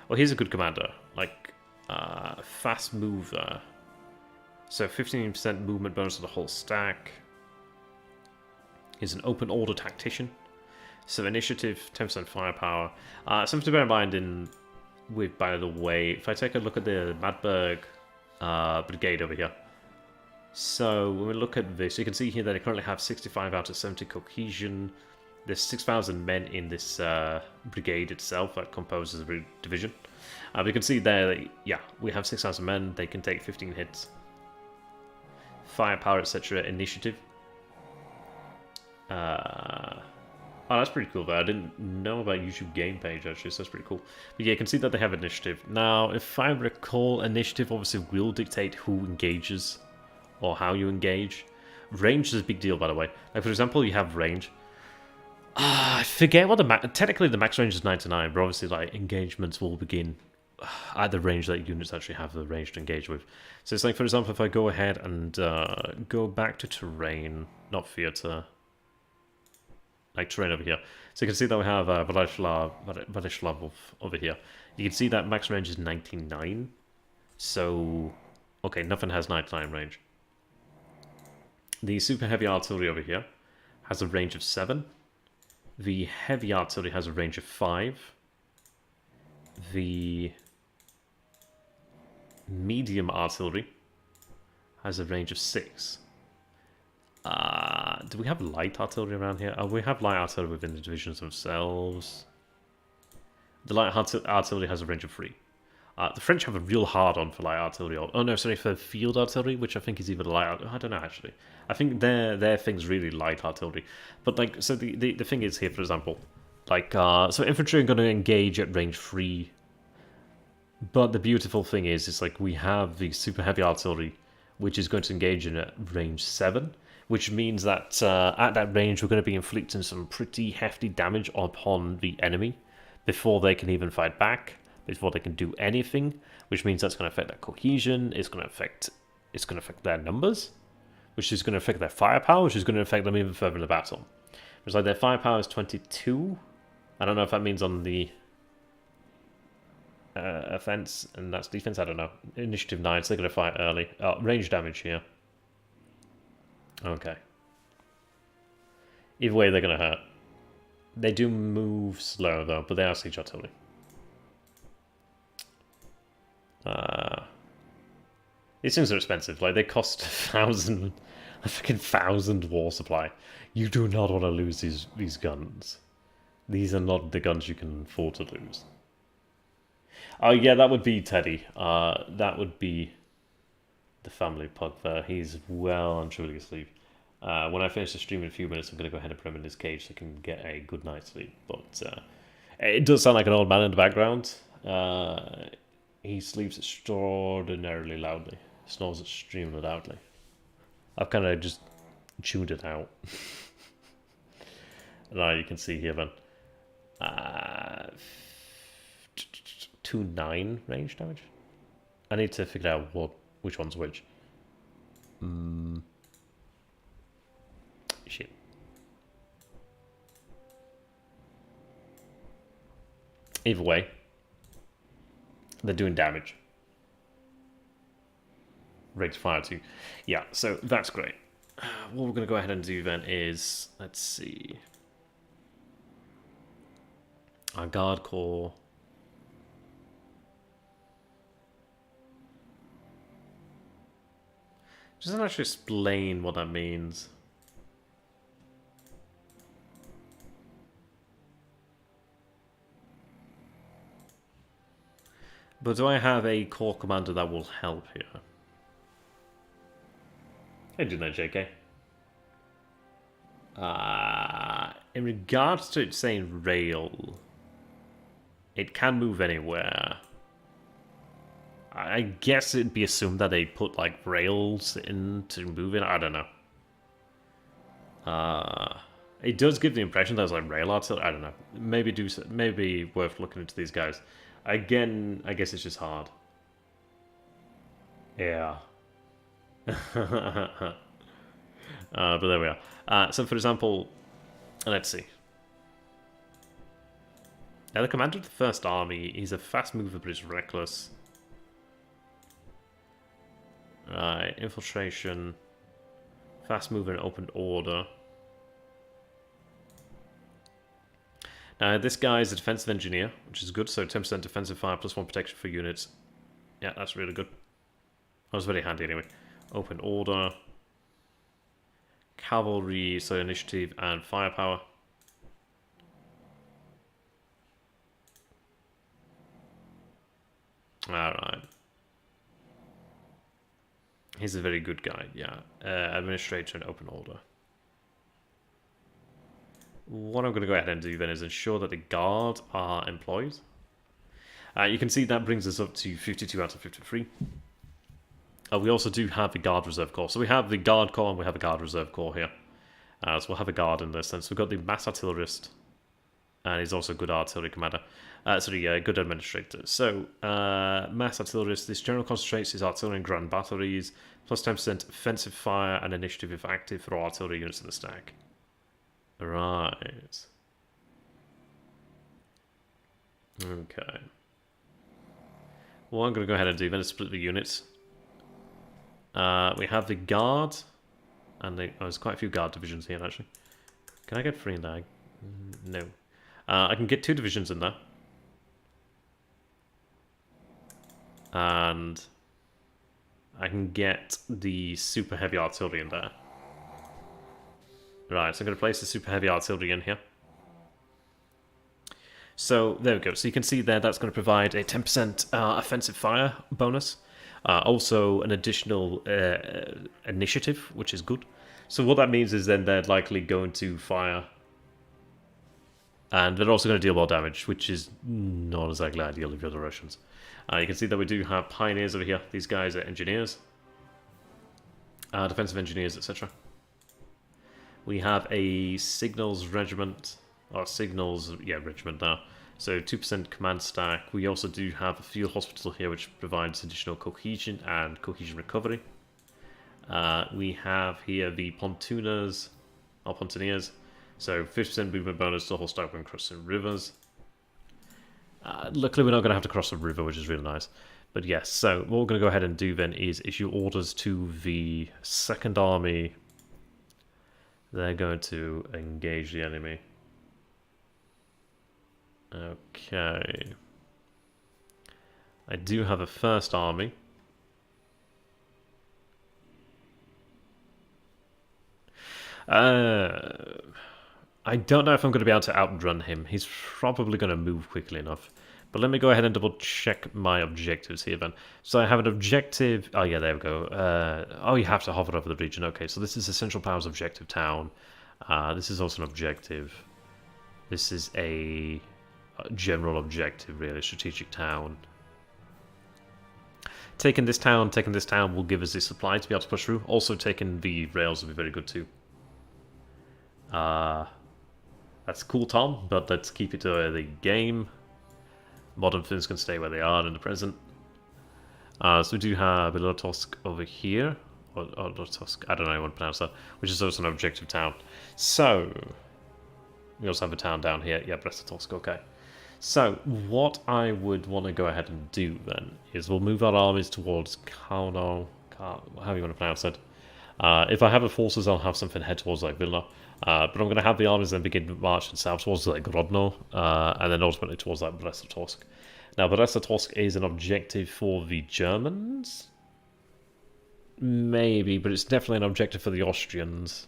Well, here's a good commander, like fast mover. So 15% movement bonus to the whole stack. He's an open order tactician. So initiative, 10% firepower. Something to bear in mind with, by the way, if I take a look at the Madberg brigade over here. So when we look at this, you can see here that they currently have 65 out of 70 cohesion. There's 6,000 men in this brigade itself that composes the division. We can see there that, yeah, we have 6,000 men. They can take 15 hits. Firepower, etc. Initiative. Oh, that's pretty cool though. I didn't know about YouTube game page actually, so that's pretty cool. But yeah, you can see that they have initiative. Now, if I recall, initiative obviously will dictate who engages or how you engage. Range is a big deal, by the way. Like, for example, you have range. I forget what technically the max range is 99, but obviously, like, engagements will begin at the range that units actually have the range to engage with. So it's like, for example, if I go ahead and go back to terrain, not theatre, like terrain over here. So you can see that we have Vladislav over here. You can see that max range is 99. So, okay, nothing has 99 range. The super heavy artillery over here has a range of 7. The heavy artillery has a range of 5. The medium artillery has a range of 6. Do we have light artillery around here? Oh, we have light artillery within the divisions themselves. The light artillery has a range of 3. The French have a real hard-on for light artillery. Oh no, sorry, for field artillery, which I think is either light. I don't know actually. I think their thing's really light artillery. But like, so the thing is here, for example, like so infantry are going to engage at range 3. But the beautiful thing is, it's like we have the super heavy artillery, which is going to engage in at range 7. Which means that at that range, we're going to be inflicting some pretty hefty damage upon the enemy before they can even fight back, before they can do anything. Which means that's going to affect their cohesion. It's going to affect their numbers, which is going to affect their firepower, which is going to affect them even further in the battle. It's like their firepower is 22. I don't know if that means on the offense and that's defense. I don't know. Initiative 9, so they're going to fight early. Range damage here. Okay. Either way, they're going to hurt. They do move slow, though, but they are siege artillery. These things are expensive. Like, they cost 1,000... a freaking 1,000 war supply. You do not want to lose these guns. These are not the guns you can afford to lose. Oh, yeah, that would be Teddy. That would be... the family pug there. He's well and truly asleep. When I finish the stream in a few minutes, I'm going to go ahead and put him in his cage so he can get a good night's sleep. But it does sound like an old man in the background. He sleeps extraordinarily loudly. Snores extremely loudly. I've kind of just tuned it out. Now you can see here then. 2-9 range damage. I need to figure out which one's which. Shit. Either way, they're doing damage. Rate fire too. Yeah, so that's great. What we're going to go ahead and do then is, let's see. Our guard corps. Doesn't actually explain what that means. But do I have a corps commander that will help here? I do that, JK. In regards to it saying rail, it can move anywhere. I guess it'd be assumed that they put like rails in to move in. I don't know. It does give the impression that it's like rail artillery. I don't know. Maybe worth looking into these guys. Again, I guess it's just hard. Yeah. But there we are. So for example, let's see. Now the commander of the First Army, he's a fast mover but he's reckless. Infiltration, fast mover and open order. Now this guy is a defensive engineer, which is good, so 10% defensive fire plus 1 protection for units. Yeah, that's really good. That was very handy anyway. Open order. Cavalry, so initiative and firepower. Alright. He's a very good guy, yeah. Administrator and open order. What I'm going to go ahead and do then is ensure that the guard are employed. You can see that brings us up to 52 out of 53. We also do have the guard reserve corps. So we have the guard corps and we have a guard reserve corps here. So we'll have a guard in this sense. We've got the mass artillerist. And he's also a good artillery commander. Good administrator. So, mass artillerist. This general concentrates his artillery and grand batteries, plus 10% offensive fire and initiative if active for all artillery units in the stack. Right. Okay. Well, I'm going to go ahead and do then is split the units. We have the guard, and there's quite a few guard divisions here actually. Can I get 3 in there? No. I can get 2 divisions in there. And I can get the super heavy artillery in there. Right, so I'm going to place the super heavy artillery in here. So there we go. So you can see there that's going to provide a 10% offensive fire bonus. Also an additional initiative, which is good. So what that means is then they're likely going to fire. And they're also going to deal more damage, which is not exactly ideal if you're the Russians. You can see that we do have pioneers over here. These guys are engineers. Defensive engineers, etc. We have a signals regiment. Or signals, yeah, regiment now. So 2% command stack. We also do have a field hospital here, which provides additional cohesion and cohesion recovery. We have here the pontooners, or pontooniers. So 50% movement bonus to hostile when crossing rivers. Luckily, we're not going to have to cross a river, which is really nice. But yes, so what we're going to go ahead and do then is issue orders to the Second Army. They're going to engage the enemy. Okay. I do have a First Army. I don't know if I'm going to be able to outrun him. He's probably going to move quickly enough. But let me go ahead and double check my objectives here then. So I have an objective... Oh yeah, there we go. Oh, you have to hover over the region. Okay, so this is the Central Powers objective town. This is also an objective. This is a general objective, really. Strategic town. Taking this town will give us the supply to be able to push through. Also taking the rails will be very good too. That's cool, Tom, but let's keep it to the game. Modern things can stay where they are in the present. So we do have Belotosk over here. Or Lotosk, I don't know how you want to pronounce that. Which is also an objective town. So, we also have a town down here. Yeah, Brest-Litovsk, okay. So, what I would want to go ahead and do then is we'll move our armies towards Kauno, how you want to pronounce it. If I have the forces, I'll have something head towards like Vilna. But I'm going to have the armies then begin marching south towards like Grodno, and then ultimately towards like Brest-Litovsk. Now, Brest-Litovsk is an objective for the Germans? Maybe, but it's definitely an objective for the Austrians.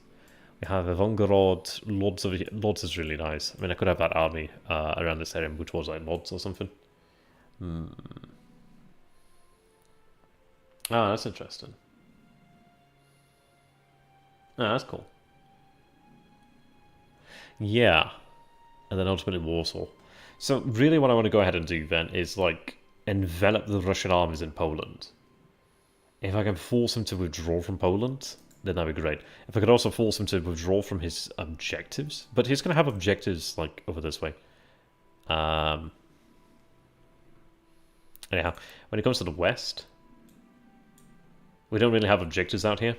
We have Evangorod, Lodz over here. Lodz is really nice. I mean, I could have that army around this area and move towards like Lodz or something. Ah, that's interesting. Ah, that's cool. Yeah. And then ultimately Warsaw. So really what I want to go ahead and do then is like envelop the Russian armies in Poland. If I can force him to withdraw from Poland, then that'd be great. If I could also force him to withdraw from his objectives, but he's going to have objectives like over this way. Anyhow, when it comes to the west, we don't really have objectives out here.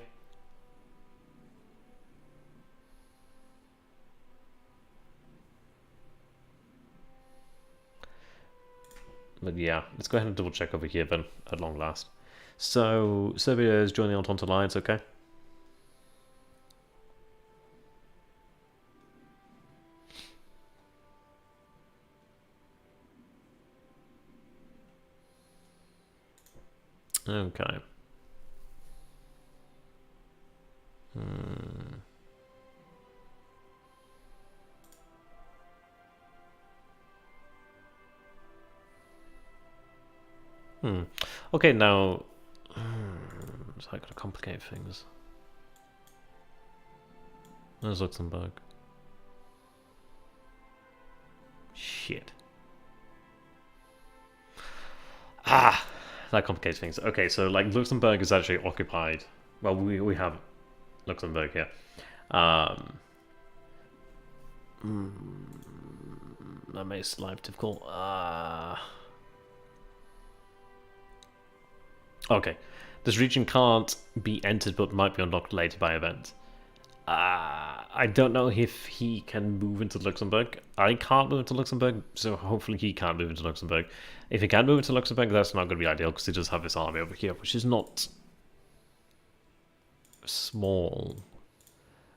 But yeah, let's go ahead and double check over here then, at long last. So, Serbia is joining the Entente Alliance, okay? Okay. Okay, now... Is that going to complicate things? There's Luxembourg. Shit. Ah! That complicates things. Okay, so like Luxembourg is actually occupied. Well, we have Luxembourg here. That makes life difficult. Okay. This region can't be entered but might be unlocked later by event. I don't know if he can move into Luxembourg. I can't move into Luxembourg, so hopefully he can't move into Luxembourg. If he can move into Luxembourg, that's not going to be ideal because he does have this army over here, which is not small.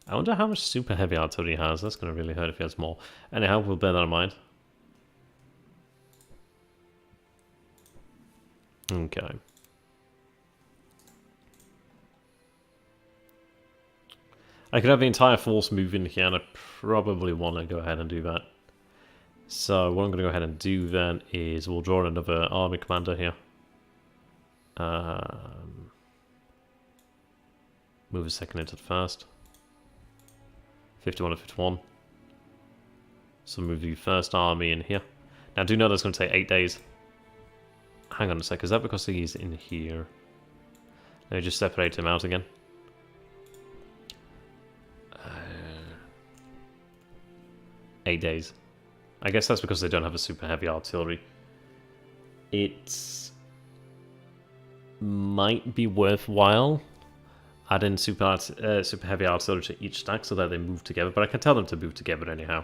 I wonder how much super heavy artillery he has. That's going to really hurt if he has more. Anyhow, we'll bear that in mind. Okay. I could have the entire force move in here, and I probably want to go ahead and do that. So what I'm going to go ahead and do then is we'll draw another army commander here. Move a second into the first. 51 to 51. So move the first army in here. Now do know that's going to take 8 days. Hang on a sec, is that because he's in here? Let me just separate him out again. 8 days. I guess that's because they don't have a super heavy artillery. It might be worthwhile adding super heavy artillery to each stack so that they move together, but I can tell them to move together anyhow.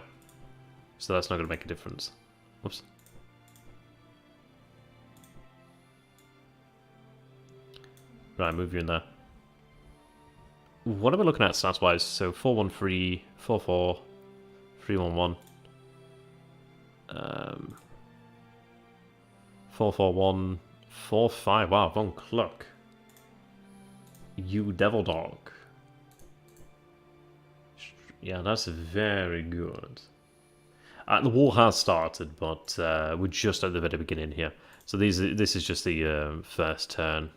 So that's not going to make a difference. Whoops. Right, move you in there. What are we looking at stats-wise? So 413, 44, 311, 441, 45. Wow, von Kluck. You devil dog. Yeah, that's very good. The war has started, but we're just at the very beginning here. So this is just the first turn.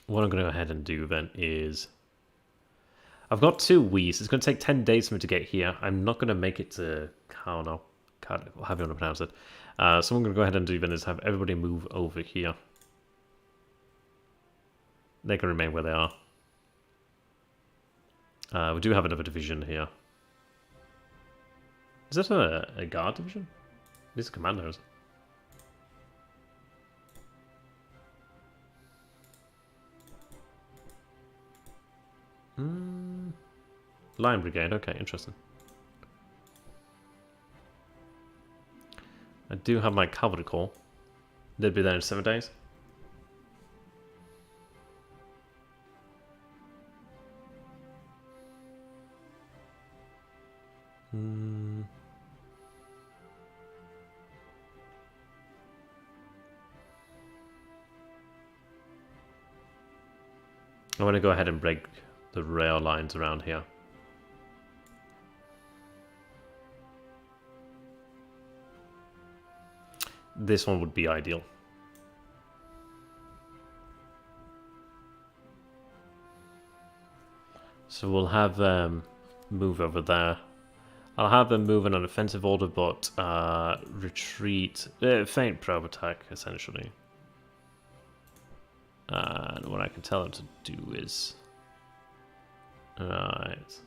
What I'm going to go ahead and do then is... I've got 2 Wies. It's going to take 10 days for me to get here. I'm not going to make it to... How no? However you want to pronounce it. So what I'm going to go ahead and do then is have everybody move over here. They can remain where they are. We do have another division here. Is that a guard division? These are commandos. Line Brigade, okay, interesting. I do have my cavalry corps. They'd be there in 7 days. I want to go ahead and break the rail lines around here. This one would be ideal. So we'll have them move over there. I'll have them move in an offensive order, but retreat, feint probe attack, essentially. And what I can tell them to do is... Right.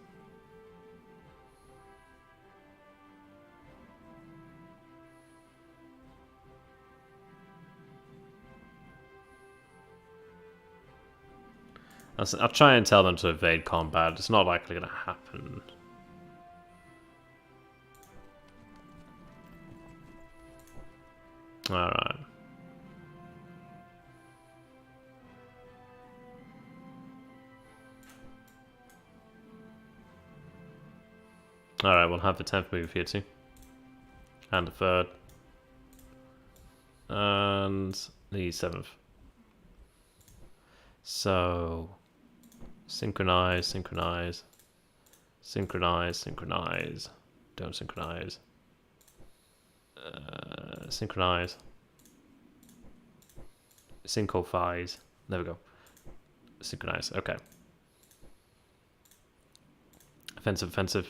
I'll try and tell them to evade combat. It's not likely going to happen. Alright. Alright, we'll have the 10th move here too. And the 3rd. And the 7th. So... Synchronize, synchronize. Synchronize, synchronize. Don't synchronize. Synchronize. Syncophize. There we go. Synchronize, okay. Offensive, offensive.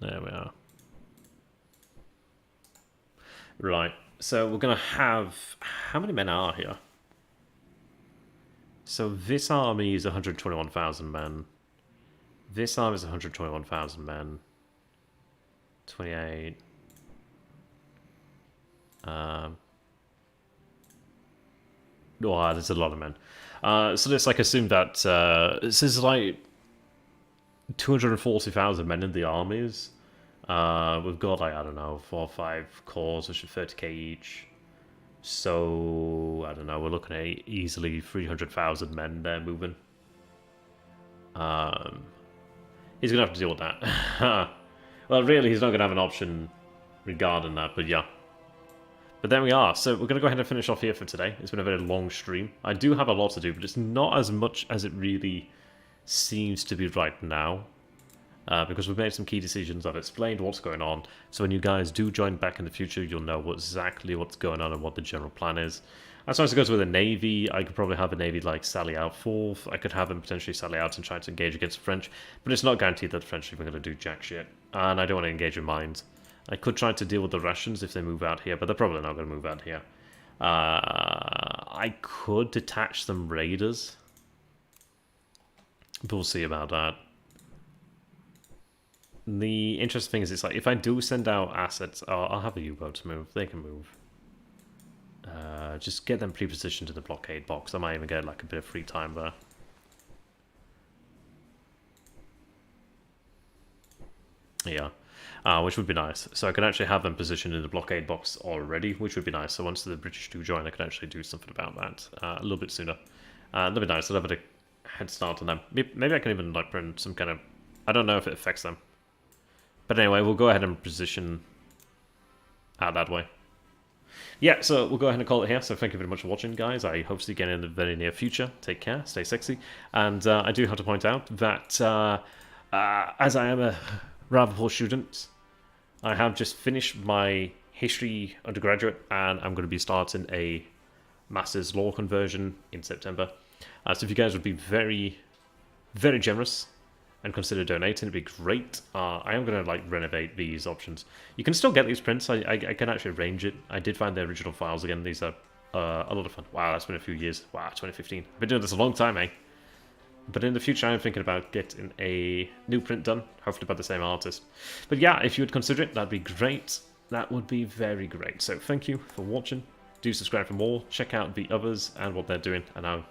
There we are. Right. So we're going to have... How many men are here? So this army is 121,000 men. This army is 121,000 men. 28. Wow, there's a lot of men. So let's like assume that this is like 240,000 men in the armies. We've got like, I don't know, 4 or 5 corps, which are 30k each. So I don't know, we're looking at easily 300,000 men there moving. He's gonna have to deal with that. Well, really, he's not gonna have an option regarding that, but yeah. But there we are. So we're going to go ahead and finish off here for today. It's been a very long stream. I do have a lot to do, but it's not as much as it really seems to be right now. Because we've made some key decisions. I've explained what's going on. So when you guys do join back in the future, you'll know exactly what's going on and what the general plan is. As far as it goes with a navy, I could probably have a navy like sally out fourth. I could have them potentially sally out and try to engage against the French. But it's not guaranteed that the French are even going to do jack shit. And I don't want to engage with mines. I could try to deal with the Russians if they move out here, but they're probably not going to move out here. I could detach some raiders, but we'll see about that. The interesting thing is, it's like, if I do send out assets, I'll have the U-boats move. They can move. Just get them pre-positioned in the blockade box. I might even get like a bit of free time there. Yeah. Which would be nice. So I can actually have them positioned in the blockade box already, which would be nice. So once the British do join, I can actually do something about that a little bit sooner. That'd be nice. I'd have a head start on them. Maybe I can even like put in some kind of... I don't know if it affects them. But anyway, we'll go ahead and position out that way. Yeah, so we'll go ahead and call it here. So thank you very much for watching, guys. I hope to see you again in the very near future. Take care, stay sexy. And I do have to point out that as I am a rather poor student, I have just finished my history undergraduate, and I'm going to be starting a master's law conversion in September. So if you guys would be very, very generous and consider donating, it'd be great. I am going to like renovate these options. You can still get these prints. I can actually arrange it. I did find the original files again. These are a lot of fun. Wow, that's been a few years. Wow, 2015. I've been doing this a long time, eh? But in the future, I'm thinking about getting a new print done, hopefully by the same artist. But yeah, if you would consider it, that'd be great. That would be very great. So thank you for watching. Do subscribe for more. Check out the others and what they're doing. And I'll